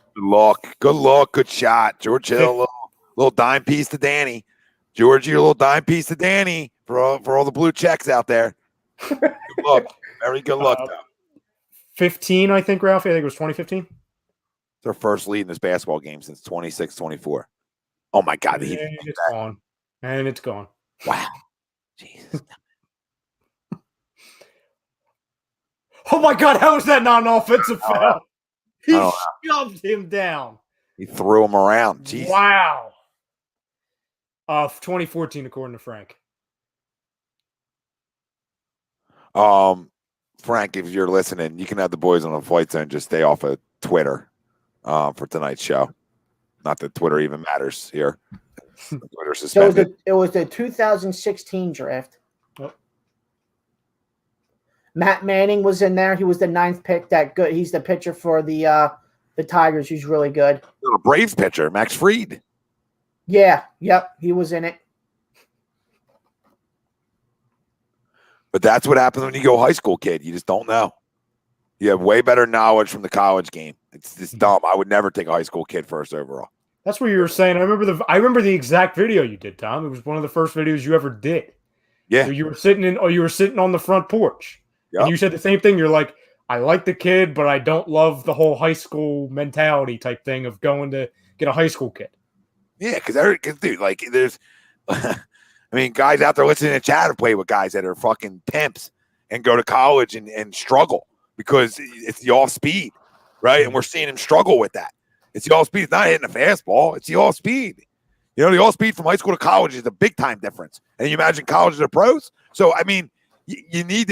good look, good shot. George Hill, little dime piece to Danny. Georgie, a little dime piece to Danny for all the blue checks out there. Good look. Very good look, though. 15, I think, Ralphie. I think it was 2015. It's their first lead in this basketball game since 26-24. Oh, my God. And it's gone. And it's gone. Wow. Jesus. Oh, my God. How was that not an offensive foul? He shoved him down. He threw him around. Jeez. Wow. 2014, according to Frank. Frank, if you're listening, you can have the boys on the flight zone. Just stay off of Twitter for tonight's show. Not that Twitter even matters here. Twitter suspended. It was the 2016 draft. Yep. Matt Manning was in there. He was the 9th pick. That good. He's the pitcher for the Tigers. He's really good. The Braves pitcher, Max Fried. Yeah. Yep. He was in it. But that's what happens when you go high school, kid. You just don't know. You have way better knowledge from the college game. It's just dumb. I would never take a high school kid first overall. That's what you were saying. I remember the exact video you did, Tom. It was one of the first videos you ever did. Yeah. So you were sitting on the front porch. Yep. And you said the same thing. You're like, I like the kid, but I don't love the whole high school mentality type thing of going to get a high school kid. Yeah, because dude, like, there's, I mean, guys out there listening to chat have played with guys that are fucking pimps and go to college and struggle because it's the off speed, right? And we're seeing him struggle with that. It's the all speed. It's not hitting a fastball. It's the all speed. You know, the all speed from high school to college is a big time difference. And you imagine college to pros. So, I mean, you need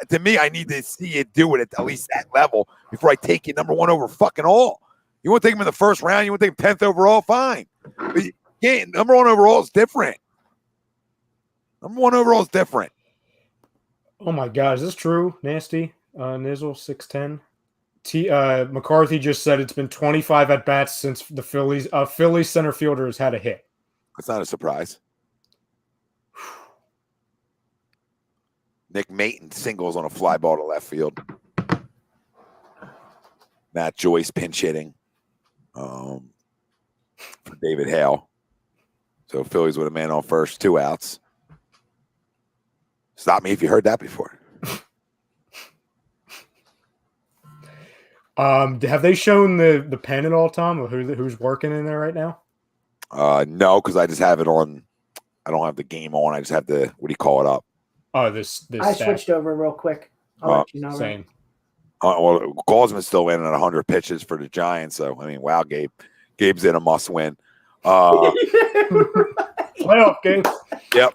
to me, I need to see you do it at least that level before I take you number one over fucking all. You want to take him in the first round? You want to take him 10th overall? Fine. But yeah, number one overall is different. Number one overall is different. Oh my God, is this true? Nasty. Nizzle 6'10". McCarthy just said it's been 25 at bats since the Phillies center fielder has had a hit. That's not a surprise. Nick Maton singles on a fly ball to left field. Matt Joyce pinch hitting for David Hale. So Phillies with a man on first, 2 outs. Stop me if you heard that before. Have they shown the pen at all, Tom, of who's working in there right now? No, because I just have it on. I don't have the game on. I just have the, what do you call it up? Oh, this. I switched over real quick. I'll let you know. Same. Well, Gosman's still in at 100 pitches for the Giants. So, I mean, wow, Gabe. Gabe's in a must win. Playoff game. Yep.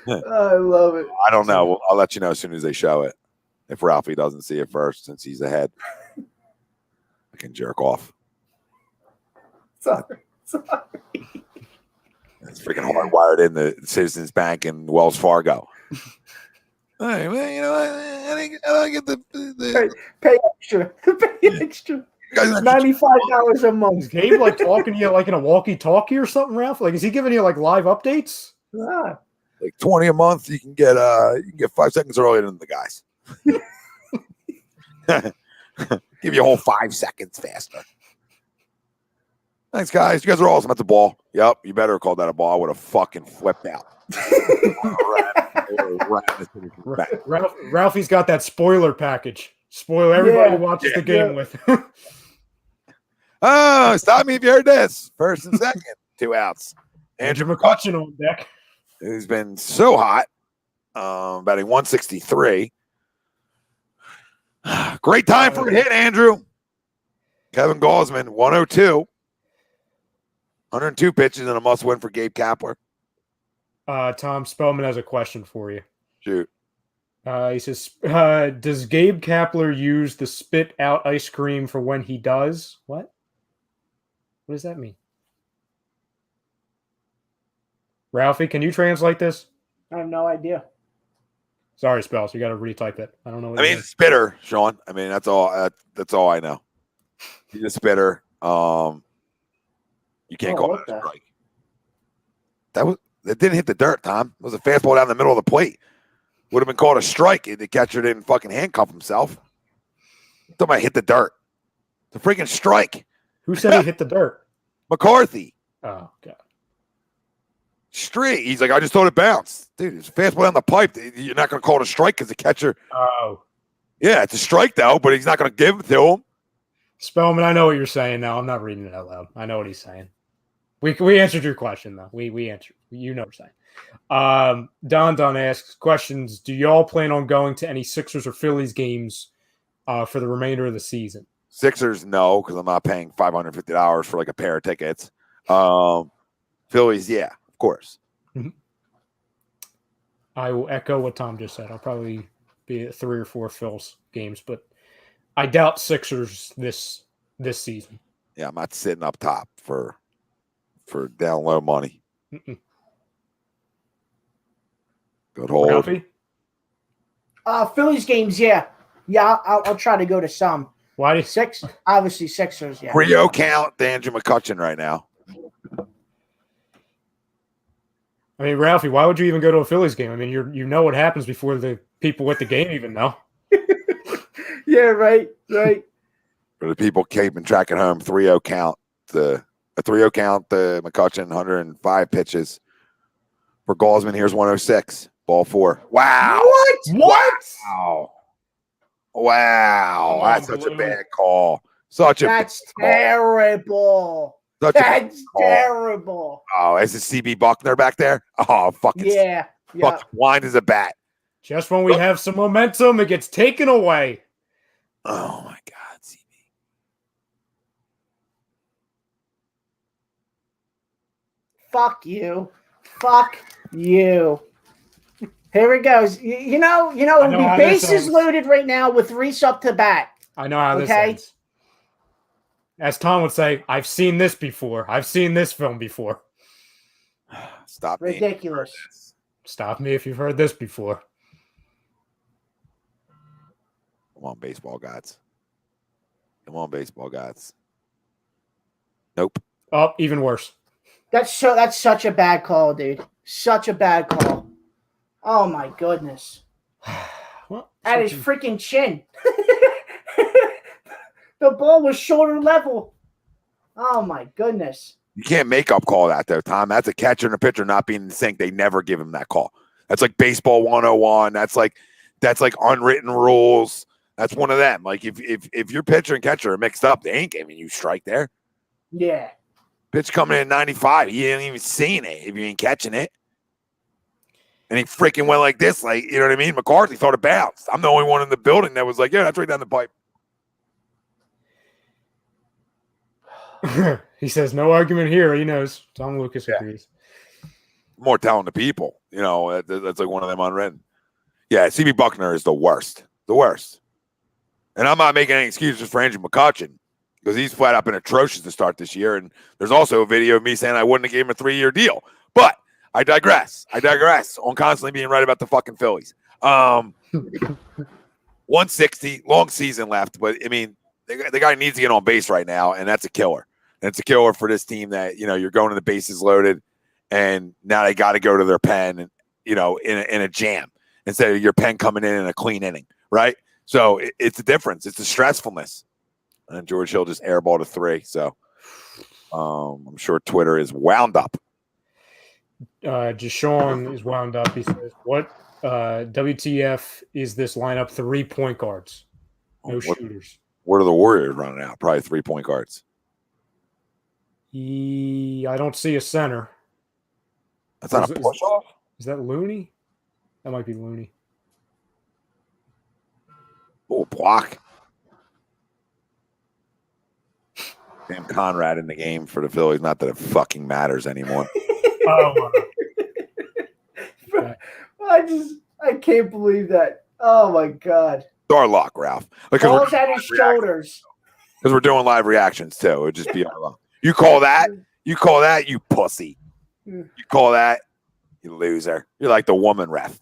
I love it. I don't know. I'll let you know as soon as they show it. If Ralphie doesn't see it first, since he's ahead, I can jerk off. Sorry. It's freaking hardwired in the Citizens Bank and Wells Fargo. Hey, man, you know, I get the Pay extra. Pay extra. $95 a month. Is Gabe like talking to you like in a walkie-talkie or something, Ralph? Like, is he giving you like live updates? Ah. like 20 a month. You can get 5 seconds earlier than the guys. Give you a whole 5 seconds faster. Thanks, guys. You guys are awesome at the ball. Yep, you better have called that a ball. I would have fucking flipped out. Ralphie's got that spoiler package. Spoil everybody who watches the game with. Oh, stop me if you heard this. First and second, 2 outs. Andrew McCutcheon on deck. Who's been so hot, batting 163. Great time for a hit, Andrew. Kevin Gausman, 102. 102 pitches and a must-win for Gabe Kapler. Tom Spellman has a question for you. Shoot. He says, does Gabe Kapler use the spit out ice cream for when he does? What? What does that mean? Ralphie, can you translate this? I have no idea. Sorry, Spells. You got to retype it. I don't know. What I mean, spitter, Sean. I mean, that's all. That's all I know. He's a spitter. You can't call it a strike. That didn't hit the dirt, Tom. It was a fastball down the middle of the plate. Would have been called a strike if the catcher didn't fucking handcuff himself. Somebody hit the dirt. It's a freaking strike. Who said he hit the dirt? McCarthy. Oh, God. Straight. He's like, I just thought it bounced. Dude, it's a fastball down the pipe. You're not going to call it a strike because the catcher. Oh. Yeah, it's a strike, though, but he's not going to give it to him. Spellman, I know what you're saying now. I'm not reading it out loud. I know what he's saying. We answered your question, though. We answered. You know what we're saying. Don asks questions. Do y'all plan on going to any Sixers or Phillies games for the remainder of the season? Sixers, no, because I'm not paying $550 for like a pair of tickets. Phillies, yeah, of course. Mm-hmm. I will echo what Tom just said. I'll probably be it 3 or 4 Phils games, but I doubt Sixers this season. Yeah, I'm not sitting up top for down low money. Mm-mm. Good hold. Ralphie? Phillies games, yeah. I'll try to go to some. Why do you Six? Obviously Sixers, yeah. 3-0 count to Andrew McCutcheon right now. I mean, Ralphie, why would you even go to a Phillies game? I mean, you know what happens before the people at the game even know. Yeah, right. For the people keeping track at home, 3-0 count to McCutcheon, 105 pitches. For Gaussman, here's 106. Ball 4. Wow. What? Wow. That's such a bad call. That's terrible. That's terrible. Oh, is it CB Buckner back there? Oh, fucking Yeah. fucking blind as a bat. Just when we have some momentum, it gets taken away. Oh my God, CB. Fuck you. Here it goes. You know, it'll be bases loaded right now with Reese up to bat. I know how this ends. As Tom would say, I've seen this before. I've seen this film before. Stop me. Ridiculous. Stop me if you've heard this before. Come on, baseball gods. Nope. Oh, even worse. That's such a bad call, dude. Such a bad call. Oh my goodness. Well, at his freaking chin. The ball was shoulder level. Oh my goodness. You can't make up call that though, Tom. That's a catcher and a pitcher not being in sync. They never give him that call. That's like baseball 101. That's like unwritten rules. That's one of them. Like if your pitcher and catcher are mixed up, they ain't giving you strike there. Yeah. Pitch coming in at 95. He ain't even seeing it if you ain't catching it. And he freaking went like this, like, you know what I mean? McCarthy thought it bounced. I'm the only one in the building that was like, yeah, that's right down the pipe. He says, no argument here. He knows. Tom Lucas agrees. More telling the people. You know, that's like one of them unwritten. Yeah, CB Buckner is the worst. The worst. And I'm not making any excuses for Andrew McCutcheon because he's flat out been atrocious to start this year. And there's also a video of me saying I wouldn't have gave him a 3-year deal. But I digress on constantly being right about the fucking Phillies. 160, long season left. But, I mean, the guy needs to get on base right now, and that's a killer. And it's a killer for this team that, you know, you're going to the bases loaded, and now they got to go to their pen, and, you know, in a jam instead of your pen coming in a clean inning, right? So it's a difference. It's the stressfulness. And George Hill just airballed a 3. So I'm sure Twitter is wound up. Deshaun is wound up. He says, what WTF is this lineup? 3 point guards. No shooters. What are the Warriors running out? Probably 3 point guards. I don't see a center. That's not a push off? Is that Looney? That might be Looney. Oh, block. Damn Conrad in the game for the Phillies. Not that it fucking matters anymore. I can't believe that. Oh my God. It's our luck, Ralph. Ball's at his shoulders. Because we're doing live reactions too. It would just be our luck. You call that, you pussy. You call that, you loser. You're like the woman ref.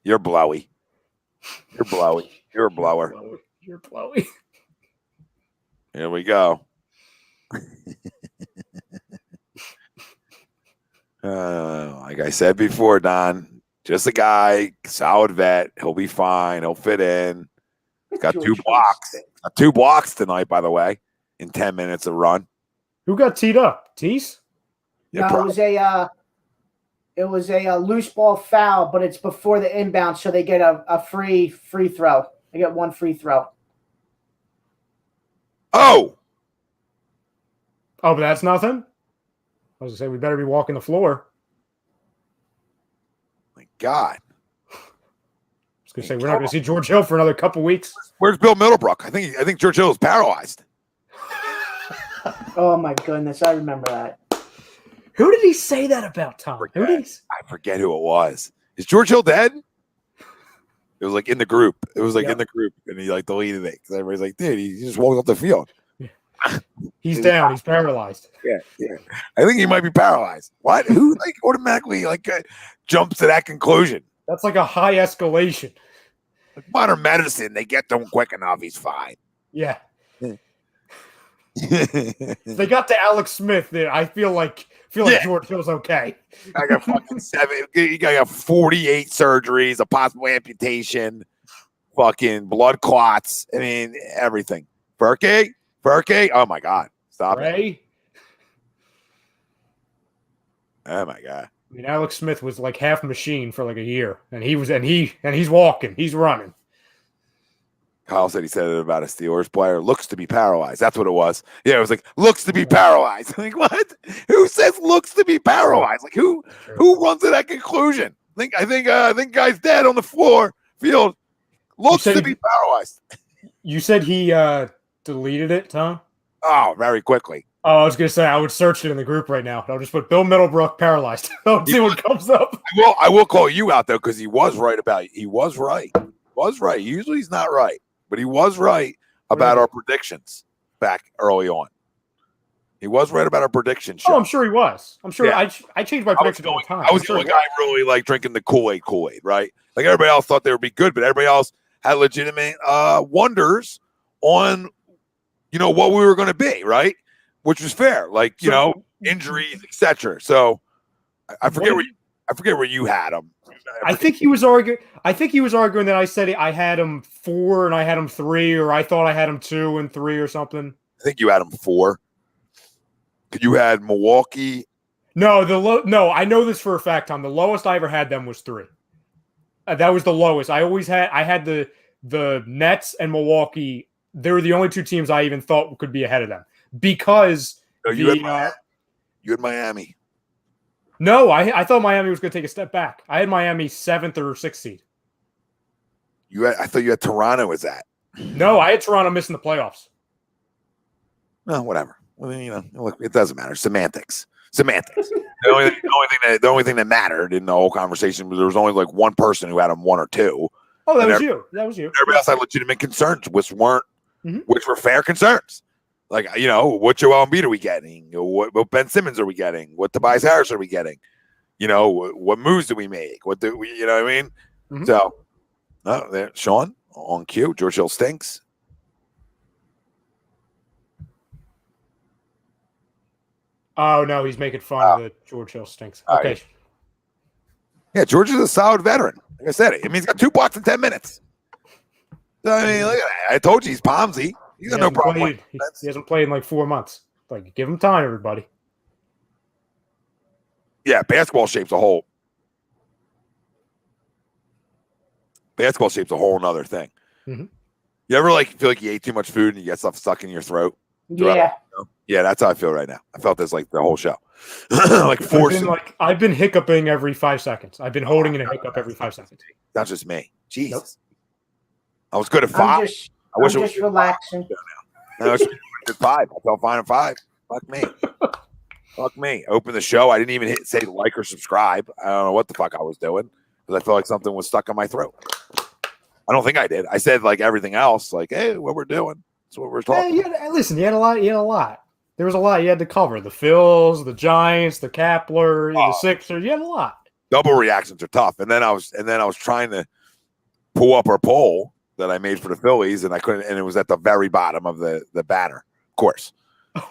You're blowy. You're blowy. You're a blower. You're blowy. Here we go. Like I said before, Don, just a guy, solid vet. He'll be fine. He'll fit in. He's got 2 blocks. Got 2 blocks tonight, by the way, in 10 minutes of run. Who got teed up? Tease? Yeah, no, it was a loose ball foul, but it's before the inbound, so they get a free throw. They get 1 free throw. Oh, but that's nothing? I was going to say, we better be walking the floor. my God. I was going to say, we're not going to see George Hill for another couple weeks. Where's Bill Middlebrook? I think George Hill is paralyzed. Oh, my goodness. I remember that. Who did he say that about, Tom? I forget who it was. Is George Hill dead? It was like in the group. It was like Yep. in the group, and he like deleted it because everybody's like, dude, he just walked off the field. He's down. He's paralyzed. Yeah. I think he might be paralyzed. What? Who like automatically jumps to that conclusion? That's like a high escalation. Like modern medicine, they get to him quick enough. He's fine. Yeah. If they got to Alex Smith, then I feel like George feels okay. I got fucking 7. You got 48 surgeries, a possible amputation, fucking blood clots. I mean, everything. Burke. Oh my God! Stop it. Ray. Oh my God. I mean, Alex Smith was like half machine for like a year, and he's walking, he's running. Kyle said he said it about a Steelers player. Looks to be paralyzed. That's what it was. Yeah, it was like looks to be paralyzed. Like what? Who says looks to be paralyzed? Like who runs to that conclusion? I think guy's dead on the field. Looks to be paralyzed. You said he deleted it, Tom? Oh, very quickly. Oh, I was gonna say I would search it in the group right now. I'll just put Bill Middlebrook paralyzed. I'll see what comes up. I will call you out though because he was right about it. He was right. Usually he's not right. But he was right about our predictions back early on. He was right about our predictions. Oh, I'm sure he was. I'm sure. Yeah. I changed my predictions all the time. I was the only guy really like drinking the Kool-Aid, right? Like everybody else thought they would be good, but everybody else had legitimate wonders on, what we were going to be, right? Which was fair, like injuries, etc. So I forget where you had him. I think he was arguing that I said I had him 4 and I had him 3, or I thought I had him 2 and 3 or something. I think you had him 4. You had Milwaukee. No, I know this for a fact, Tom. The lowest I ever had them was 3. That was the lowest. I had the Nets and Milwaukee. They were the only 2 teams I even thought could be ahead of them because you had Miami. No, I thought Miami was going to take a step back. I had Miami 7th or 6th seed. I thought you had Toronto as that. No, I had Toronto missing the playoffs. No, whatever. Well, look, it doesn't matter. Semantics. The only thing that mattered in the whole conversation was there was only like one person who had them 1 or 2. Oh, that was you. Everybody else had legitimate concerns, which were fair concerns. Like, what Joel Embiid are we getting? What Ben Simmons are we getting? What Tobias Harris are we getting? What moves do we make? What do we, what I mean? Mm-hmm. So, there, Sean on cue. George Hill stinks. Oh, no, he's making fun of the George Hill stinks. Okay. Right. Yeah, George is a solid veteran. Like I said, he's got 2 blocks in 10 minutes. So, I mean, look at that. I told you he's Pomsy. He's got no problem. He hasn't played in like 4 months. Like, give him time, everybody. Yeah, basketball shape's a whole. Basketball shape's a whole nother thing. Mm-hmm. You ever feel like you ate too much food and you get stuff stuck in your throat? Yeah. Yeah, that's how I feel right now. I felt this like the whole show. I've been hiccuping every 5 seconds. I've been holding in a hiccup every 5 seconds. Not just me. Jesus. Nope. I was good at 5. I'm just relaxing. I was good at 5. I felt fine at 5. Fuck me. Open the show. I didn't even say like or subscribe. I don't know what the fuck I was doing because I felt like something was stuck in my throat. I don't think I did. I said like everything else, like, hey, what we're doing. That's what we're talking about. Listen, you had a lot. There was a lot you had to cover. The Phils, the Giants, the Kapler, the Sixers. You had a lot. Double reactions are tough. And then I was trying to pull up our poll that I made for the Phillies, and I couldn't. And it was at the very bottom of the banner, of course. I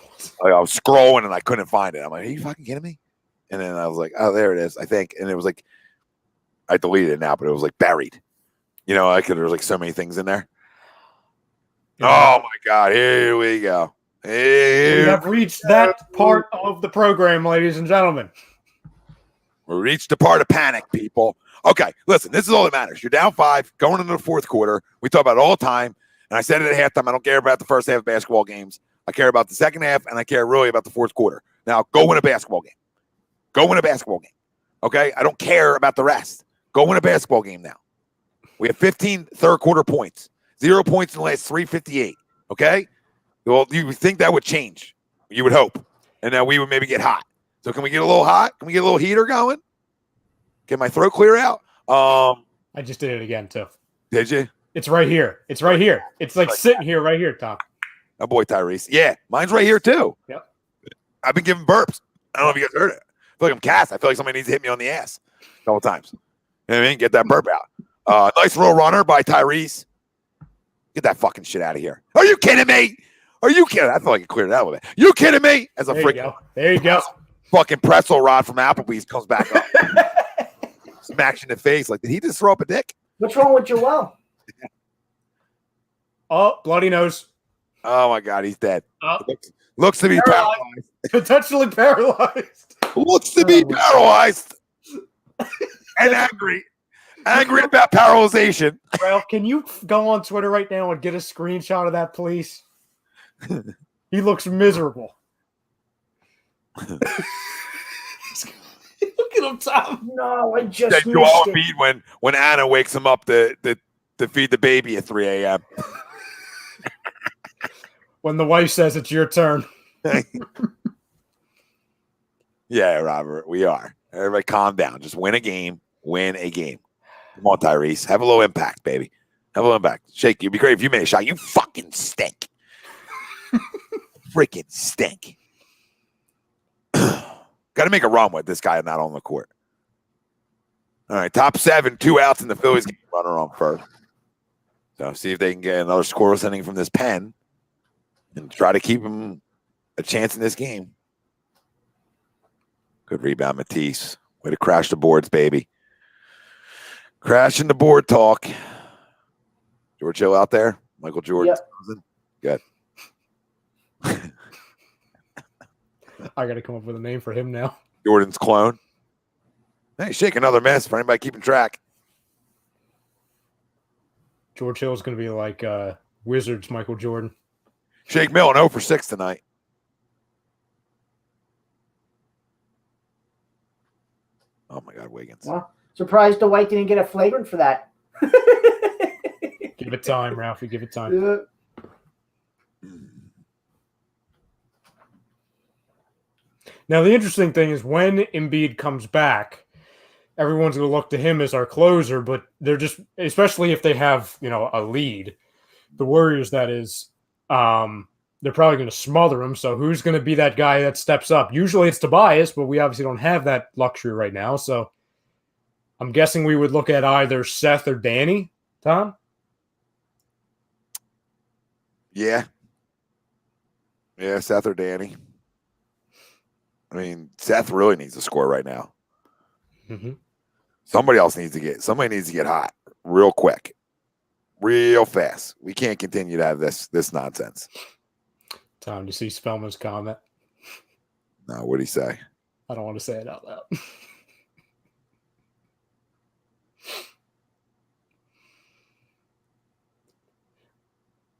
was scrolling and I couldn't find it. I'm like, are you fucking kidding me? And then I was like, oh, there it is, I think. And it was like, I deleted it now, but it was like buried. There was like so many things in there. Yeah. Oh my God, here we go. We have reached that part of the program, ladies and gentlemen. We reached the part of panic, people. Okay, listen, this is all that matters. You're down 5, going into the 4th quarter. We talk about it all the time. And I said it at halftime. I don't care about the first half of basketball games. I care about the second half, and I care really about the 4th quarter. Now, go win a basketball game. Okay? I don't care about the rest. Go win a basketball game now. We have 15 third-quarter points. 0 points in the last 3:58. Okay? Well, you would think that would change. You would hope. And then we would maybe get hot. So can we get a little hot? Can we get a little heater going? Get my throat clear out? I just did it again, too. Did you? It's right here. It's right here. It's like sitting here, right here, Tom. My boy Tyrese. Yeah, mine's right here too. Yep. I've been giving burps. I don't know if you guys heard it. I feel like I'm cast. I feel like somebody needs to hit me on the ass a couple times. You know what I mean? Get that burp out. Nice roll runner by Tyrese. Get that fucking shit out of here. Are you kidding me? Are you kidding? I feel like it cleared it out a little bit. You kidding me? As a freaking There you go. Fucking pretzel rod from Applebee's comes back up. Smacks you in the face. Like, did he just throw up a dick? What's wrong with Joel? Oh, bloody nose. Oh my God, he's dead. Oh. Looks to be paralyzed. Potentially paralyzed. Looks to be paralyzed. And angry. Angry about paralyzation. Ralph, can you go on Twitter right now and get a screenshot of that, please? He looks miserable. Look at him, Tom. No, I just Joel Embiid when Anna wakes him up to feed the baby at 3 a.m. When the wife says it's your turn. Yeah, Robert, we are. Everybody calm down. Just win a game. Win a game. Come on, Tyrese. Have a little impact, baby. Have a little impact. Shake, you'd be great if you made a shot. You fucking stink. Freaking stink. Got to make a run with this guy not on the court. All right, top 7, 2 outs in the Phillies game. Runner on first. So see if they can get another scoreless inning from this pen and try to keep him a chance in this game. Good rebound, Matisse. Way to crash the boards, baby. Crashing the board talk. George Hill out there? Michael Jordan? Yep. Good. I got to come up with a name for him now. Jordan's clone. Hey, shake another mess for anybody keeping track. George Hill is going to be like Wizards Michael Jordan. Shake Millen 0 for 6 tonight. Oh, my God, Wiggins. Well, surprised Dwight didn't get a flagrant for that. Give it time, Ralphie. Give it time. Now, the interesting thing is when Embiid comes back, everyone's going to look to him as our closer, but they're just, especially if they have, a lead, the Warriors, that is, they're probably going to smother him. So who's going to be that guy that steps up? Usually it's Tobias, but we obviously don't have that luxury right now. So I'm guessing we would look at either Seth or Danny, Tom? Yeah. Yeah, Seth or Danny. I mean, Seth really needs to score right now. Mm-hmm. Somebody needs to get hot real quick, real fast. We can't continue to have this nonsense. Tom, do you see Spellman's comment? No, what'd he say? I don't want to say it out loud.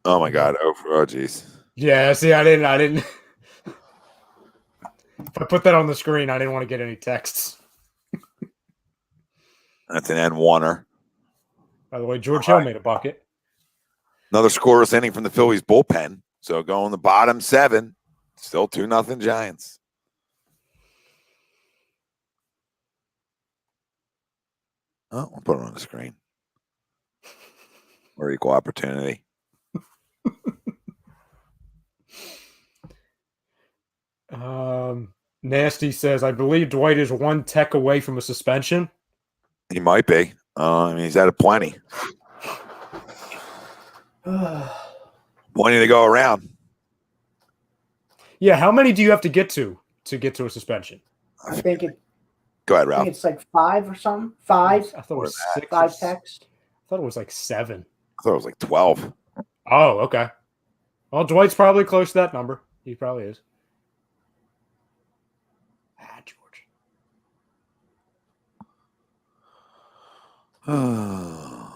Oh my God. Oh geez. Yeah, see, I didn't. If I put that on the screen, I didn't want to get any texts. That's an N1er. By the way, George Hill made a bucket. Another scoreless inning from the Phillies bullpen. So going the bottom 7, still 2-0 Giants. Oh, we'll put it on the screen. Or equal opportunity. Nasty says, I believe Dwight is 1 tech away from a suspension. He might be. I mean, he's out of plenty. Plenty to go around. Yeah, how many do you have to get to a suspension? I think Go ahead, Ralph. it's like 5 or something. 5. I thought it was 6. 5 techs. I thought it was like 7. I thought it was like 12. Oh, okay. Well, Dwight's probably close to that number. He probably is. George. Oh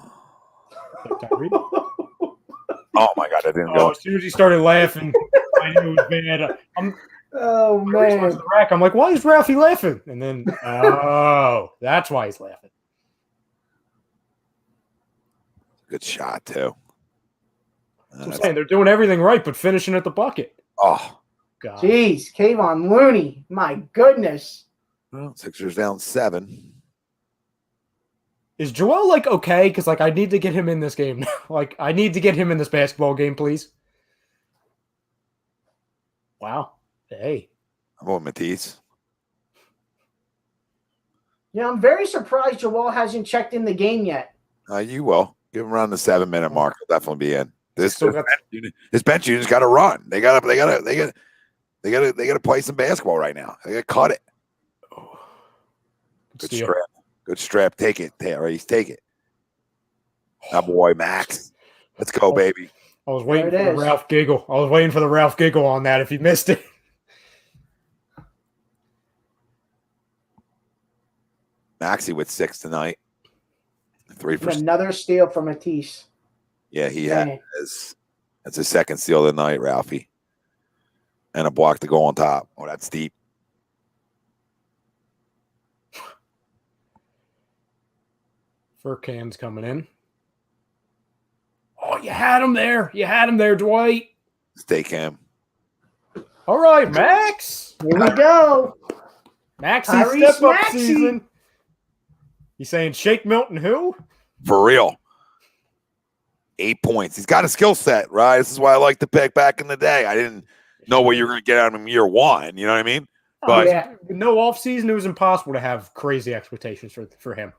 my God, I didn't go. As soon as he started laughing, I knew it was bad. Oh man! The rack. I'm like, why is Ralphie laughing? And then, that's why he's laughing. Good shot too. I'm saying they're doing everything right, but finishing at the bucket. Oh, God. Jeez, Kayvon Looney. My goodness. well, Sixers down 7. Is Joel like okay? Because like I need to get him in this game. Like I need to get him in this basketball game, please. Wow. Hey. I'm going Matisse. Yeah, I'm very surprised Joel hasn't checked in the game yet. You will. Give him around the 7-minute mark. He'll definitely be in. This bench unit's got to run. They got to play some basketball right now. They got to cut it. Good strap. Good strap. Take it, Terrence. Take it. That boy, Max. Let's go, baby. I was waiting for the Ralph giggle. I was waiting for the Ralph giggle on that if he missed it. Maxey with 6 tonight. 3 for another steal from Matisse. Yeah, he has. That's his second steal of the night, Ralphie. And a block to go on top. Oh, that's deep. Furcan's coming in. Oh, you had him there. You had him there, Dwight. Stay cam. All right, Max. Here we go. Maxey step-up season. He's saying Shake Milton who? For real. 8 points. He's got a skill set, right? This is why I like to pick back in the day. I didn't know what you were going to get out of him year one. You know what I mean? But no offseason, it was impossible to have crazy expectations for him.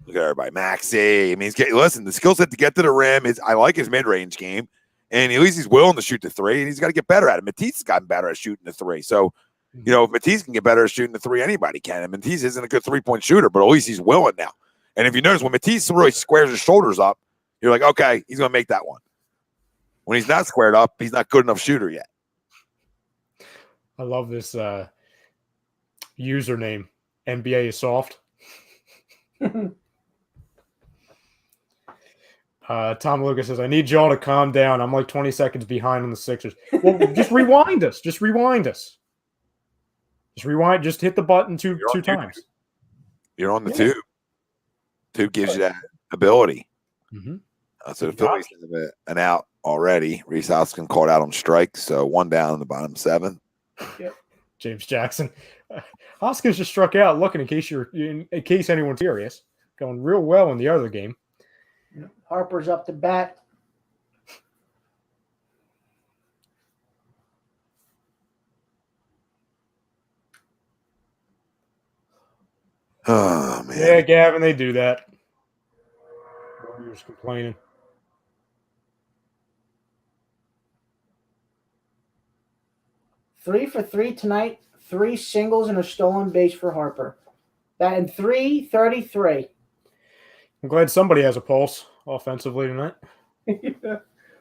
Look at everybody. Maxey. I mean, listen, the skill set to get to the rim is, I like his mid-range game. And at least he's willing to shoot the three, and he's got to get better at it. Matisse has gotten better at shooting the three. So, if Matisse can get better at shooting the three, anybody can. And Matisse isn't a good three-point shooter, but at least he's willing now. And if you notice, when Matisse really squares his shoulders up, you're like, okay, he's going to make that one. When he's not squared up, he's not good enough shooter yet. I love this username. NBA is soft. Tom Lucas says, I need y'all to calm down. I'm like 20 seconds behind on the Sixers. Well, just rewind us. Just rewind us. Just rewind. Just hit the button two times. You're on the tube. Tube gives you that ability. Mm-hmm. So the Phillies have an out already. Reese Hoskins called out on strike. So 1 down in the bottom 7. Yep. James Jackson. Hoskins just struck out. Looking in case anyone's curious. Going real well in the other game. Harper's up to bat. Oh, man. Yeah, Gavin, they do that. Warriors complaining. Three for 3 tonight. 3 singles and a stolen base for Harper. That in 3:33. I'm glad somebody has a pulse offensively tonight.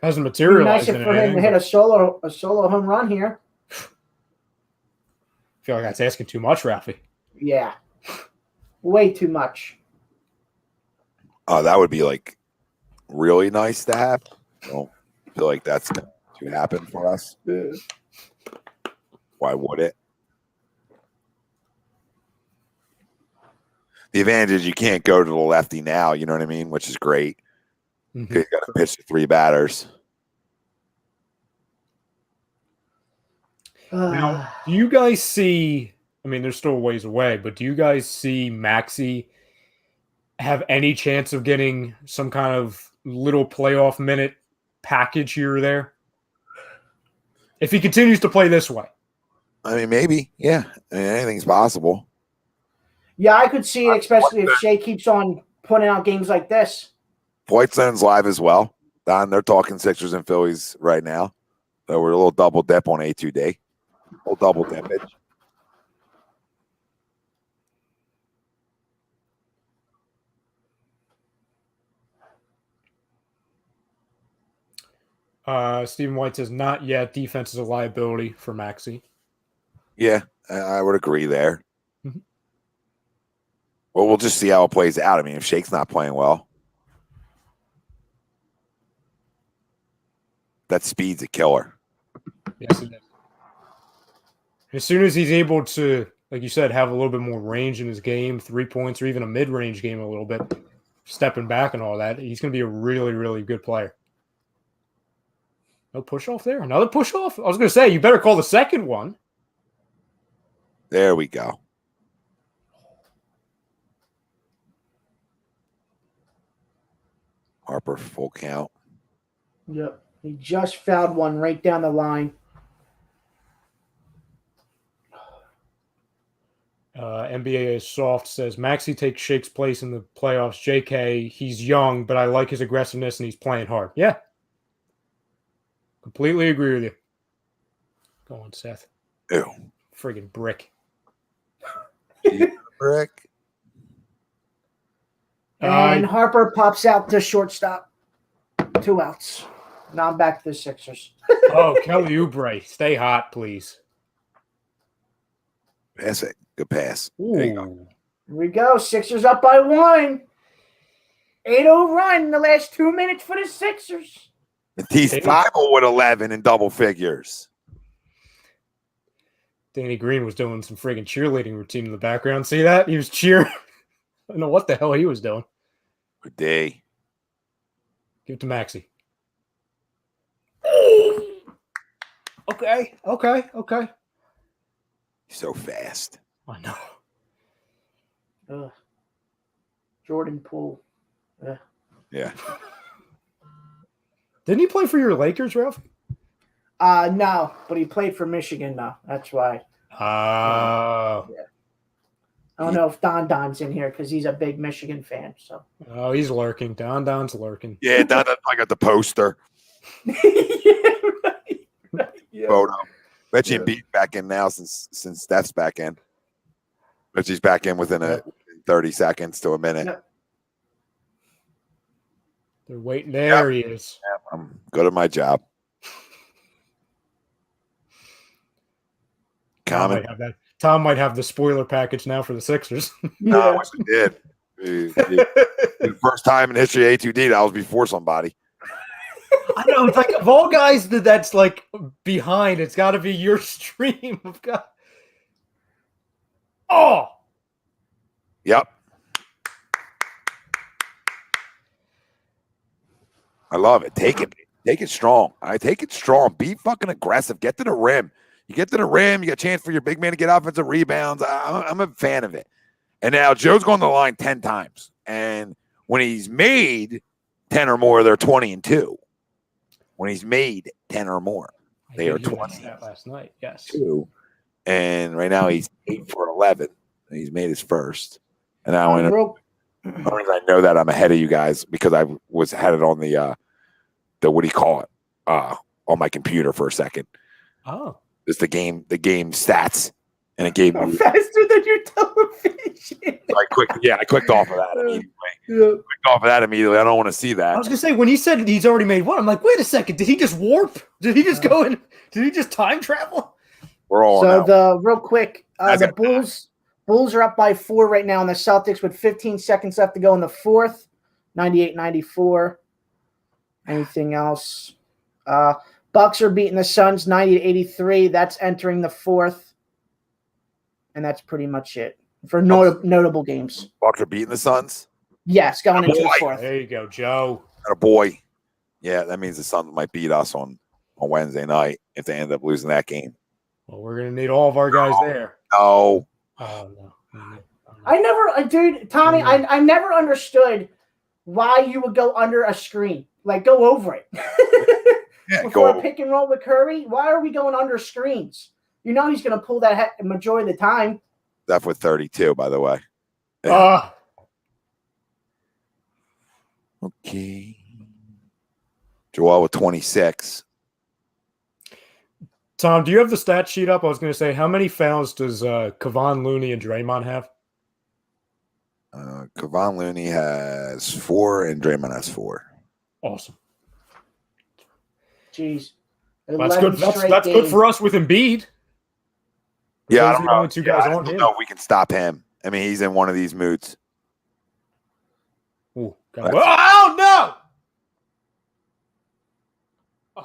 Hasn't materialized. Nice for him to hit a solo home run here. I feel like that's asking too much, Ralphie. Yeah, way too much. Oh, that would be like really nice to have. I don't feel like that's going to happen for us. Why would it? The advantage is you can't go to the lefty now, you know what I mean? Which is great. Mm-hmm. You got to pitch to 3 batters. Now, do you guys see, I mean, they're still a ways away, but do you guys see Maxey have any chance of getting some kind of little playoff minute package here or there? If he continues to play this way. I mean, maybe. Yeah. I mean, anything's possible. Yeah, I could see it, especially if Shea keeps on putting out games like this. White Zone's live as well. Don, they're talking Sixers and Phillies right now. So we're a little double dip on A2D. A little double dippage. Stephen White says, not yet. Defense is a liability for Maxey. Yeah, I would agree there. Mm-hmm. Well, we'll just see how it plays out. I mean, if Shake's not playing well, that speed's a killer. Yes, it is. As soon as he's able to, like you said, have a little bit more range in his game, 3 points or even a mid-range game a little bit, stepping back and all that, he's going to be a really, really good player. No push-off there? Another push-off? I was going to say, you better call the second one. There we go. Harper full count. Yep. He just fouled one right down the line. NBA is soft says Maxey takes Shake's place in the playoffs. JK, he's young, but I like his aggressiveness and he's playing hard. Yeah. Completely agree with you. Go on, Seth. Ew. Friggin' brick. Brick. And Harper pops out to shortstop. 2 outs. Now I'm back to the Sixers. Kelly Oubre. Stay hot, please. Pass it. Good pass. Ooh. There you go. Here we go. Sixers up by 1. 8-0 run in the last 2 minutes for the Sixers. He's 5 with 11 in double figures. Danny Green was doing some friggin' cheerleading routine in the background. See that? He was cheering. I don't know what the hell he was doing. Good day. Give it to Maxey. Okay. He's so fast. I know. Jordan Poole. Yeah. Didn't he play for your Lakers, Ralph? No, but he played for Michigan now. That's why. Oh. Yeah. I don't know if Don's in here because he's a big Michigan fan. So. Oh, he's lurking. Don's lurking. Yeah, I got the poster. Yeah, right. Yeah. Photo. Bet you Embiid back in now since Steph's back in. Bet he's back in within 30 seconds to a minute. Yep. They're waiting. There he is. Yeah, I'm good at my job. Tom might have the spoiler package now for the Sixers. No, I wish we did. The first time in history of A2D, that was before somebody. I know. It's like of all guys that's like behind, it's got to be your stream of God. Oh, Yep. I love it. Take it. Take it strong. I take it strong. Be fucking aggressive. Get to the rim. You get to the rim, you got a chance for your big man to get offensive rebounds. I'm a fan of it. And now Joe's going to the line 10 times. And when he's made 10 or more, they're 20-2. When he's made 10 or more, they are 20. That last night, yes. 2. And right now he's 8 for 11. And he's made his first. And now I know that I'm ahead of you guys because I had it on the what do you call it? On my computer for a second. Oh. It's the game stats, and it gave me faster than your television. I clicked off of that immediately. I don't want to see that. I was gonna say when he said he's already made one, I'm like, wait a second, did he just warp? Did he just go in? Did he just time travel? We're all real quick, the Bulls are up by 4 right now, and the Celtics with 15 seconds left to go in the fourth, 98-94. Anything else? Bucks are beating the Suns 90-83. That's entering the fourth. And that's pretty much it for notable games. Bucks are beating the Suns? Yes, going into the fourth. There you go, Joe. A boy. Yeah, that means the Suns might beat us on Wednesday night if they end up losing that game. Well, we're going to need all of our guys there. No. Oh, no. Tommy, I never understood why you would go under a screen. Like, go over it. Yeah, before a pick and roll with Curry, why are we going under screens? You know he's going to pull that majority of the time. Steph with 32, by the way. Yeah. Okay. Joel with 26. Tom, do you have the stat sheet up? I was going to say, how many fouls does Kevon Looney and Draymond have? Kevon Looney has 4 and Draymond has 4. Awesome. Jeez. That's good. That's good for us with Embiid. Yeah, I don't know. Two guys on him. No, we can stop him. I mean, he's in one of these moods. Ooh, oh, no!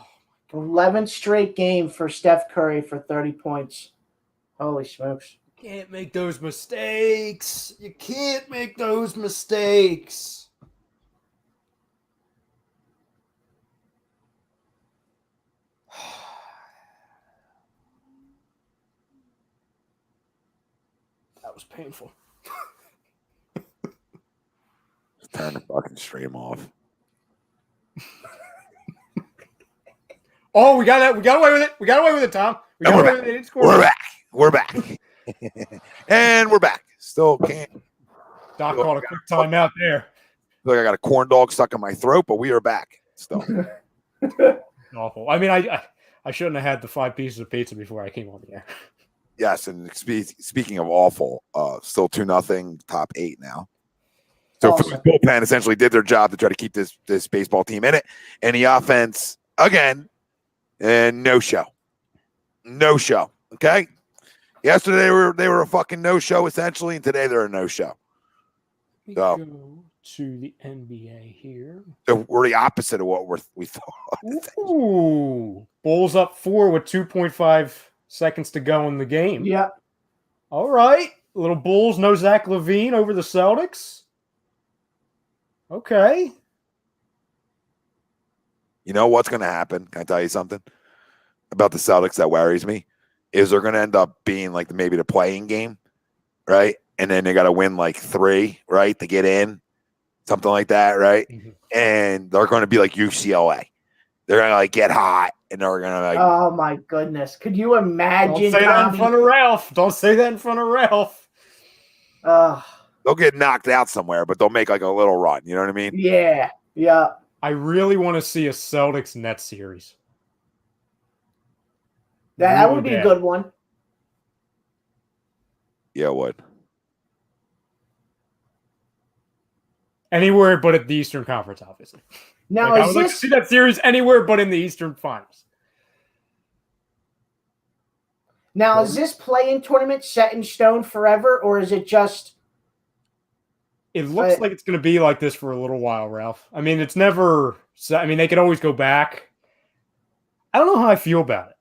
11th straight game for Steph Curry for 30 points. Holy smokes. You can't make those mistakes. You can't make those mistakes. That was painful. Just turn the fucking stream off. Oh, we got that. We got away with it. We got away with it, Tom. We got away with it. They didn't score. We're back. We're back. And we're back. Still can't. Doc called a quick timeout there. Feel like I got a corn dog stuck in my throat, but we are back. Still. Awful. I mean, I shouldn't have had the 5 pieces of pizza before I came on the air. Yes, and speaking of awful, still 2-0, top 8 now. So Awesome. Phillies bullpen essentially did their job to try to keep this baseball team in it. And the offense, again, and no show. No show. Okay? Yesterday they were a fucking no-show essentially, and today they're a no-show. So, Go to the NBA here. so we're the opposite of what we thought. Ooh. Bulls up 4 with 2.5 seconds to go in the game. Yeah. All right. Little Bulls, no Zach LaVine over the Celtics. Okay. You know what's going to happen? Can I tell you something about the Celtics that worries me? Is they're going to end up being like maybe the playing game, right? And then they got to win like 3, right, to get in, something like that, right? Mhm. And they're going to be like UCLA. They're going to like get hot, and they're going to like. Oh my goodness! Could you imagine? Don't say that in Tommy? front of Ralph. Don't say that in front of Ralph. They'll get knocked out somewhere, but they'll make like a little run. You know what I mean? Yeah. Yeah. I really want to see a Celtics Nets series. That Really would be a bad. good one. Yeah, it would. Anywhere but at the Eastern Conference, obviously. Now, Like, I is would like to this see that series anywhere but in the Eastern Finals. play-in tournament set in stone forever, or is it just? It looks like it's going to be like this for a little while, Ralph. I mean, it's never. I mean, they could always go back. I don't know how I feel about it.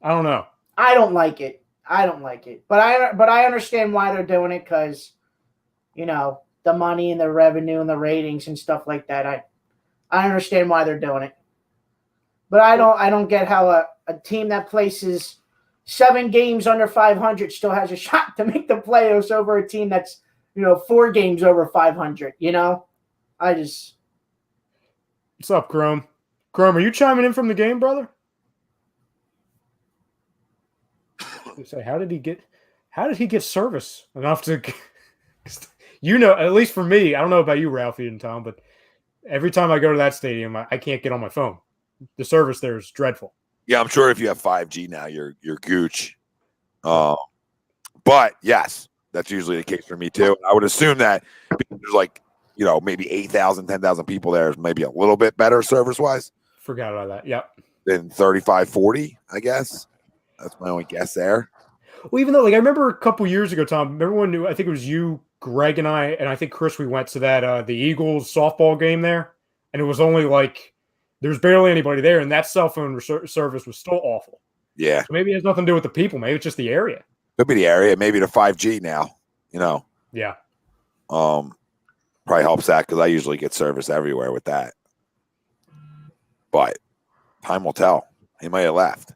I don't know. I don't like it. But I understand why they're doing it because, the money and the revenue and the ratings and stuff like that. I understand why they're doing it. But I don't get how a team that places 7 games under 500 still has a shot to make the playoffs over a team that's 4 games over 500. I just. What's up, Chrome? Chrome, are you chiming in from the game, brother? Say, how did he get service enough to? At least for me, I don't know about you, Ralphie and Tom, but every time I go to that stadium, I can't get on my phone. The service there is dreadful. Yeah, I'm sure if you have 5G now, you're gooch. But yes, that's usually the case for me too. I would assume that there's like, maybe 8,000, 10,000 people there is maybe a little bit better service wise. Forgot about that. Yep. Than 35, 40, I guess. That's my only guess there. Well, even though, I remember a couple years ago, Tom, remember when I think it was you, Greg, and I think Chris, we went to that the Eagles softball game there, and it was only there was barely anybody there, and that cell phone service was still awful. Yeah. So maybe it has nothing to do with the people. Maybe it's just the area. Could be the area. Maybe the 5G now, Yeah. Probably helps that because I usually get service everywhere with that. But time will tell. He might have left.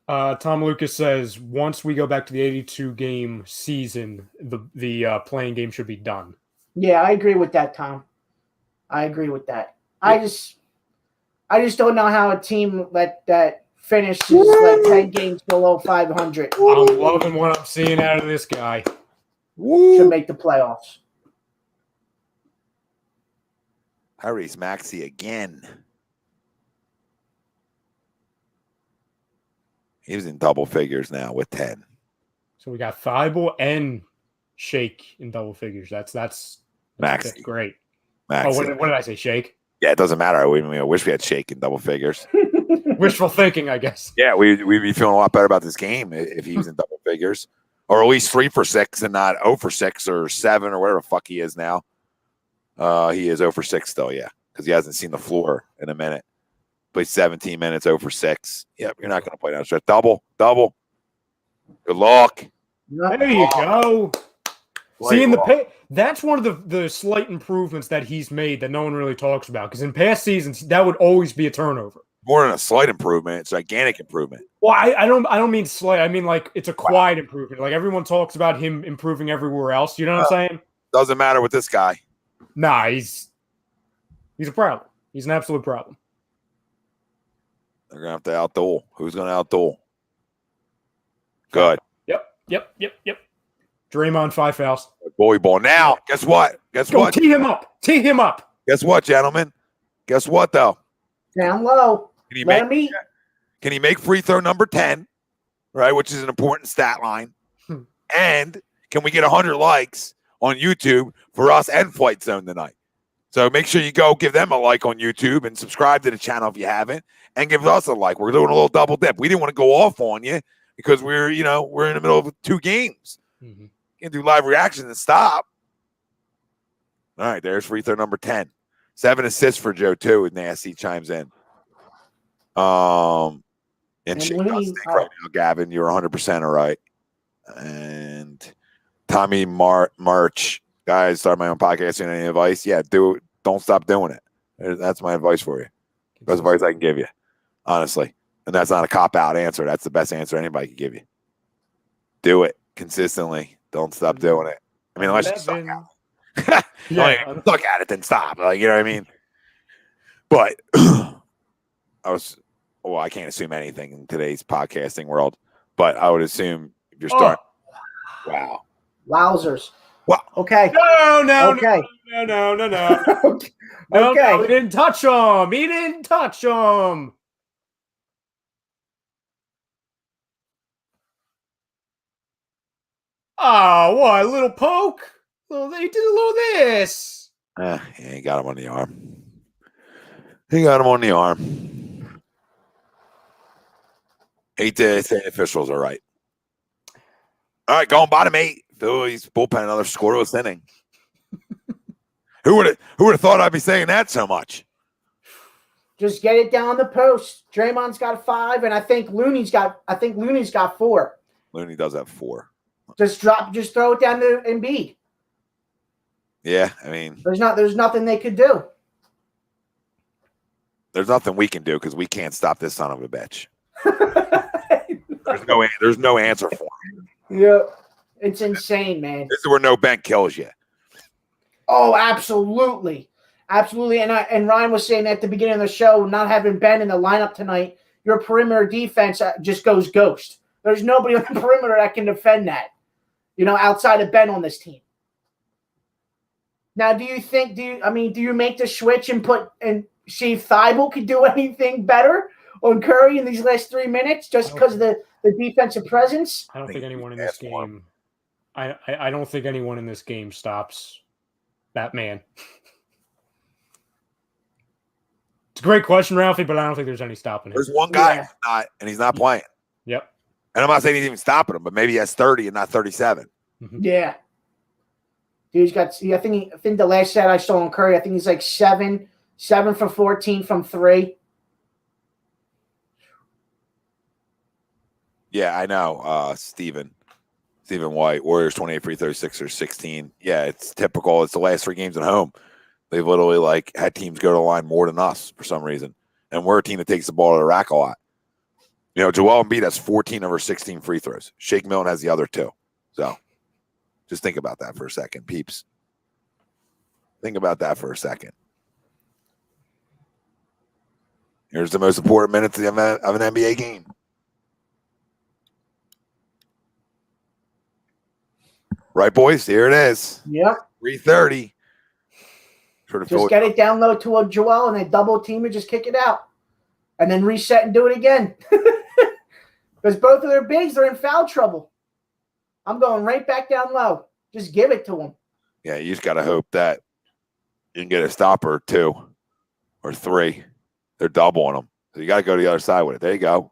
Tom Lucas says once we go back to the 82-game season, the playing game should be done. Yeah, I agree with that, Tom. I agree with that. Yeah. I just don't know how a team that finishes 10 games below 500 I'm loving what I'm seeing out of this guy. should make the playoffs. Harry's Maxey again. He was in double figures now with 10. So we got Thibault and Shake in double figures. That's Maxey. Great. Maxey. Oh, what did I say? Shake? Yeah, it doesn't matter. I wish we had Shake in double figures. Wishful thinking, I guess. Yeah, we'd be feeling a lot better about this game if he was in double figures. Or at least 3 for 6 and not 0 for 6 or 7 or whatever the fuck he is now. He is 0 for 6 still, yeah, because he hasn't seen the floor in a minute. Played 17 minutes, 0 for 6. Yep, you're not going to play down stretch. Double. Good luck. There you go. See, in the that's one of the slight improvements that he's made that no one really talks about. Because in past seasons, that would always be a turnover. More than a slight improvement, it's a gigantic improvement. Well, I don't mean slight. I mean it's a quiet improvement. Like everyone talks about him improving everywhere else. You know what I'm saying? Doesn't matter with this guy. Nah, he's a problem. He's an absolute problem. They're gonna have to outduel. Who's gonna outduel? Good. Yep. Draymond 5 fouls. Bully ball. Now, guess what? Guess Go what? tee him up. Tee him up. Guess what, gentlemen? Guess what though? Down low. Can he Let make him eat. Can he make free throw number 10? Right, which is an important stat line. And can we get 100 likes on YouTube for us and Flight Zone tonight? So make sure you go give them a like on YouTube and subscribe to the channel if you haven't, and give us a like. We're doing a little double dip. We didn't want to go off on you because we're in the middle of 2 games. Mm-hmm. Can't do live reactions and stop. All right, there's free throw number 10. 7 assists for Joe too. And Nasty chimes in. And shake out stink right now, Gavin. You're 100% all right. And Tommy March, guys, start my own podcast. Any advice? Yeah, do it. Don't stop doing it. That's my advice for you. Best advice I can give you, honestly. And that's not a cop-out answer. That's the best answer anybody can give you. Do it consistently. Don't stop doing it. I mean, unless you suck at it. Suck at it, then stop. Like, you know what I mean? But I can't assume anything in today's podcasting world, but I would assume if you're starting. Wow. Wowzers. Wow. Okay. No. Okay. No. Okay. No, he didn't touch him. Oh, what? A little poke? He did a little this. He got him on the arm. Hate to say officials are right. All right, going bottom 8. Phillies bullpen another scoreless inning. Who would have thought I'd be saying that so much? Just get it down the post. Draymond's got 5, and I think Looney's got 4. Looney does have 4. Just throw it down to Embiid. Yeah, I mean, there's nothing they could do. There's nothing we can do because we can't stop this son of a bitch. There's no answer for him. Yeah, it's insane, man. This is where no Ben kills you. Oh, absolutely. And Ryan was saying at the beginning of the show, not having Ben in the lineup tonight, your perimeter defense just goes ghost. There's nobody on the perimeter that can defend that, outside of Ben on this team. Now, do you make the switch and see if Thibault could do anything better on Curry in these last 3 minutes just because of the defensive presence? I don't think anyone in this game. I don't think anyone in this game stops that man. It's a great question, Ralphie, but I don't think there's any stopping him. There's one guy he's not playing. Yep. And I'm not saying he's even stopping him, but maybe he has 30 and not 37. Mm-hmm. Yeah. Dude's got. I think the last set I saw on Curry, I think he's like 7 for 14 from 3. Yeah, I know. Stephen White, Warriors 28 free throws, Sixers 16. Yeah, it's typical. It's the last 3 games at home. They've literally had teams go to the line more than us for some reason, and we're a team that takes the ball to the rack a lot. Joel Embiid has 14 over 16 free throws. Shake Milton has the other 2. So, just think about that for a second, peeps. Think about that for a second. Here's the most important minutes of an NBA game. Right, boys? Here it is. Yep. 3:30. Just get it down low to a Joel and then double team and just kick it out. And then reset and do it again. Because both of their bigs, they're in foul trouble. I'm going right back down low. Just give it to them. Yeah, you just got to hope that you can get a stopper or 2 or 3. They're doubling them. So you got to go to the other side with it. There you go.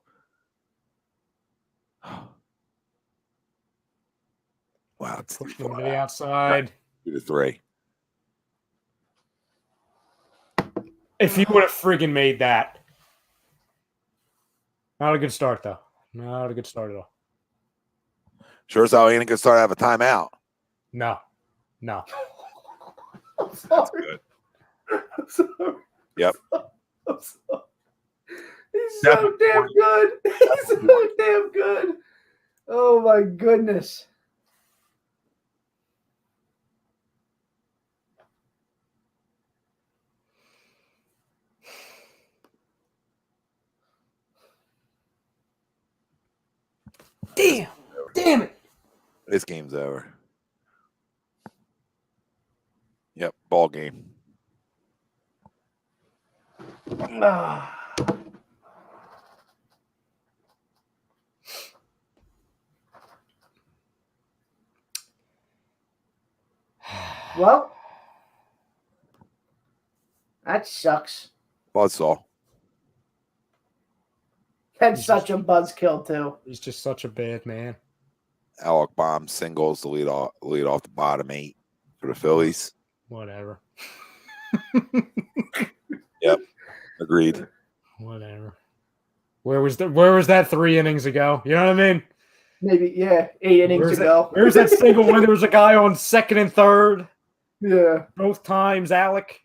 Wow. It's push them to the outside. 2 to 3. If you would have friggin' made that. Not a good start, though. Not a good start at all. Sure as hell ain't a good start to have a timeout. No. I'm sorry. That's good. I'm sorry. Yep. I'm sorry. He's so damn good. He's so damn good. Oh, my goodness. Damn it. This game's over. Yep, ball game. Well, that sucks. Buzzsaw. That's such a buzzkill too. He's just such a bad man. Alec Bomb singles to lead off the bottom 8 for the Phillies. Whatever. Yep, agreed. Whatever. Where was that 3 innings ago? You know what I mean? Maybe 8 innings ago. Where's that single when there was a guy on second and third? Yeah. Both times, Alec.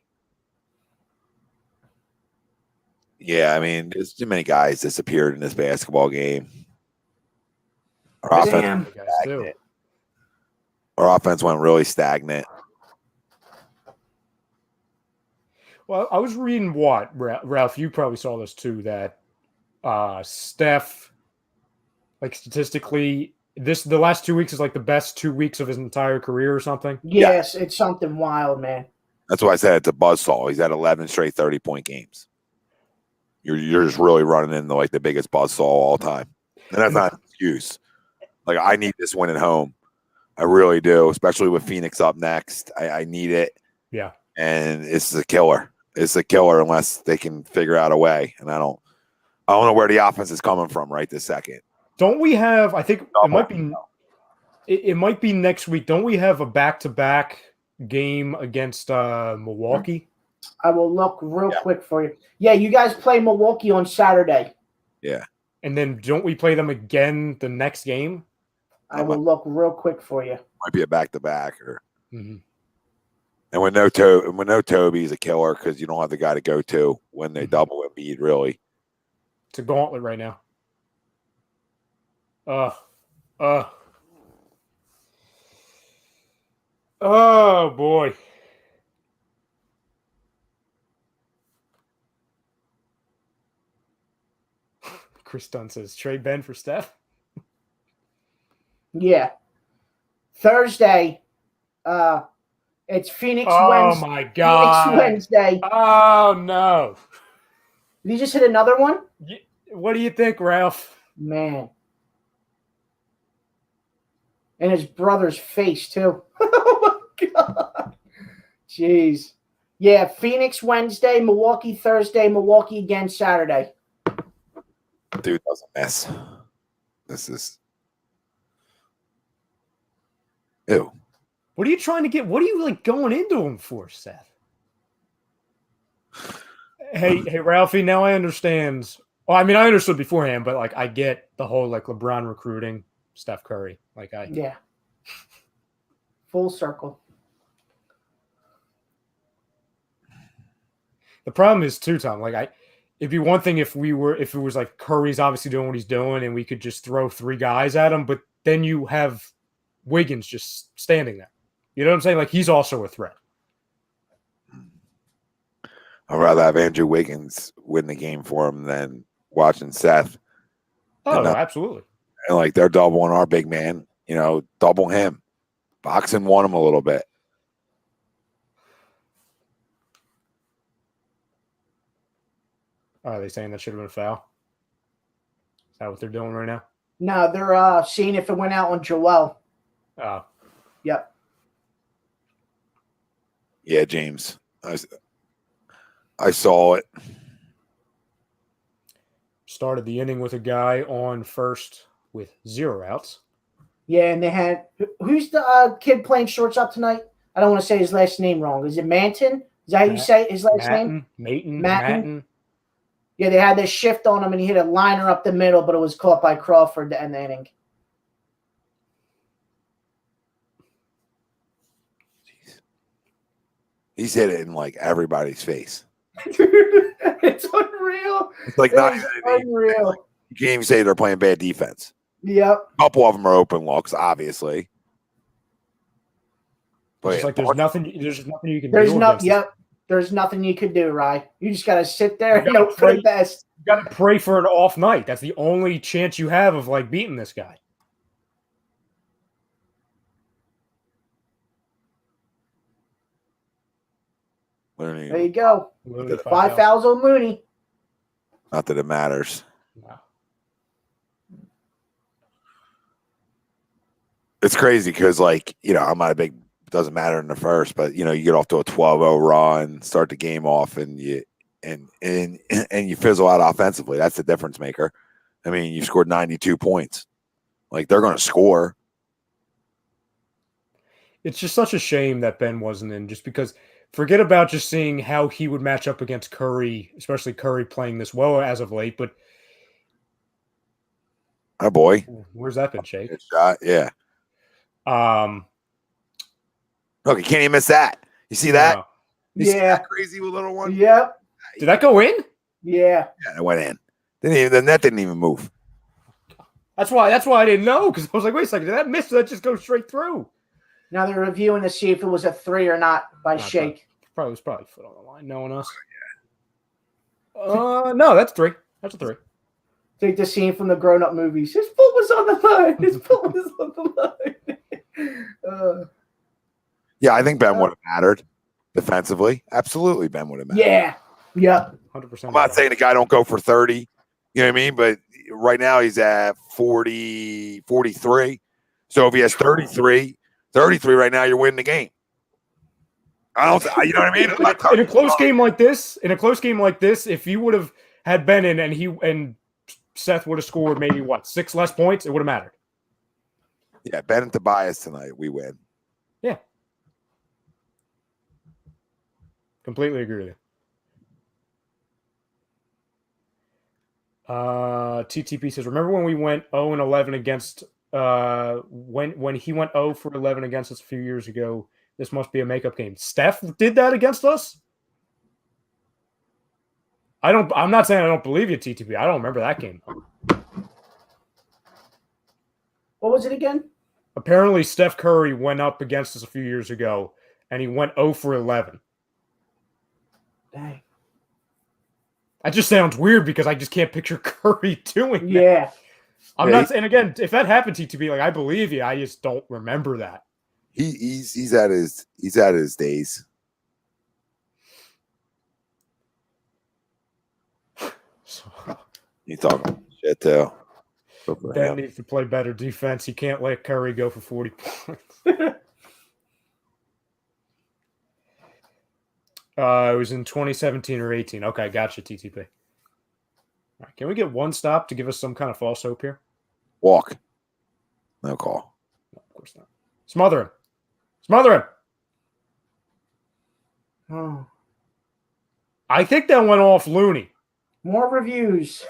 Yeah, I mean, there's too many guys disappeared in this basketball game. Our offense, our offense went really stagnant. Well, I was reading Ralph, you probably saw this too, that Steph, like statistically, the last 2 weeks is like the best 2 weeks of his entire career or something. Yes, it's something wild, man. That's why I said it's a buzzsaw. He's had 11 straight 30-point games. You're just really running into like the biggest buzzsaw all time. And that's not an excuse. Like, I need this win at home. I really do, especially with Phoenix up next. I need it. Yeah. And it's a killer. It's a killer unless they can figure out a way. And I don't know where the offense is coming from right this second. Don't we have, I think it might be next week. Don't we have a back-to-back game against Milwaukee? I will look real quick for you. Yeah, you guys play Milwaukee on Saturday. Yeah. And then don't we play them again the next game? I will look real quick for you. Might be a back-to-back. Mm-hmm. And with no Toby, he's a killer because you don't have the guy to go to when they double Embiid, really. It's a gauntlet right now. Oh, boy. Chris Dunn says, trade Ben for Steph? Yeah. Thursday, it's Phoenix Wednesday. Oh, my God. Phoenix Wednesday. Oh, no. Did you just hit another one? What do you think, Ralph? Man. And his brother's face, too. Oh, my God. Jeez. Yeah, Phoenix Wednesday, Milwaukee Thursday, Milwaukee again Saturday. Dude doesn't miss. This is ew. What are you trying to get? What are you like going into him for, Seth? Hey, Ralphie. Now I understand. Well, I mean, I understood beforehand, but like I get the whole like LeBron recruiting Steph Curry. Yeah. Full circle. The problem is too, Tom. It'd be one thing if it was like Curry's obviously doing what he's doing and we could just throw 3 guys at him, but then you have Wiggins just standing there. You know what I'm saying? Like, he's also a threat. I'd rather have Andrew Wiggins win the game for him than watching Seth. Oh, absolutely. And like they're doubling our big man, double him. Boxing won him a little bit. Are they saying that should have been a foul? Is that what they're doing right now? No, they're seeing if it went out on Joel. Oh. Yep. Yeah, James. I saw it. Started the inning with a guy on first with 0 outs. Yeah, and they had who's the kid playing shortstop tonight? I don't want to say his last name wrong. Is it Manton? Is that how you say his last name? Maton. Yeah, they had this shift on him, and he hit a liner up the middle, but it was caught by Crawford to end the inning. Jeez. He's hit it in like everybody's face. Dude, it's unreal. It's like unreal. Like, you can't even say they're playing bad defense. Yep. A couple of them are open looks, obviously. But It's like there's nothing you can There's do. There's nothing you could do, Rye. You just gotta sit there and hope for the best. You gotta pray for an off night. That's the only chance you have of like beating this guy. Looney. There you go. Looney, 5 fouls on Looney. Not that it matters. Wow. It's crazy because, like, I'm not a big. Doesn't matter in the first, but you get off to a 12-0 run, start the game off, and you fizzle out offensively. That's the difference maker. I mean, you scored 92 points. Like, they're going to score. It's just such a shame that Ben wasn't in, just because forget about just seeing how he would match up against Curry, especially Curry playing this well as of late. But oh boy, where's that been, Shake? Good shot, yeah. Look, you can't even miss that. You see that? No. You see that crazy little one? Yep. Did that go in? Yeah. Yeah, it went in. The net didn't even move. That's why I didn't know, because I was like, wait a second, did that miss? Did that just go straight through? Now they're reviewing to see if it was a 3 or not by Shake. It was probably foot on the line, knowing us. No, that's 3. That's a 3. Take the scene from the grown-up movies. His foot was on the line. His foot was on the line. Yeah, I think Ben would have mattered defensively. Absolutely, Ben would have mattered. Yeah. Yep. 100%. I'm not saying the guy don't go for 30. You know what I mean? But right now he's at 40, 43. So if he has 33 right now, you're winning the game. I don't. You know what I mean? In a close game like this, if you would have had Ben in and Seth would have scored maybe 6 less points, it would have mattered. Yeah, Ben and Tobias tonight, we win. Yeah. Completely agree with you. TTP says, remember when we went 0-11 against when he went 0 for 11 against us a few years ago? This must be a makeup game. Steph did that against us? I'm not saying I don't believe you, TTP. I don't remember that game. What was it again? Apparently, Steph Curry went up against us a few years ago, and he went 0 for 11. Dang. That just sounds weird because I just can't picture Curry doing that. Yeah. I'm not saying, again, if that happened, TTP, like, I believe you. I just don't remember that. He's at his days. He's talking shit too. Ben needs to play better defense. He can't let Curry go for 40 points. It was in 2017 or 18. Okay, gotcha, TTP. All right, can we get one stop to give us some kind of false hope here? Walk. No call. No, of course not. Smother him. Smother him. Oh. I think that went off Looney. More reviews.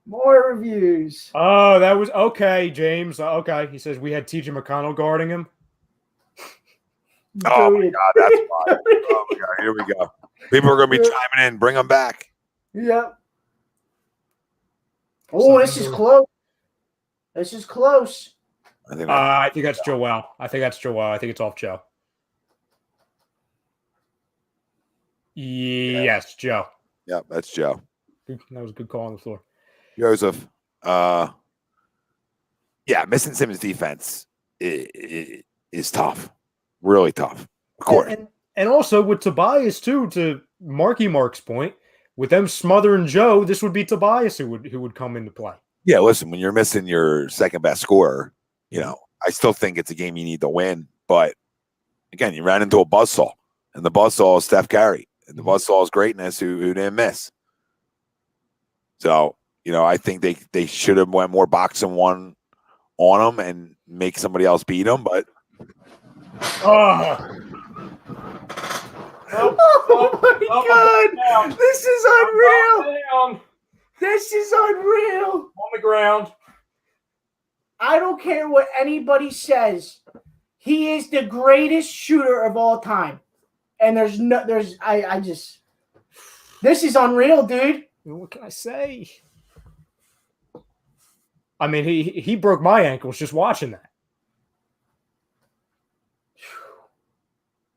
More reviews. Oh, that was okay, James. Okay. He says we had TJ McConnell guarding him. Oh, my God. That's why. Oh, my God. Here we go. People are going to be chiming in. Bring them back. Yep. Oh, this is close. This is close. I think that's Joel. I think it's off Joe. Yes, Joe. Yep, that's Joe. That was a good call on the floor. Joseph. Missing Simmons' defense is tough. Really tough. Of course. And also with Tobias, too, to Mark's point, with them smothering Joe, this would be Tobias who would come into play. Yeah, listen, when you're missing your second best scorer, I still think it's a game you need to win. But again, you ran into a buzzsaw, and the buzzsaw is Steph Curry, and the buzzsaw is greatness who didn't miss. So, I think they should have went more boxing one on them and make somebody else beat them. But oh my God, this is unreal. This is unreal. On the ground. I don't care what anybody says. He is the greatest shooter of all time. And this is unreal, dude. What can I say? I mean, he broke my ankles just watching that.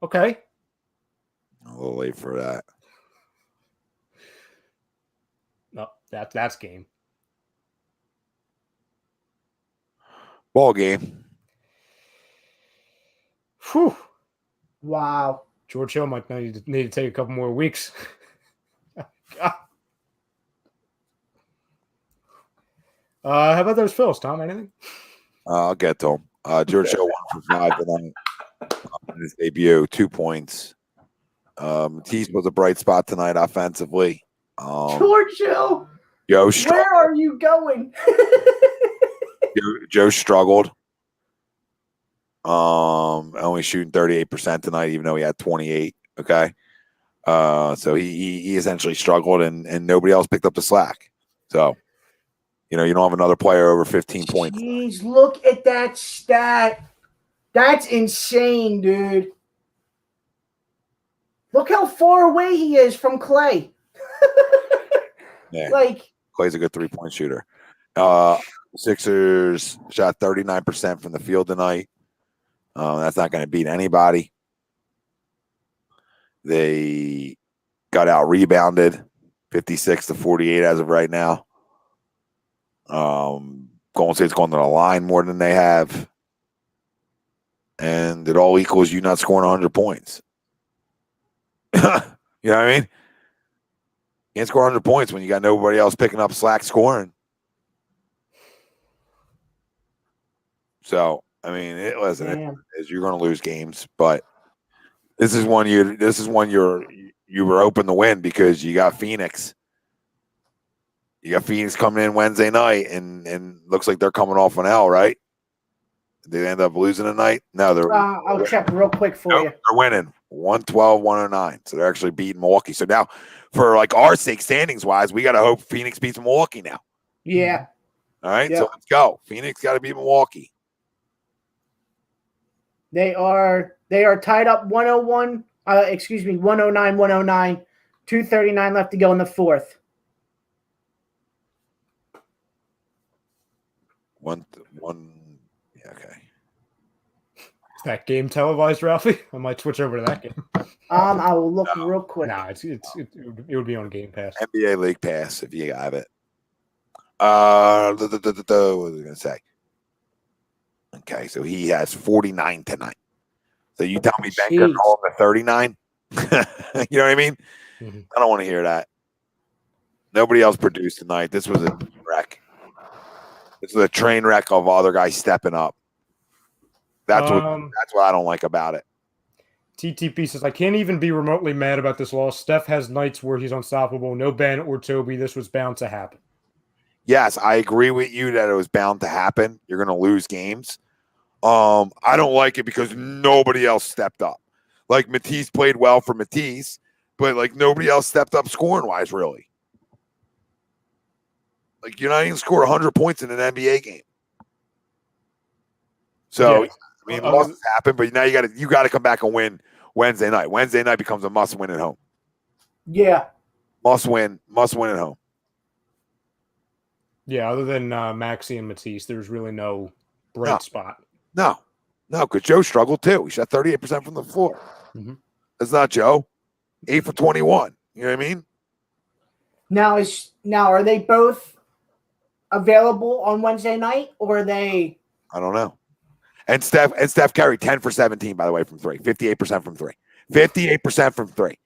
Okay. A little late for that. No, that's game. Ball game. Whew. Wow. George Hill might need to take a couple more weeks. How about those Phils, Tom? Anything? I'll get to him. George Hill 1 for 5 tonight in his debut, 2 points. Matisse was a bright spot tonight offensively. George Hill, where are you going? Joe struggled. Only shooting 38% tonight, even though he had 28. Okay. So he essentially struggled and nobody else picked up the slack. So, you don't have another player over 15 points. Jeez, look at that stat. That's insane, dude. Look how far away he is from Clay. Yeah. Like, Clay's a good 3-point shooter. Sixers shot 39% from the field tonight. That's not going to beat anybody. They got out rebounded 56-48 as of right now. Golden State's going to the line more than they have. And it all equals you not scoring 100 points. You know what I mean? You can't score 100 points when you got nobody else picking up slack scoring. So, I mean, you're going to lose games, but this is one you were open to win because you got Phoenix. You got Phoenix coming in Wednesday night, and looks like they're coming off an L, right? Did they end up losing tonight? No, they're. I'll check real quick for you. They're winning 112-109, so they're actually beating Milwaukee. So now, for like our sake, standings wise, we got to hope Phoenix beats Milwaukee now. Yeah. All right, Yep. so let's go. Phoenix got to beat Milwaukee. They are tied up 109, 109, 2:39 left to go in the fourth. One, yeah, okay. Is that game televised, Ralphie? I might switch over to that game. I will look real quick. Nah, it would be on Game Pass. NBA League Pass if you have it. What was I going to say? Okay, so he has 49 tonight. So you tell me Ben could call him to 39? You know what I mean? Mm-hmm. I don't want to hear that. Nobody else produced tonight. This was a wreck. This is a train wreck of other guys stepping up. That's what I don't like about it. TTP says, I can't even be remotely mad about this loss. Steph has nights where he's unstoppable. No Ben or Toby. This was bound to happen. Yes, I agree with you that it was bound to happen. You're going to lose games. I don't like it because nobody else stepped up. Like Matisse played well for Matisse, but like nobody else stepped up scoring wise, really. Like you're not even score 100 points in an NBA game. So yeah. I mean, losses happen, but now you got to come back and win Wednesday night. Wednesday night becomes a must win at home. Yeah, must win at home. Yeah, other than Maxey and Matisse, there's really no bright spot. No, because Joe struggled too. He shot 38% from the floor. Mm-hmm. That's not Joe. 8 for 21. You know what I mean? Now are they both available on Wednesday night, or are they? I don't know. And Steph carried 10 for 17, by the way, from 3. 58% from 3. 58% from 3.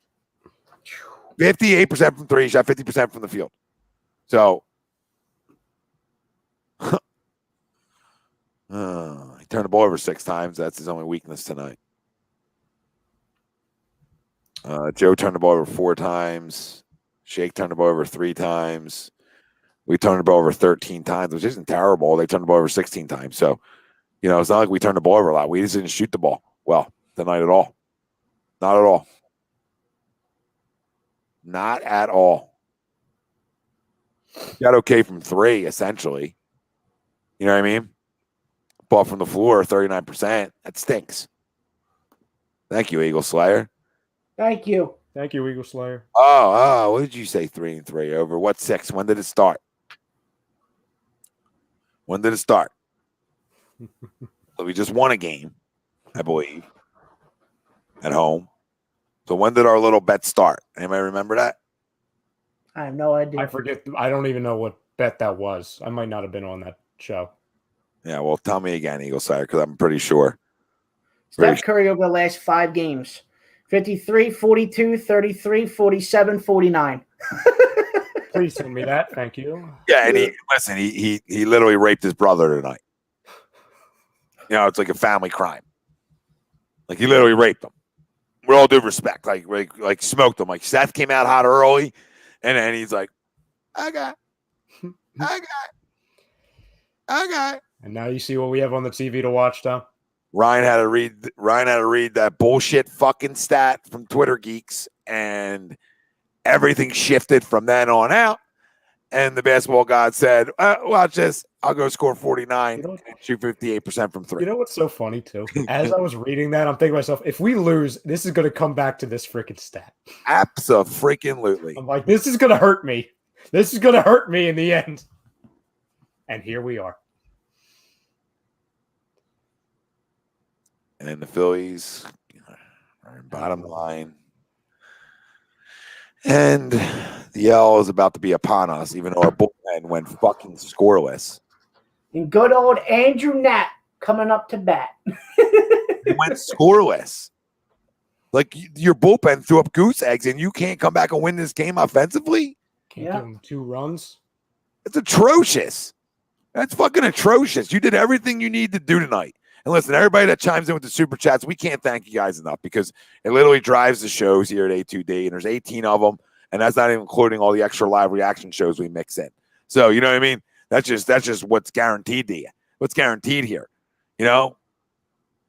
58% from 3. He shot 50% from the field. So he turned the ball over 6 times. That's his only weakness tonight. Joe turned the ball over 4 times. Shake turned the ball over 3 times. We turned the ball over 13 times, which isn't terrible. They turned the ball over 16 times. So, it's not like we turned the ball over a lot. We just didn't shoot the ball well tonight at all. Not at all. Not at all. Got okay from 3, essentially. You know what I mean? Ball from the floor, 39%. That stinks. Thank you, Eagle Slayer. Thank you. Thank you, Eagle Slayer. Oh, what did you say? 3 and 3 over what 6? When did it start? So we just won a game, I believe, at home. So when did our little bet start? Anybody remember that? I have no idea. I forget. I don't even know what bet that was. I might not have been on that show. Yeah, well, tell me again, Eagle Sire, because I'm pretty sure. Steph Curry over the last 5 games. 53, 42, 33, 47, 49. Please send me that. Thank you. Yeah, and he literally raped his brother tonight. You know, it's like a family crime. Like he literally raped him. With all due respect, like smoked him. Like Seth came out hot early, and then he's like, okay. And now you see what we have on the TV to watch, Tom. Ryan had to read that bullshit fucking stat from Twitter geeks, and everything shifted from then on out. And the basketball god said, watch this. I'll go score 49 and shoot 58% from 3. You know what's so funny, too? As I was reading that, I'm thinking to myself, if we lose, this is going to come back to this freaking stat. Abso-freaking-lutely. I'm like, this is going to hurt me. This is going to hurt me in the end. And here we are. And then the Phillies are in bottom line. And the L is about to be upon us, even though our bullpen went fucking scoreless. And good old Andrew Knapp coming up to bat. It went scoreless. Like your bullpen threw up goose eggs, and you can't come back and win this game offensively? Can't give him 2 runs. It's atrocious. That's fucking atrocious. You did everything you need to do tonight. And listen, everybody that chimes in with the super chats, we can't thank you guys enough because it literally drives the shows here at A2D, and there's 18 of them, and that's not even including all the extra live reaction shows we mix in. So, you know what I mean? That's just what's guaranteed to you. What's guaranteed here? You know?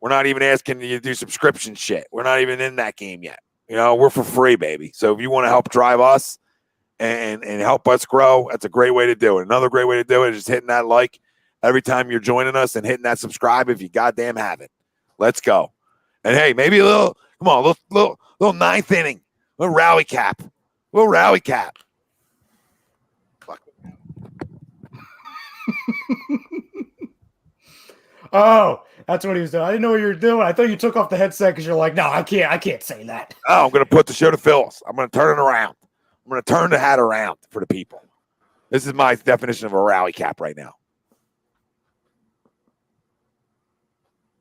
We're not even asking you to do subscription shit. We're not even in that game yet. You know, we're for free, baby. So if you want to help drive us and help us grow, that's a great way to do it. Another great way to do it is just hitting that like every time you're joining us and hitting that subscribe if you goddamn have it. Let's go. And hey, maybe a little ninth inning, little rally cap. Fuck. Oh, that's what he was doing. I didn't know what you were doing. I thought you took off the headset because you're like, no, I can't say that. Oh, I'm going to put the show to Phillies. I'm going to turn it around. I'm going to turn the hat around for the people. This is my definition of a rally cap right now.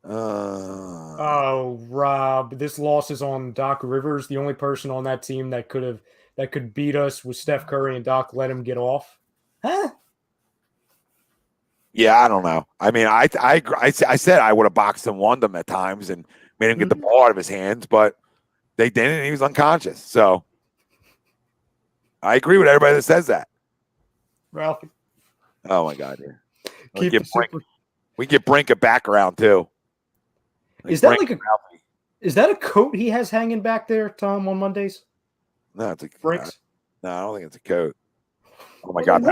Oh, Rob, this loss is on Doc Rivers. The only person on that team that could beat us was Steph Curry, and Doc let him get off. Huh? Yeah, I don't know. I mean, I said I would have boxed and won them at times and made him get the ball out of his hands, but they didn't, and he was unconscious. So I agree with everybody that says that. Ralphie. Oh my God, yeah. We get Brink a background too. Is that is that a coat he has hanging back there, Tom, on Mondays? No, it's a Brinks. No, I don't think it's a coat. Oh my God,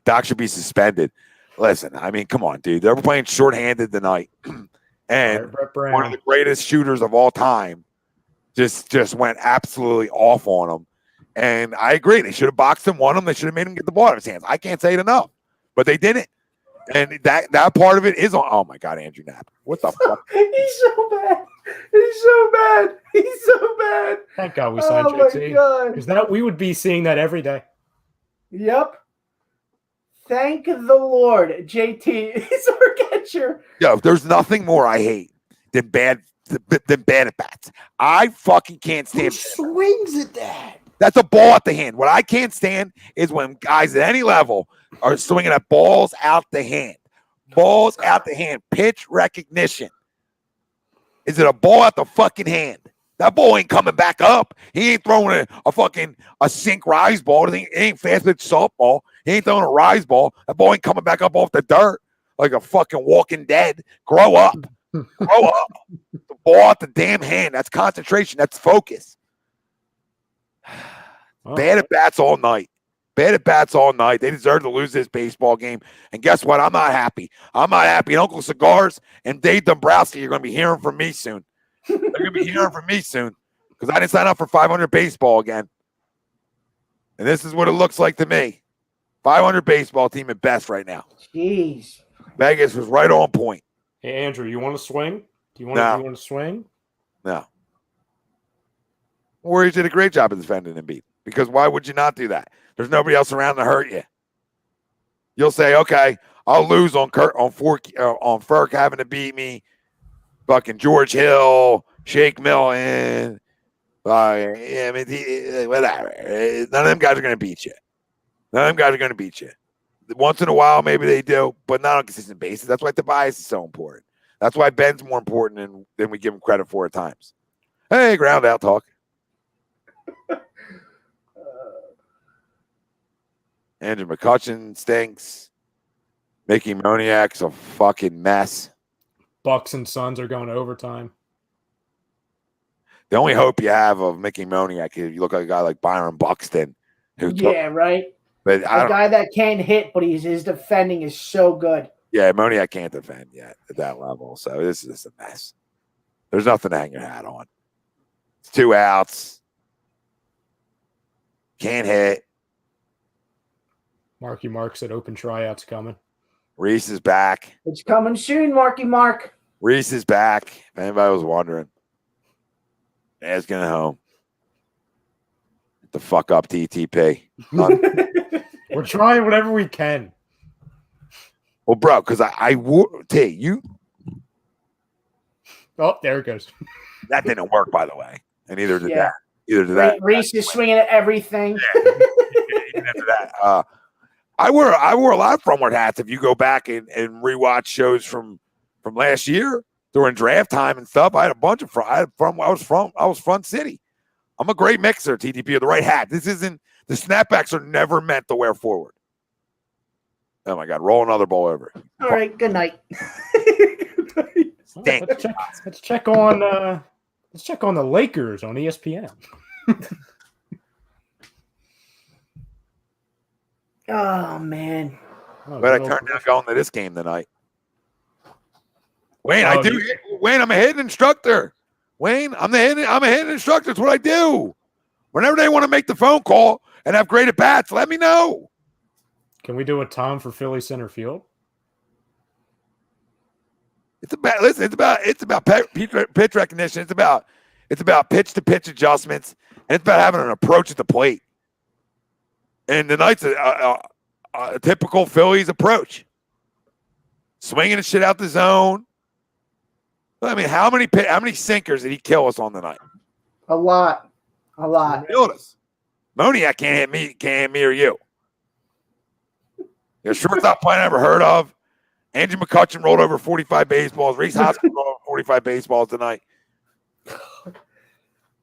Doc should be suspended. Listen, I mean, come on, dude. They're playing shorthanded tonight, and one of the greatest shooters of all time just went absolutely off on him. And I agree, they should have boxed him, won him. They should have made him get the ball out of his hands. I can't say it enough, but they didn't. And that part of it is on. Oh my God, Andrew Knapp. What the fuck? He's so bad. He's so bad. He's so bad. Thank God we signed JT. Because we would be seeing that every day. Yep. Thank the Lord, JT is our catcher. Yo, there's nothing more I hate than bad at bats. I fucking can't stand. Who swings at that? That's a ball out the hand. What I can't stand is when guys at any level are swinging at balls out the hand. Balls out the hand. Pitch recognition. Is it a ball out the fucking hand? That ball ain't coming back up. He ain't throwing a sink rise ball. It ain't fast pitch softball. He ain't throwing a rise ball. That ball ain't coming back up off the dirt like a fucking Walking Dead. Grow up. Grow up. The ball out the damn hand. That's concentration. That's focus. Bad at bats all night. Bad at bats all night. They deserve to lose this baseball game. And guess what? I'm not happy. I'm not happy. And Uncle Cigars and Dave Dombrowski, you're going to be hearing from me soon. They're going to be hearing from me soon because I didn't sign up for 500 baseball again. And this is what it looks like to me. 500 baseball team at best right now. Jeez. Vegas was right on point. Hey, Andrew, you want to swing? Do you want to swing? No. Warriors did a great job of defending Embiid because why would you not do that? There's nobody else around to hurt you. You'll say, okay, I'll lose on Ferk having to beat me fucking George Hill, Shake Milton. Yeah, I mean, whatever. None of them guys are going to beat you. Once in a while, maybe they do, but not on a consistent basis. That's why Tobias is so important. That's why Ben's more important than we give him credit for at times. Hey, ground out talk. Andrew McCutcheon stinks. Mickey Moniak's a fucking mess. Bucks and Suns are going to overtime. The only hope you have of Mickey Moniak is you look like a guy like Byron Buxton. Right. But A guy that can't hit, but his defending is so good. Yeah, Moniak can't defend yet at that level. So this is just a mess. There's nothing to hang your hat on. It's 2 outs. Can't hit. Marky Mark said open tryouts coming. Reese is back. It's coming soon, Marky Mark. Reese is back. If anybody was wondering. Dad's going home. Get the fuck up, TTP. We're trying whatever we can. Well, bro, because I would tell you. Oh, there it goes. That didn't work, by the way. And either did that. Either did that. Reese is swinging at everything. Even after that. I wore a lot of frontward hats. If you go back and rewatch shows from last year during draft time and stuff, I had a bunch of I was front city. I'm a great mixer, TDP, with the right hat. This isn't the snapbacks are never meant to wear forward. Oh my God, roll another ball over. All right, good night. Stink. Let's check on the Lakers on ESPN. Oh man. But I turned down going to this game tonight. Wayne, Wayne, I'm a hidden instructor. Wayne, I'm a hidden instructor. That's what I do. Whenever they want to make the phone call and have great at bats, let me know. Can we do a Tom for Philly center field? It's about pitch recognition. It's about pitch to pitch adjustments, and it's about having an approach at the plate. And tonight's a typical Phillies approach, swinging the shit out the zone. I mean, how many sinkers did he kill us on tonight? A lot. He killed us. Moniak can't hit me or you. The shortstop play I never heard of. Andrew McCutcheon rolled over 45 baseballs. Reese Hoskins rolled over 45 baseballs tonight.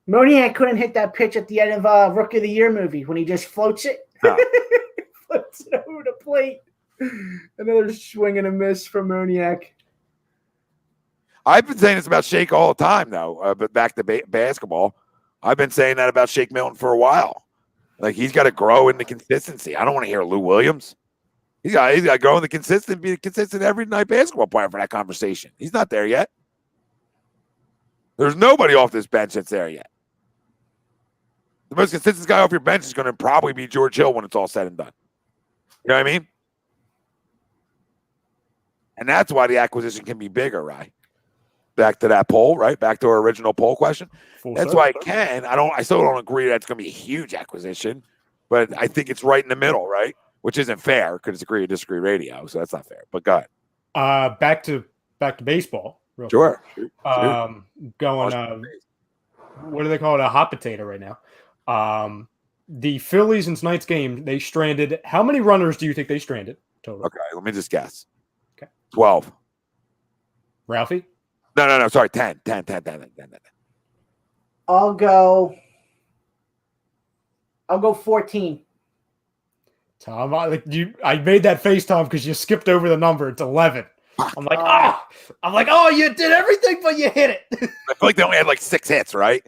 Moniak couldn't hit that pitch at the end of Rookie of the Year movie when he just floats it. No. Floats it over the plate. Another swing and a miss from Moniak. I've been saying this about Shake all the time, though. But back to basketball, I've been saying that about Shake Milton for a while. Like, he's got to grow into consistency. I don't want to hear Lou Williams. He's got to grow into consistency, be a consistent every night basketball player for that conversation. He's not there yet. There's nobody off this bench that's there yet. The most consistent guy off your bench is going to probably be George Hill when it's all said and done. You know what I mean? And that's why the acquisition can be bigger, right? Back to that poll, right? Back to our original poll question. That's why it can. I still don't agree that it's going to be a huge acquisition, but I think it's right in the middle, right? Which isn't fair because it's agree or disagree radio, so that's not fair. But go ahead. Back to baseball. Sure. Going. What do they call it? A hot potato right now. The Phillies in tonight's game, they stranded. How many runners do you think they stranded total? Okay, let me just guess. Okay. 12. Ralphie? No. Sorry, 10. I'll go 14. Tom, I made that face, Tom, because you skipped over the number. It's 11. I'm like, you did everything, but you hit it. I feel like they only had like 6 hits, right?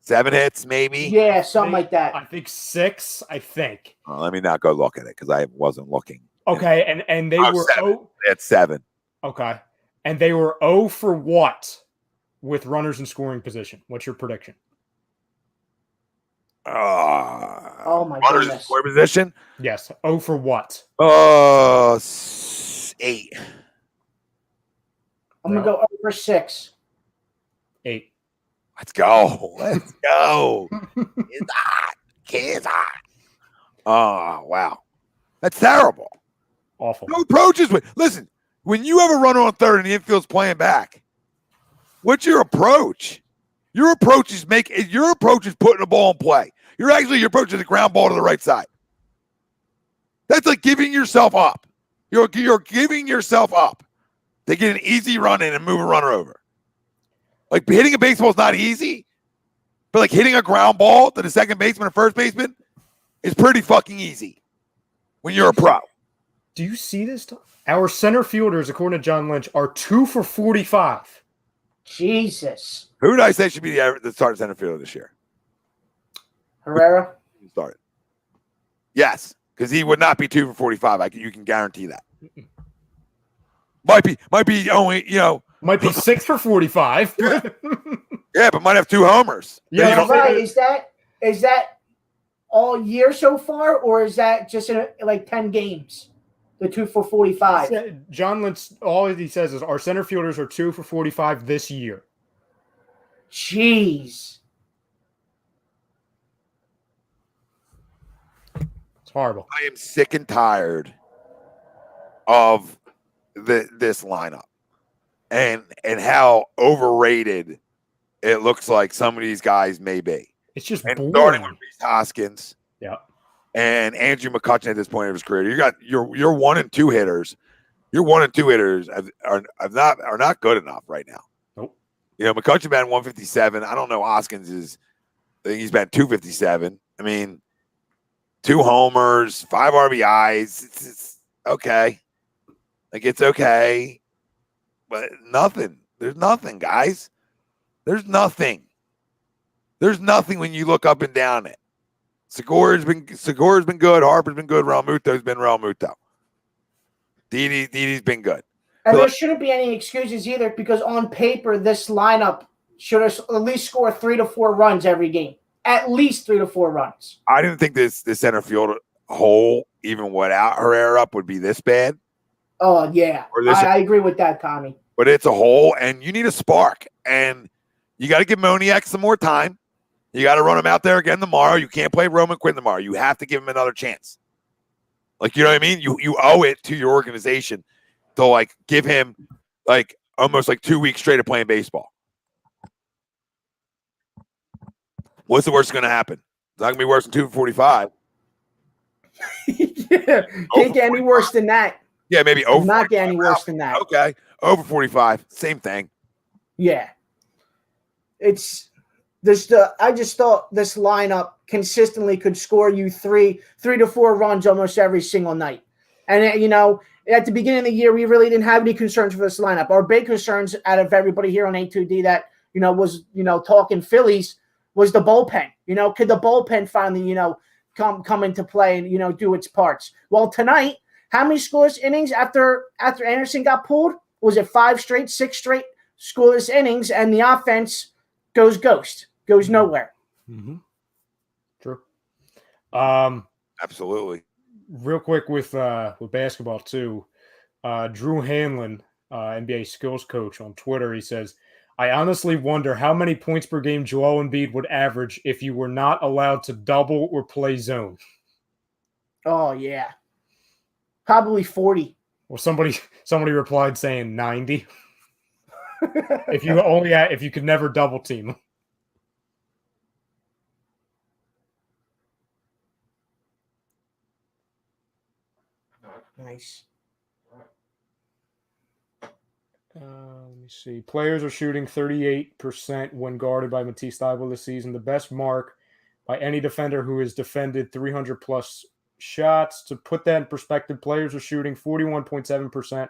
7 hits, maybe. Yeah, something like that. I think 6. I think. Well, let me not go look at it because I wasn't looking. Okay, and they were 7. It's 7. Okay, and they were 0 for what with runners in scoring position? What's your prediction? Oh my runners goodness! In scoring position. Yes, 0 for what? 8. I'm gonna go 0 for 6. 8. Let's go. It's hot. Kids hot. Oh, wow. That's terrible. Awful. No approaches. Listen, when you have a runner on third and the infield's playing back, What's your approach? Your approach is putting a ball in play. Your approach is a ground ball to the right side. That's like giving yourself up. You're giving yourself up to get an easy run in and move a runner over. Like hitting a baseball is not easy, but like hitting a ground ball to the second baseman or first baseman is pretty fucking easy when you're a pro. Do you see this? Our center fielders, according to John Lynch, are 2 for 45. Jesus. Who did I say should be the starting center fielder this year? Herrera? Started. Yes, because he would not be 2 for 45. You can guarantee that. Might be only, Might be 6 for 45. Yeah, but might have 2 homers. Yeah, right. Is that all year so far, or is that just in like 10 games? The 2 for 45. John Lynch, all he says is our center fielders are 2 for 45 this year. Jeez. It's horrible. I am sick and tired of this lineup and how overrated it looks like some of these guys may be. It's just starting boring. with Reese Hoskins. Yeah. And Andrew McCutchen at this point of his career. You got your 1 and 2 hitters. Your 1 and 2 hitters are not good enough right now. Nope. McCutchen batting 157. I don't know. Hoskins I think he's batting 257. I mean, 2 homers, 5 RBIs. It's okay. Like, it's okay. But nothing. There's nothing, guys. There's nothing. There's nothing when you look up and down it. Segura's been good. Harper's been good. Realmuto's been Realmuto. Didi's been good. And there shouldn't be any excuses either, because on paper, this lineup should at least score 3 to 4 runs every game. At least 3 to 4 runs. I didn't think this center field hole, even without Herrera up, would be this bad. Oh, yeah. I agree with that, Tommy. But it's a hole, and you need a spark. And you got to give Moniak some more time. You got to run him out there again tomorrow. You can't play Roman Quinn tomorrow. You have to give him another chance. Like, you know what I mean? You owe it to your organization to, like, give him, like, almost like 2 weeks straight of playing baseball. What's the worst going to happen? It's not going to be worse than 2 for 45. Yeah. Can't get any worse than that. Yeah, maybe over. Not get any worse than that. Okay. Over 45. Same thing. Yeah. It's this. I just thought this lineup consistently could score you 3 to 4 runs almost every single night. And at the beginning of the year, we really didn't have any concerns for this lineup. Our big concerns out of everybody here on A2D that was talking Phillies was the bullpen. Could the bullpen finally come into play and do its parts? Well, tonight, how many scoreless innings after Anderson got pulled? Was it 5 straight, 6 straight scoreless innings, and the offense goes ghost, goes nowhere. Mm-hmm. True. Absolutely. Real quick with basketball too, Drew Hanlon, NBA skills coach on Twitter, he says, I honestly wonder how many points per game Joel Embiid would average if you were not allowed to double or play zone. Oh yeah, probably 40. Well, somebody replied saying 90. if you could never double team. Nice. Let me see. Players are shooting 38% when guarded by Matisse Thybulle this season, the best mark by any defender who has defended 300-plus shots. To put that in perspective, players are shooting 41.7%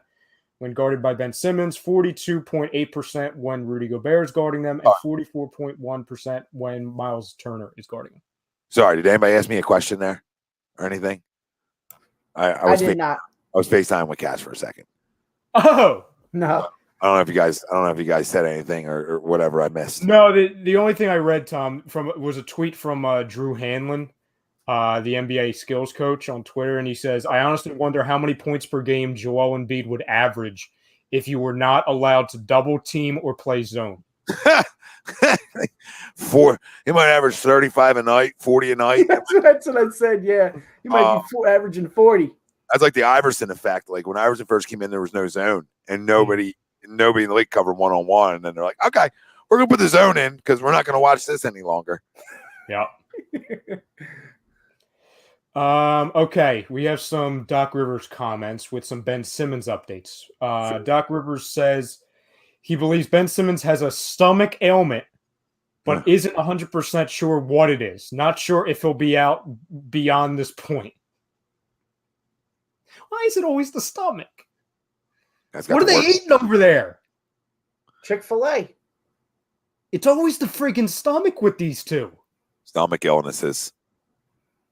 when guarded by Ben Simmons, 42.8% when Rudy Gobert is guarding them, and 44.1% when Miles Turner is guarding them. Sorry, did anybody ask me a question there or anything? I did not. I was FaceTime with Cash for a second. Oh, no. I don't know if you guys said anything or whatever I missed. No, the only thing I read, Tom, was a tweet from Drew Hanlon, the NBA skills coach on Twitter, and he says, I honestly wonder how many points per game Joel Embiid would average if you were not allowed to double team or play zone. He might average 35 a night, 40 a night. That's what I said, yeah. He might be averaging 40. That's like the Iverson effect. Like when Iverson first came in, there was no zone, and nobody nobody in the league covered 1-on-1, and then they're like, okay, we're gonna put the zone in because we're not gonna watch this any longer. Yeah. Okay, we have some Doc Rivers comments with some Ben Simmons updates. Doc Rivers says he believes Ben Simmons has a stomach ailment, but isn't 100% sure what it is. Not sure if he'll be out beyond this point. Why is it always the stomach? What are they eating over there? Chick-fil-A. It's always the freaking stomach with these two. Stomach illnesses.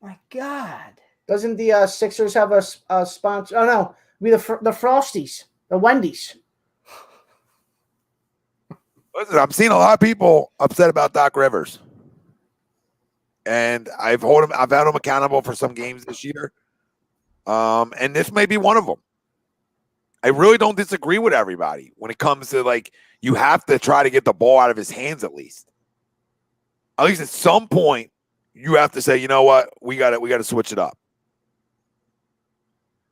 My God. Doesn't the Sixers have a sponsor? Oh, no. The Frosties, the Wendy's. Listen, I'm seeing a lot of people upset about Doc Rivers. And I've held him accountable for some games this year. And this may be one of them. I really don't disagree with everybody when it comes to, like, you have to try to get the ball out of his hands at least. At least at some point, you have to say, you know what, we got to switch it up.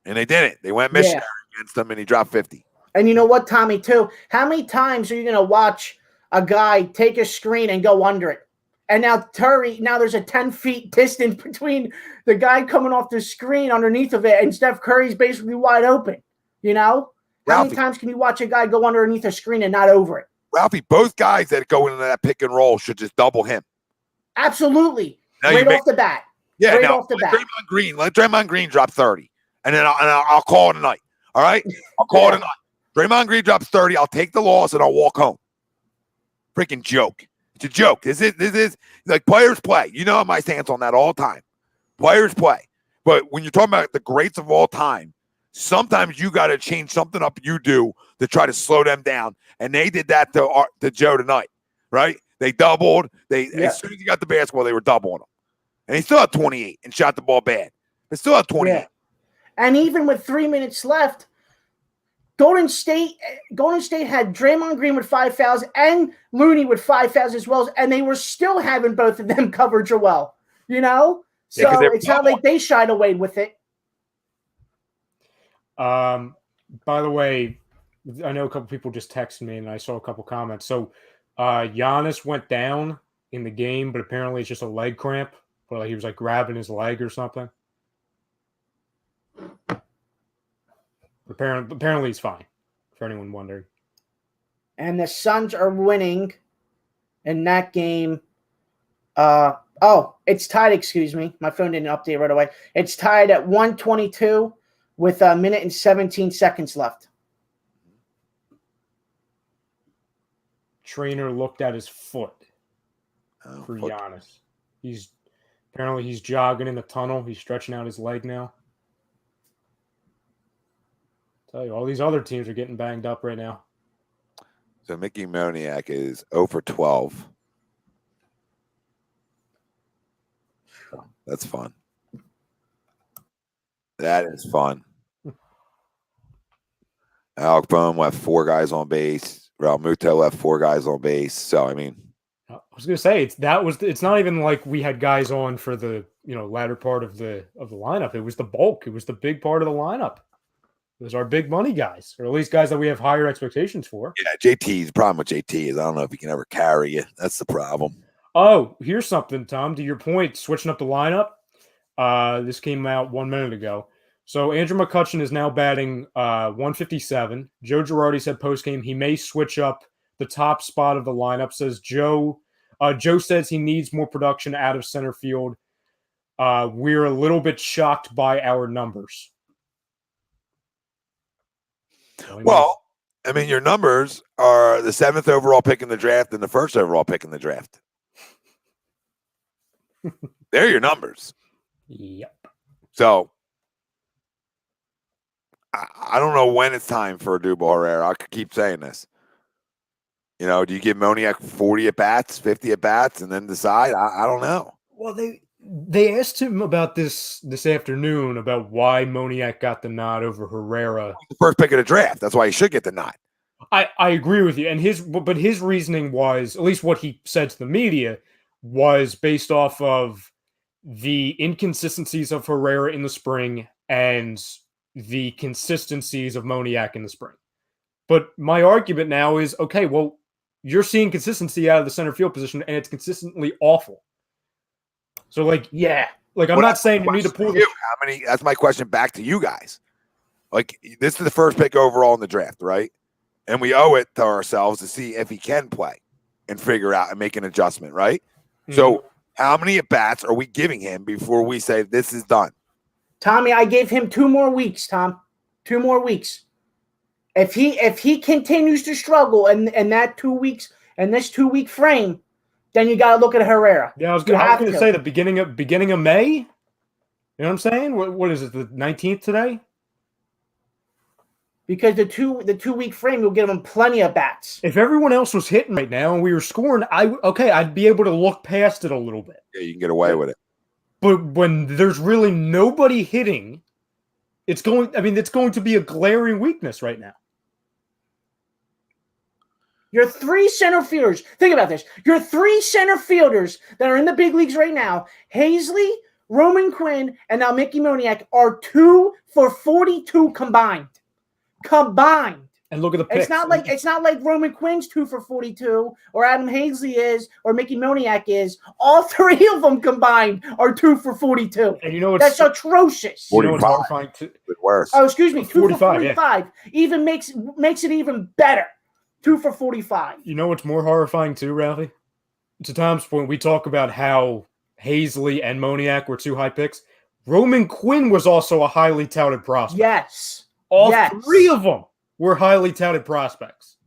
And they didn't. They went missionary against him, and he dropped 50. And you know what, Tommy, too? How many times are you going to watch a guy take a screen and go under it? And now there's a 10 feet distance between the guy coming off the screen underneath of it, and Steph Curry's basically wide open. You know? How many times can you watch a guy go underneath a screen and not over it? Ralphie, both guys that go into that pick and roll should just double him. Absolutely. Right off the bat. Yeah, right now, off the bat. Let Draymond Green drop 30. And then I'll call it a night. All right? I'll call it a night. Draymond Green drops 30. I'll take the loss and I'll walk home. Freaking joke. It's a joke. This is like players play. You know my stance on that all the time. Players play. But when you're talking about the greats of all time, sometimes you got to change something up you do to try to slow them down. And they did that to Joe tonight, right? They doubled. As soon as he got the basketball, they were doubling him. And he still had 28 and shot the ball bad. But still had 28. Yeah. And even with 3 minutes left, Golden State had Draymond Green with 5 fouls and Looney with 5 fouls as well, and they were still having both of them cover Joel. You know? So it's not like they shied away with it. By the way, I know a couple people just texted me, and I saw a couple comments. So Giannis went down in the game, but apparently it's just a leg cramp. Or like he was like grabbing his leg or something. Apparently he's fine, for anyone wondering. And the Suns are winning in that game. It's tied, excuse me. My phone didn't update right away. It's tied at 122 with a minute and 17 seconds left. Trainer looked at his foot for Giannis. Apparently he's jogging in the tunnel. He's stretching out his leg now. Tell you, all these other teams are getting banged up right now. So Mickey Moniak is 0 for 12. That's fun. That is fun. Alec Boehm left 4 guys on base. Raul Muto left 4 guys on base. So, I mean. I was going to say, it's not even like we had guys on for the latter part of the lineup. It was the bulk. It was the big part of the lineup. Those are big money guys, or at least guys that we have higher expectations for. Yeah, JT's problem with JT is I don't know if he can ever carry it. That's the problem. Oh, here's something, Tom. To your point, switching up the lineup. This came out 1 minute ago. So Andrew McCutchen is now batting 157. Joe Girardi said postgame he may switch up the top spot of the lineup. Says Joe. Joe says he needs more production out of center field. We're a little bit shocked by our numbers. Well, I mean, your numbers are the 7th overall pick in the draft and the 1st overall pick in the draft. They're your numbers. Yep. So, I don't know when it's time for Odubel Herrera. I could keep saying this. Do you give Moniak 40 at-bats, 50 at-bats, and then decide? I don't know. Well, they asked him about this afternoon about why Moniak got the nod over Herrera. The first pick of the draft. That's why he should get the nod. I agree with you. And his reasoning was, at least what he said to the media, was based off of the inconsistencies of Herrera in the spring and the consistencies of Moniak in the spring. But my argument now is, okay, well, you're seeing consistency out of the center field position, and it's consistently awful. So, like, Yeah. Like, I'm not saying you need to pull the... How many? That's my question back to you guys. Like, this is the first pick overall in the draft, right? And we owe it to ourselves to see if he can play and figure out and make an adjustment, right? Mm-hmm. So how many at-bats are we giving him before we say this is done? Tommy, I gave him 2 more weeks, Tom. 2 more weeks. If he continues to struggle in that 2 weeks and this 2-week frame, then you got to look at Herrera. Yeah, I was going to say the beginning of May. You know what I'm saying? What is it? The 19th today? Because the 2-week frame will give him plenty of bats. If everyone else was hitting right now and we were scoring, I'd be able to look past it a little bit. Yeah, you can get away with it. But when there's really nobody hitting, it's going to be a glaring weakness right now. Your 3 center fielders, think about this. Your 3 center fielders that are in the big leagues right now, Hazley, Roman Quinn, and now Mickey Moniak, are 2 for 42 combined. And look at the picks. It's not like Roman Quinn's 2 for 42, or Adam Hazley is, or Mickey Moniak is. All 3 of them combined are 2 for 42. And you know that's atrocious. 45. You know what's horrifying too? Worse. Oh, excuse me, 2 for 45. Yeah. Even makes it even better. 2 for 45. You know what's more horrifying too, Ralphie? To Tom's point, we talk about how Hazley and Moniak were 2 high picks. Roman Quinn was also a highly touted prospect. Yes. All 3 of them were highly touted prospects.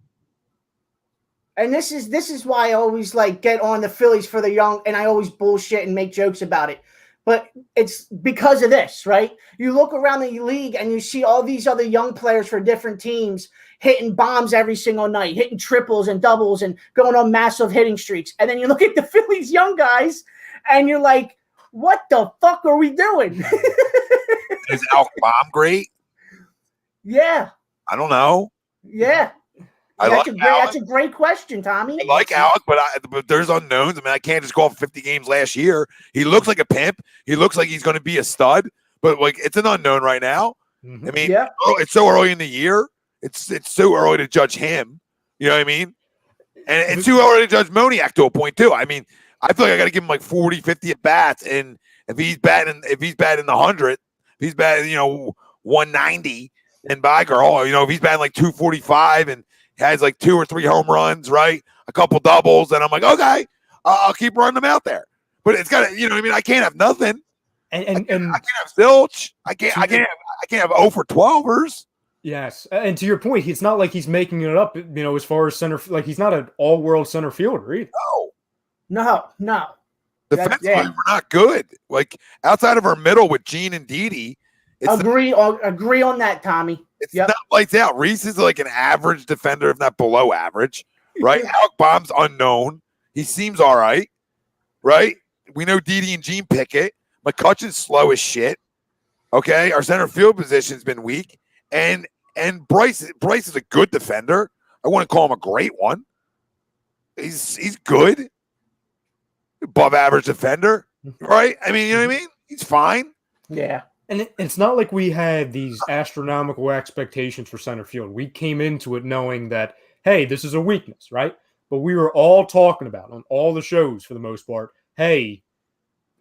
And this is why I always get on the Phillies for the young, and I always bullshit and make jokes about it. But it's because of this, right? You look around the league and you see all these other young players for different teams hitting bombs every single night, hitting triples and doubles and going on massive hitting streaks. And then you look at the Phillies young guys and you're like, what the fuck are we doing? Is Alec Baum great? Yeah. I don't know. Yeah. That's a great question, Tommy. I like Alec, but there's unknowns. I mean, I can't just go off 50 games last year. He looks like a pimp. He looks like he's going to be a stud, but it's an unknown right now. Mm-hmm. I mean, it's so early in the year. It's so early to judge him. You know what I mean? And it's too early to judge Moniak to a point too. I mean, I feel like I got to give him like 40, 50 at bats, and if he's batting the 100, if he's batting 190. And by girl, if he's batting like 245 and has like 2 or 3 home runs, right? A couple doubles, and I'm like, okay, I'll keep running them out there. But it's got to, I can't have nothing. And I can't have zilch. I can't have 0 for 12ers. Yes, and to your point, it's not like he's making it up. As far as center, like he's not an all-world center fielder either. No. Defensively, we're not good. Like outside of our middle with Gene and Didi. Agree on that, Tommy. It's not lights out. Reese is like an average defender, if not below average, right? Alec Baum's unknown. He seems all right, right? We know Didi and Gene Pickett. McCutchen's slow as shit. Okay, our center field position's been weak, and Bryce is a good defender. I wouldn't call him a great one. He's good, above average defender, right? I mean, you know what I mean? He's fine. Yeah. And it's not like we had these astronomical expectations for center field. We came into it knowing that, hey, this is a weakness, right? But we were all talking about on all the shows for the most part, hey,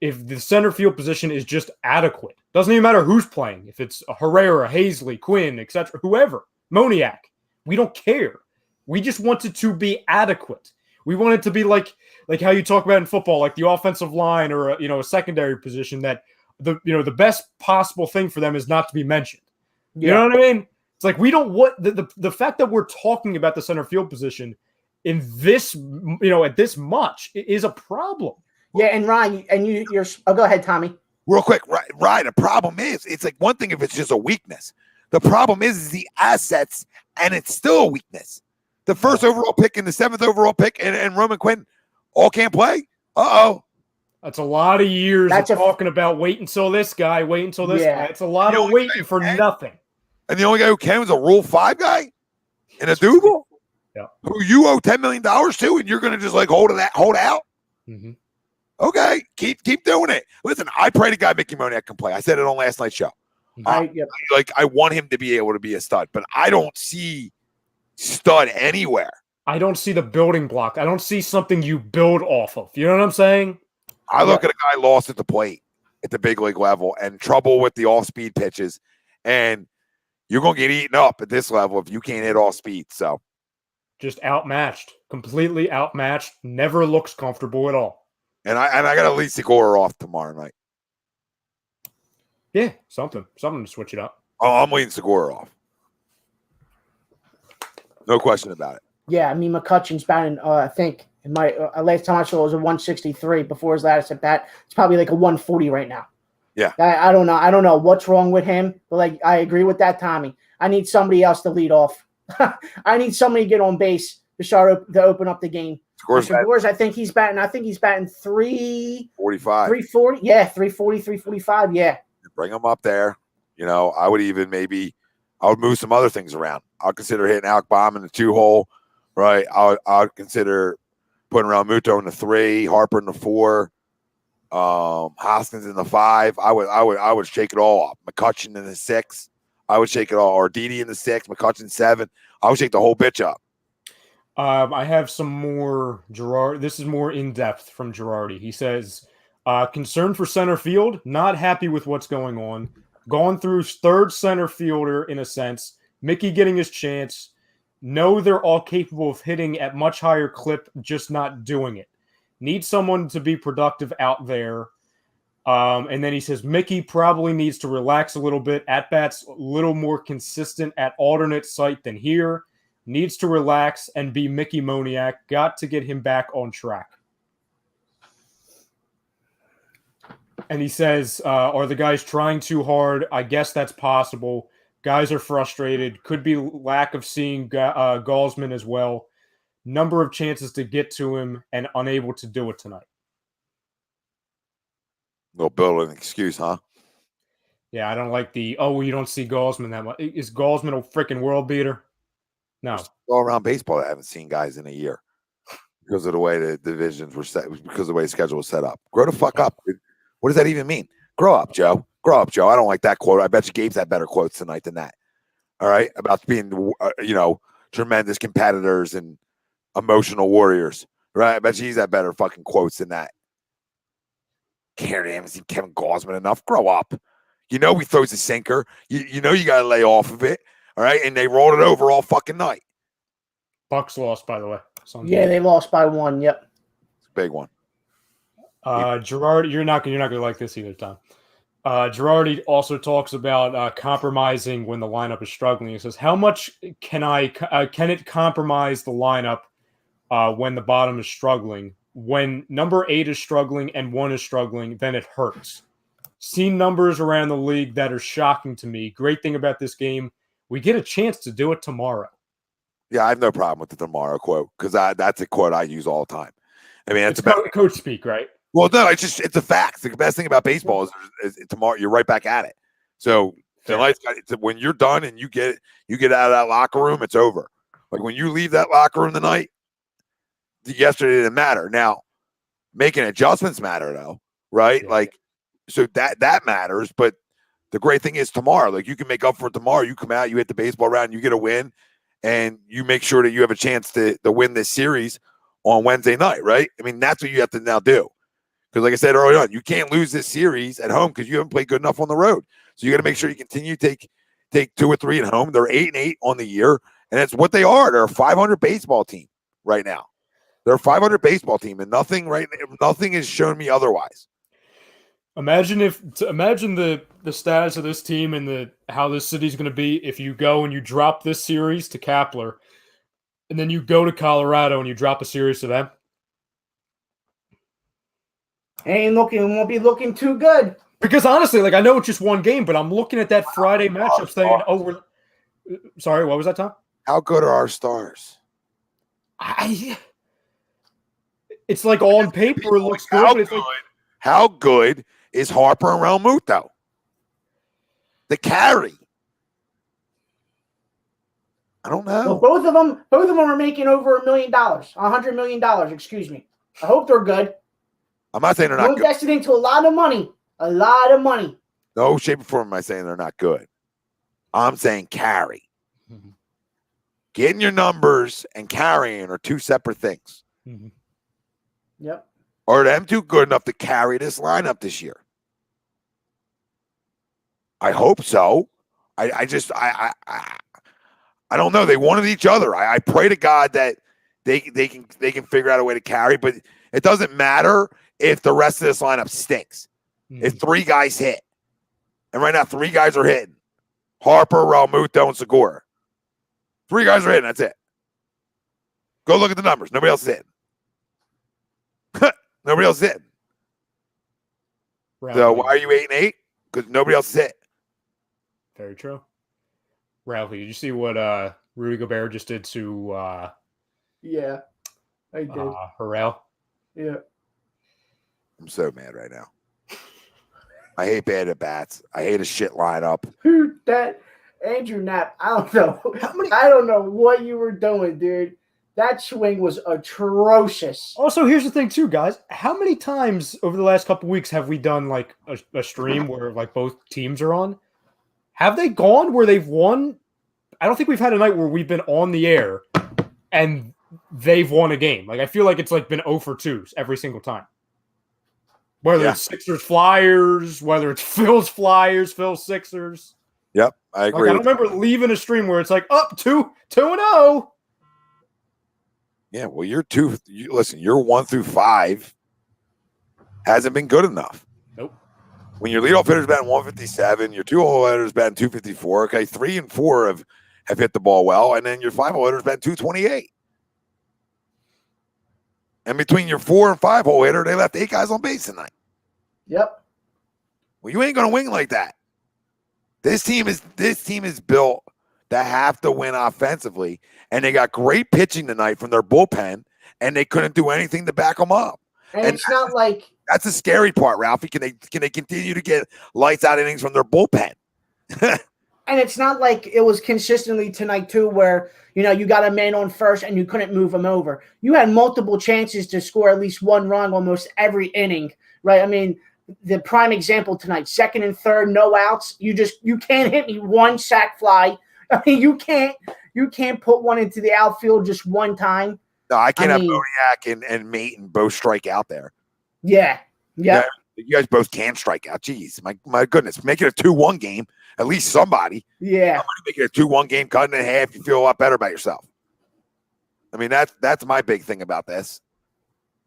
if the center field position is just adequate, doesn't even matter who's playing. If it's a Herrera, Hazley, Quinn, etc., whoever, Moniak, we don't care. We just want it to be adequate. We want it to be like how you talk about in football, like the offensive line or a secondary position that the best possible thing for them is not to be mentioned. You know what I mean? It's like we don't want the fact that we're talking about the center field position in this, at this much is a problem. Yeah, and Ryan, and you're go ahead, Tommy. Real quick, right. The problem is, it's like one thing if it's just a weakness. The problem is the assets, and it's still a weakness. The first overall pick and the 7th overall pick and Roman Quinn all can't play. That's a lot of years of talking about wait until this guy, wait until this guy. It's a lot of waiting for nothing. And the only guy who can was a Rule 5 guy in a Dougal, who you owe $10 million to, and you're going to just hold out. Mm-hmm. Okay, keep doing it. Listen, I pray to God Mickey Moniak can play. I said it on last night's show. I want him to be able to be a stud, but I don't see stud anywhere. I don't see the building block. I don't see something you build off of. You know what I'm saying? I look at a guy lost at the plate at the big league level and trouble with the off-speed pitches, and you're going to get eaten up at this level if you can't hit off speed. So just outmatched, completely outmatched. Never looks comfortable at all. And I got to lead Segura off tomorrow night. Yeah, something to switch it up. Oh, I'm leading Segura off. No question about it. Yeah, I mean, McCutcheon's batting, I think, in my last time I saw it was a 163 before his last at bat. It's probably like a 140 right now. Yeah. I don't know. I don't know what's wrong with him, but like I agree with that, Tommy. I need somebody else to lead off. I need somebody to get on base to open up the game. Segura's, I think he's batting 345. 340. Yeah, 340, 345. Yeah. Bring him up there. You know, I would even I would move some other things around. I'll consider hitting Alec Baum in the 2-hole, right? I'll consider putting Realmuto in the 3, Harper in the 4, Hoskins in the 5. I would shake it all up. McCutcheon in the 6. I would shake it all. Or Didi in the 6, McCutcheon 7. I would shake the whole bitch up. I have some more Girardi. This is more in depth from Girardi. He says, concerned for center field, not happy with what's going on. Gone through third center fielder in a sense. Mickey getting his chance. Know they're all capable of hitting at much higher clip, just not doing it. Need someone to be productive out there. And then he says Mickey probably needs to relax a little bit. At-bats a little more consistent at alternate site than here. Needs to relax and be Mickey Moniak. Got to get him back on track. And he says, are the guys trying too hard? I guess that's possible. Guys are frustrated. Could be lack of seeing Galsman as well. Number of chances to get to him and unable to do it tonight. They'll build an excuse, huh? Yeah, I don't like you don't see Galsman that much. Is Galsman a freaking world beater? No. All around baseball, I haven't seen guys in a year because of the way the divisions were set, because of the way the schedule was set up. Grow the fuck up, dude. What does that even mean? Grow up, Joe. Grow up, Joe. I don't like that quote. I bet you Gabe's had better quotes tonight than that. All right? About being, tremendous competitors and emotional warriors. Right? I bet you he's had better fucking quotes than that. Can't even see Kevin Gausman enough. Grow up. You know he throws a sinker. You know you got to lay off of it. All right? And they rolled it over all fucking night. Bucks lost, by the way. Yeah, they lost by 1. Yep. It's a big one. Girardi, you're not gonna like this either, Tom. Girardi also talks about compromising when the lineup is struggling. He says, "How much can it compromise the lineup when the bottom is struggling? When number 8 is struggling and 1 is struggling, then it hurts. Seen numbers around the league that are shocking to me. Great thing about this game, we get a chance to do it tomorrow." Yeah, I have no problem with the tomorrow quote because that's a quote I use all the time. I mean, it's about coach speak, right? Well, no, it's a fact. The best thing about baseball is tomorrow you're right back at it. So when you're done and you get out of that locker room, it's over. Like when you leave that locker room tonight, yesterday didn't matter. Now, making adjustments matter though, right? Yeah. Like, so that matters. But the great thing is tomorrow, like you can make up for it tomorrow. You come out, you hit the baseball round, you get a win, and you make sure that you have a chance to win this series on Wednesday night, right? I mean, that's what you have to now do. Because like I said earlier on, you can't lose this series at home because you haven't played good enough on the road. So you got to make sure you continue to take 2 or 3 at home. They're 8-8 on the year, and it's what they are. They're a 500 baseball team right now. They're a 500 baseball team, and nothing has shown me otherwise. Imagine the status of this team and how this city's going to be if you go and you drop this series to Kapler, and then you go to Colorado and you drop a series to them. Won't be looking too good. Because honestly, like I know it's just one game, but I'm looking at that Friday matchup saying, sorry, what was that, Tom? How good are our stars? It's like on paper it looks good. How good is Harper and Realmuto? The carry. I don't know. Well, both of them are making over $1 million, $100 million. Excuse me. I hope they're good. I'm not saying they're not good. Invested into a lot of money. A lot of money. No shape or form am I saying they're not good. I'm saying carry. getting your numbers and carrying are two separate things. Mhm. Yep. Are them two good enough to carry this lineup this year? I hope so. I don't know. They wanted each other. I pray to God that they can figure out a way to carry, but it doesn't matter if the rest of this lineup stinks. If three guys hit, and right now 3 guys are hitting: Harper, Realmuto, and Segura. 3 guys are hitting. That's it. Go look at the numbers. Nobody else is hitting. Nobody else is hitting. So why are you 8-8? Because nobody else is hitting. Very true. Ralphie, did you see what Rudy Gobert just did to Yeah, I did. Harrell? Yeah. I'm so mad right now. I hate bad at bats. I hate a shit lineup. Dude, that Andrew Knapp, I don't know. I don't know what you were doing, dude. That swing was atrocious. Also, here's the thing, too, guys. How many times over the last couple weeks have we done like a stream where like both teams are on? Have they gone where they've won? I don't think we've had a night where we've been on the air and they've won a game. Like I feel like it's like been 0 for 2s every single time. Whether it's Sixers Flyers, whether it's Phil's Flyers, Phil's Sixers. Yep, I agree. Like, I don't remember leaving a stream where it's like up 2-0. Yeah, well, listen, your 1 through 5 hasn't been good enough. Nope. When your leadoff hitter's batting 157, your 2-hole hitter's batting 254. Okay, 3 and 4 have hit the ball well, and then your 5-hole hitter's batting 228. And between your 4 and 5-hole hitter, they left 8 guys on base tonight. Yep. Well, you ain't gonna win like that. This team is built to have to win offensively, and they got great pitching tonight from their bullpen, and they couldn't do anything to back them up. And it's not like that's the scary part, Ralphie. Can they continue to get lights out innings from their bullpen? And it's not like it was consistently tonight, too, where, you got a man on first and you couldn't move him over. You had multiple chances to score at least 1 run almost every inning, right? I mean, the prime example tonight, 2nd and 3rd, no outs. You can't hit me 1 sac fly. I mean, you can't put one into the outfield just 1 time. No, I can't have Moniak and Maton both strike out there. Yeah. Yeah. You guys both can strike out. Jeez, my goodness. Make it a 2-1 game. At least somebody. Yeah. Somebody make it a 2-1 game, cut it in half. You feel a lot better about yourself. I mean, that's my big thing about this.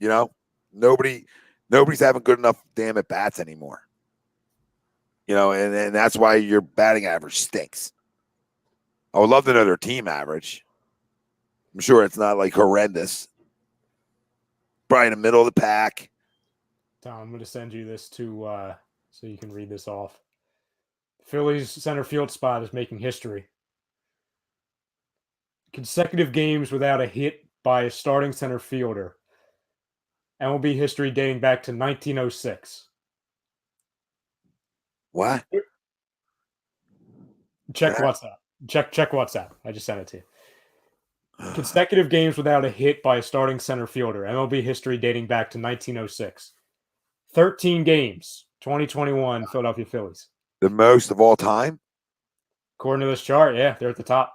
Nobody's having good enough damn at bats anymore. And that's why your batting average stinks. I would love to know their team average. I'm sure it's not like horrendous. Probably in the middle of the pack. Tom, I'm going to send you this so you can read this off. Phillies center field spot is making history. Consecutive games without a hit by a starting center fielder. MLB history dating back to 1906. What? Check WhatsApp. Check WhatsApp. I just sent it to you. Consecutive games without a hit by a starting center fielder. MLB history dating back to 1906. 13 games. 2021 Philadelphia Phillies. The most of all time? According to this chart, yeah, they're at the top.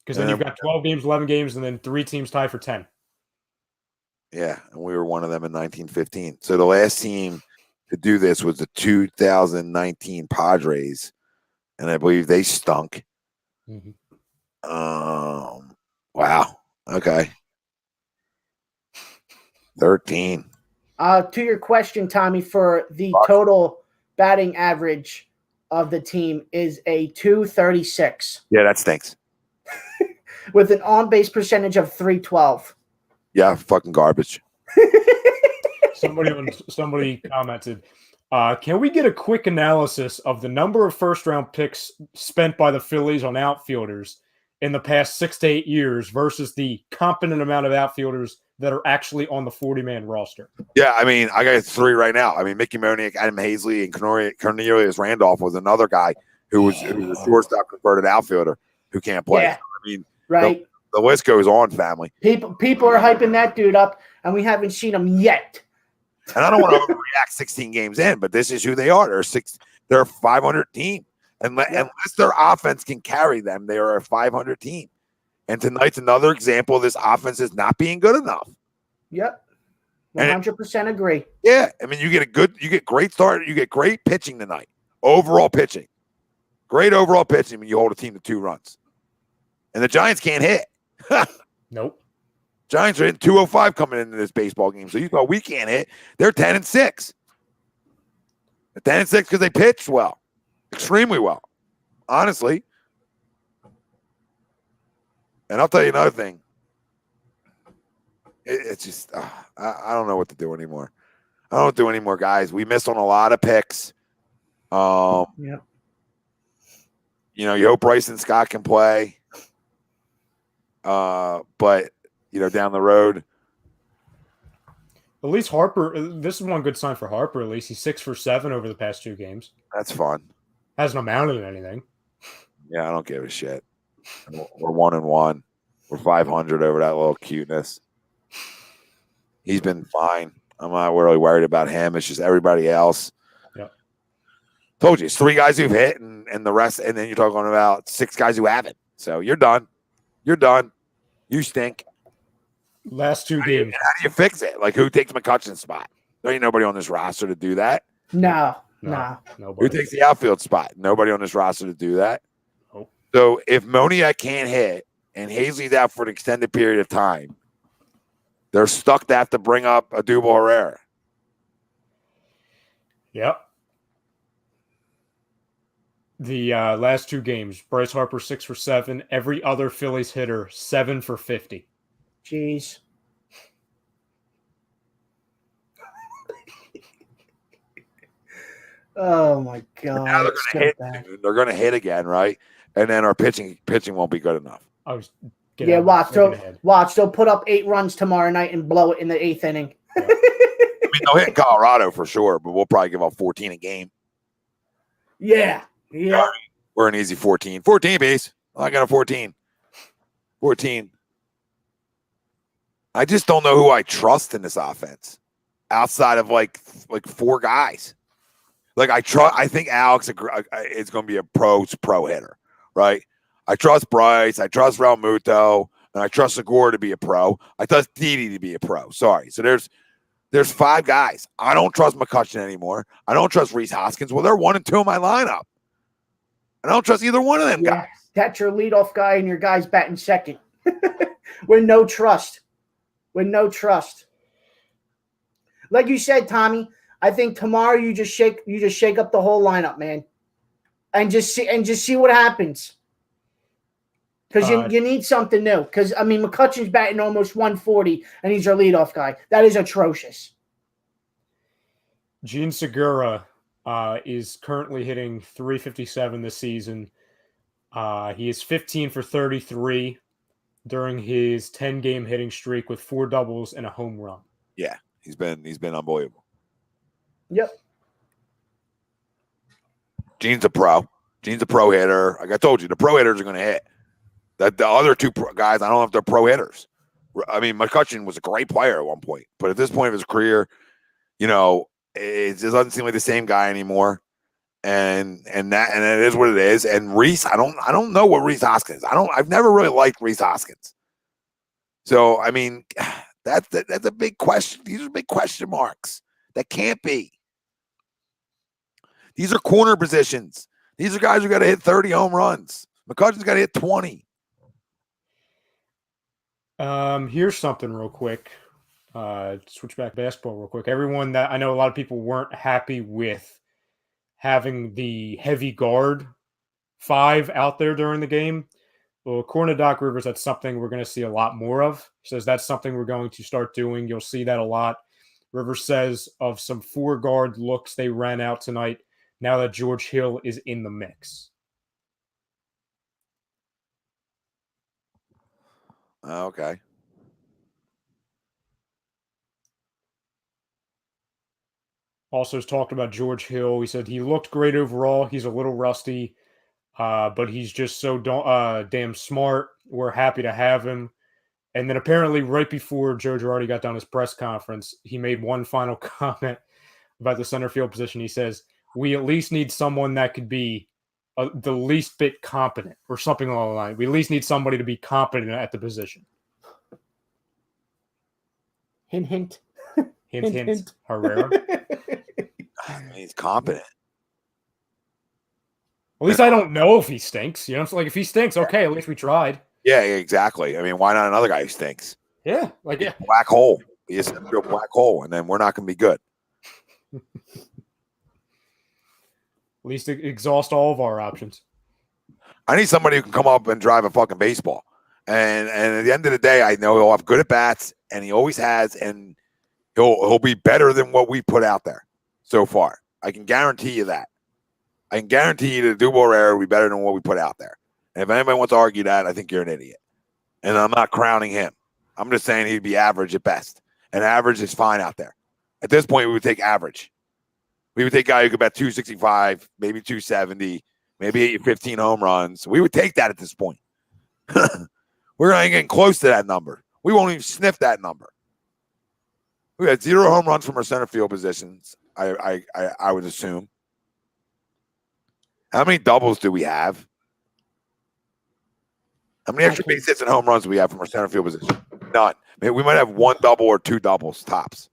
Because then you've got 12 games, 11 games, and then 3 teams tied for 10. Yeah, and we were one of them in 1915. So the last team to do this was the 2019 Padres, and I believe they stunk. Mm-hmm. Wow. Okay. 13. To your question, Tommy, for the total batting average of the team is a 236. Yeah, that stinks. With an on-base percentage of 312. Yeah, fucking garbage. Somebody commented, can we get a quick analysis of the number of first-round picks spent by the Phillies on outfielders in the past 6 to 8 years versus the competent amount of outfielders that are actually on the 40-man roster? Yeah, I mean, I got 3 right now. I mean, Mickey Moniak, Adam Hazley, and Cornelius Randolph was another guy who was a shortstop converted outfielder who can't play. Yeah. So, I mean, right. The list goes on, family. People are hyping that dude up, and we haven't seen him yet. And I don't want to overreact 16 games in, but this is who they are. They're a 500 team. Unless their offense can carry them, they are a 500 team. And tonight's another example of this offense is not being good enough. Yep. 100% agree. Yeah. I mean, you get great start. You get great pitching tonight. Overall pitching. Great overall pitching when you hold a team to 2 runs. And the Giants can't hit. Nope. Giants are hitting 205 coming into this baseball game. So you thought we can't hit. They're 10-6. They're 10-6 because they pitched well. Extremely well. Honestly. And I'll tell you another thing. It's just, I don't know what to do anymore. I don't do anymore, guys. We missed on a lot of picks. Yeah. You know, you hope Bryson Scott can play. But, you know, down the road. At least Harper, this is one good sign for Harper, at least. He's 6 for 7 over the past 2 games. That's fun. Hasn't amounted to anything. Yeah, I don't give a shit. We're 1-1. We're 500 over that little cuteness. He's been fine. I'm not really worried about him. It's just everybody else. Yeah. Told you, it's 3 guys who've hit and the rest, and then you're talking about 6 guys who haven't. So you're done. You're done. You stink. Last 2 games. How do you fix it? Like, who takes McCutcheon's spot? There ain't nobody on this roster to do that. No. Who takes the outfield spot? Nobody on this roster to do that. Nope. So if Moniak can't hit and Hazley's out for an extended period of time, they're stuck to have to bring up Adubel Herrera. Yep. The last 2 games, Bryce Harper 6 for 7. Every other Phillies hitter 7 for 50. Jeez. Oh my God! Now they're going to hit again, right? And then our pitching won't be good enough. Watch. They'll put up 8 runs tomorrow night and blow it in the 8th inning. I mean, they'll hit Colorado for sure, but we'll probably give up 14 a game. Yeah. We're an easy 14. 14 base. I got a 14. 14. I just don't know who I trust in this offense outside of like 4 guys. Like I think Alex is going to be a pro hitter, right? I trust Bryce. I trust Real Muto, and I trust Segura to be a pro. I trust Didi to be a pro. Sorry. So there's 5 guys. I don't trust McCutcheon anymore. I don't trust Rhys Hoskins. Well, they're 1 and 2 in my lineup. I don't trust either one of them guys. That's your leadoff guy, and your guy's batting second. With no trust. Like you said, Tommy, I think tomorrow you just shake up the whole lineup, man, and just see what happens. Because you need something new. Because I mean, McCutcheon's batting almost 140, and he's our leadoff guy. That is atrocious. Gene Segura is currently hitting 357 this season. He is 15 for 33 during his 10-game hitting streak with 4 doubles and a home run. Yeah, he's been unbelievable. Yep. Gene's a pro. Gene's a pro hitter. Like I told you, the pro hitters are going to hit. The other 2 guys, I don't know if they're pro hitters. I mean, McCutcheon was a great player at one point, but at this point of his career, you know, it just doesn't seem like the same guy anymore. And it is what it is. And Rhys, I don't know what Rhys Hoskins. I've never really liked Rhys Hoskins. So I mean, that's a big question. These are big question marks. That can't be. These are corner positions. These are guys who got to hit 30 home runs. McCutcheon's got to hit 20. Here's something real quick. Switch back to basketball real quick. Everyone that I know, a lot of people weren't happy with having the heavy guard 5 out there during the game. Well, according to Doc Rivers, that's something we're going to see a lot more of. He says that's something we're going to start doing. You'll see that a lot. Rivers says of some 4-guard looks they ran out tonight, now that George Hill is in the mix. Okay. Also has talked about George Hill. He said he looked great overall. He's a little rusty, but he's just so damn smart. We're happy to have him. And then apparently right before Joe Girardi got done his press conference, he made one final comment about the center field position. He says, we at least need someone that could be the least bit competent or something along the line. We at least need somebody to be competent at the position. Hint, hint. Hint, hint. Herrera. He's competent. At least I don't know if he stinks. You know, so like if he stinks, okay, at least we tried. Yeah, exactly. I mean, why not another guy who stinks? Yeah, like yeah. Black hole. He is a real black hole, and then we're not going to be good. At least exhaust all of our options. I need somebody who can come up and drive a fucking baseball. And at the end of the day, I know he'll have good at bats, and he always has, and he'll be better than what we put out there so far. I can guarantee you that. I can guarantee you that Dubo Herrera will be better than what we put out there. And if anybody wants to argue that, I think you're an idiot. And I'm not crowning him. I'm just saying he'd be average at best. And average is fine out there. At this point, we would take average. We would take a guy who could bat 265, maybe 270, maybe 15 home runs. We would take that at this point. We're not even getting close to that number. We won't even sniff that number. We had 0 home runs from our center field positions, I would assume. How many doubles do we have? How many extra base hits and home runs do we have from our center field position? None. Maybe we might have 1 double or 2 doubles tops.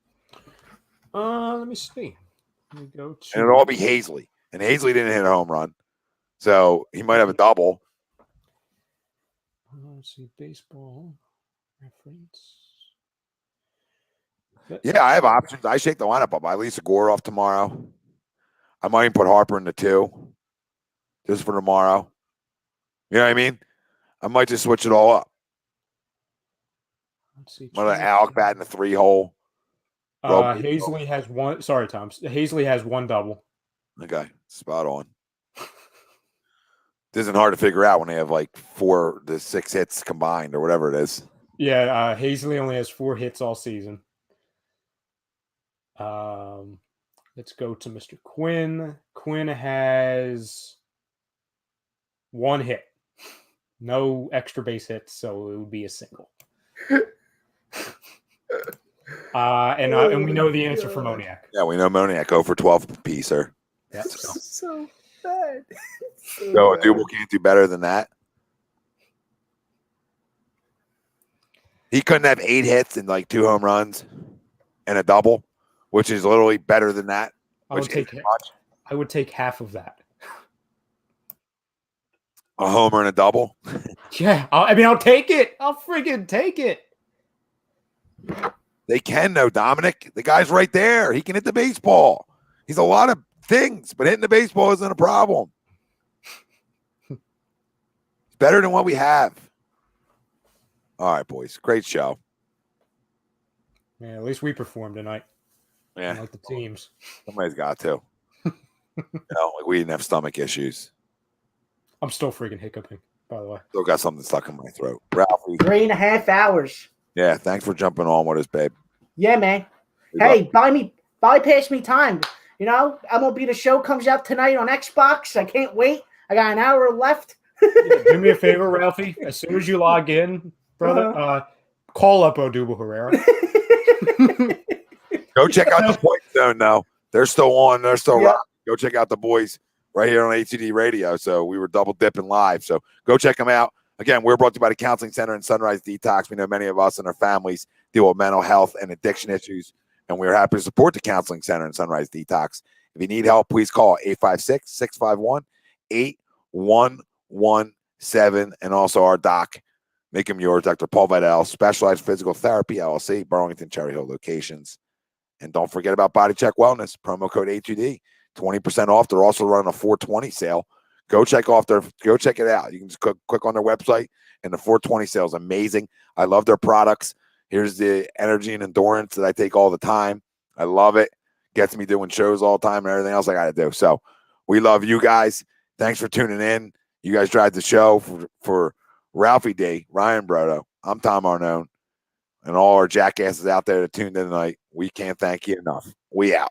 Let me see. Let me go to... And it'll all be Hazley. And Hazley didn't hit a home run. So he might have a double. Let's see. Baseball reference. Yeah, I have options. I shake the lineup up. I lease Gore off tomorrow. I might even put Harper in the 2 just for tomorrow. You know what I mean? I might just switch it all up. Let's see. I'm going to Alec bat in the 3 hole. Hazley has 1. Sorry, Tom. Hazley has 1 double. Okay, spot on. It isn't hard to figure out when they have like 4 to 6 hits combined or whatever it is. Yeah, Hazley only has 4 hits all season. Let's go to Mr. Quinn. Quinn has 1 hit. No extra base hits, so it would be a single. And we know the answer for Moniak. Yeah, we know Moniak. 0 for 12 apiece, sir. Yeah, So bad. So a Double can't do better than that. He couldn't have 8 hits and like 2 home runs and a double, which is literally better than that. I would take half of that. A homer and a double. Yeah, I'll take it. I'll friggin' take it. They can, though, Dominic. The guy's right there. He can hit the baseball. He's a lot of things, but hitting the baseball isn't a problem. It's better than what we have. All right, boys. Great show. Yeah, at least we performed tonight. Yeah. Like the teams. Somebody's got to. Like we didn't have stomach issues. I'm still freaking hiccuping, by the way. Still got something stuck in my throat. Ralphie. 3.5 hours. Yeah, thanks for jumping on with us, babe. Yeah, man. Good Hey, luck. bypass me time. You know, MLB The Show comes out tonight on Xbox. I can't wait. I got an hour left. Yeah, do me a favor, Ralphie. As soon as you log in, brother, call up Odubel Herrera. Go check out the Point Zone, though. They're still on. They're still rocking. Go check out the boys right here on ATD Radio. So we were double dipping live. So go check them out. Again, we're brought to you by the Counseling Center and Sunrise Detox. We know many of us and our families deal with mental health and addiction issues, and we're happy to support the Counseling Center and Sunrise Detox. If you need help, please call 856-651-8117, and also our doc, make him yours, Dr. Paul Vidal, Specialized Physical Therapy, LLC, Burlington, Cherry Hill locations. And don't forget about Body Check Wellness, promo code A2D, 20% off. They're also running a 420 sale. Go check it out. You can just click on their website, and the 420 sale is amazing. I love their products. Here's the energy and endurance that I take all the time. I love it. Gets me doing shows all the time and everything else I got to do. So we love you guys. Thanks for tuning in. You guys drive the show for Ralphie D, Ryan Brodo. I'm Tom Arnone. And all our jackasses out there that tuned in tonight, we can't thank you enough. We out.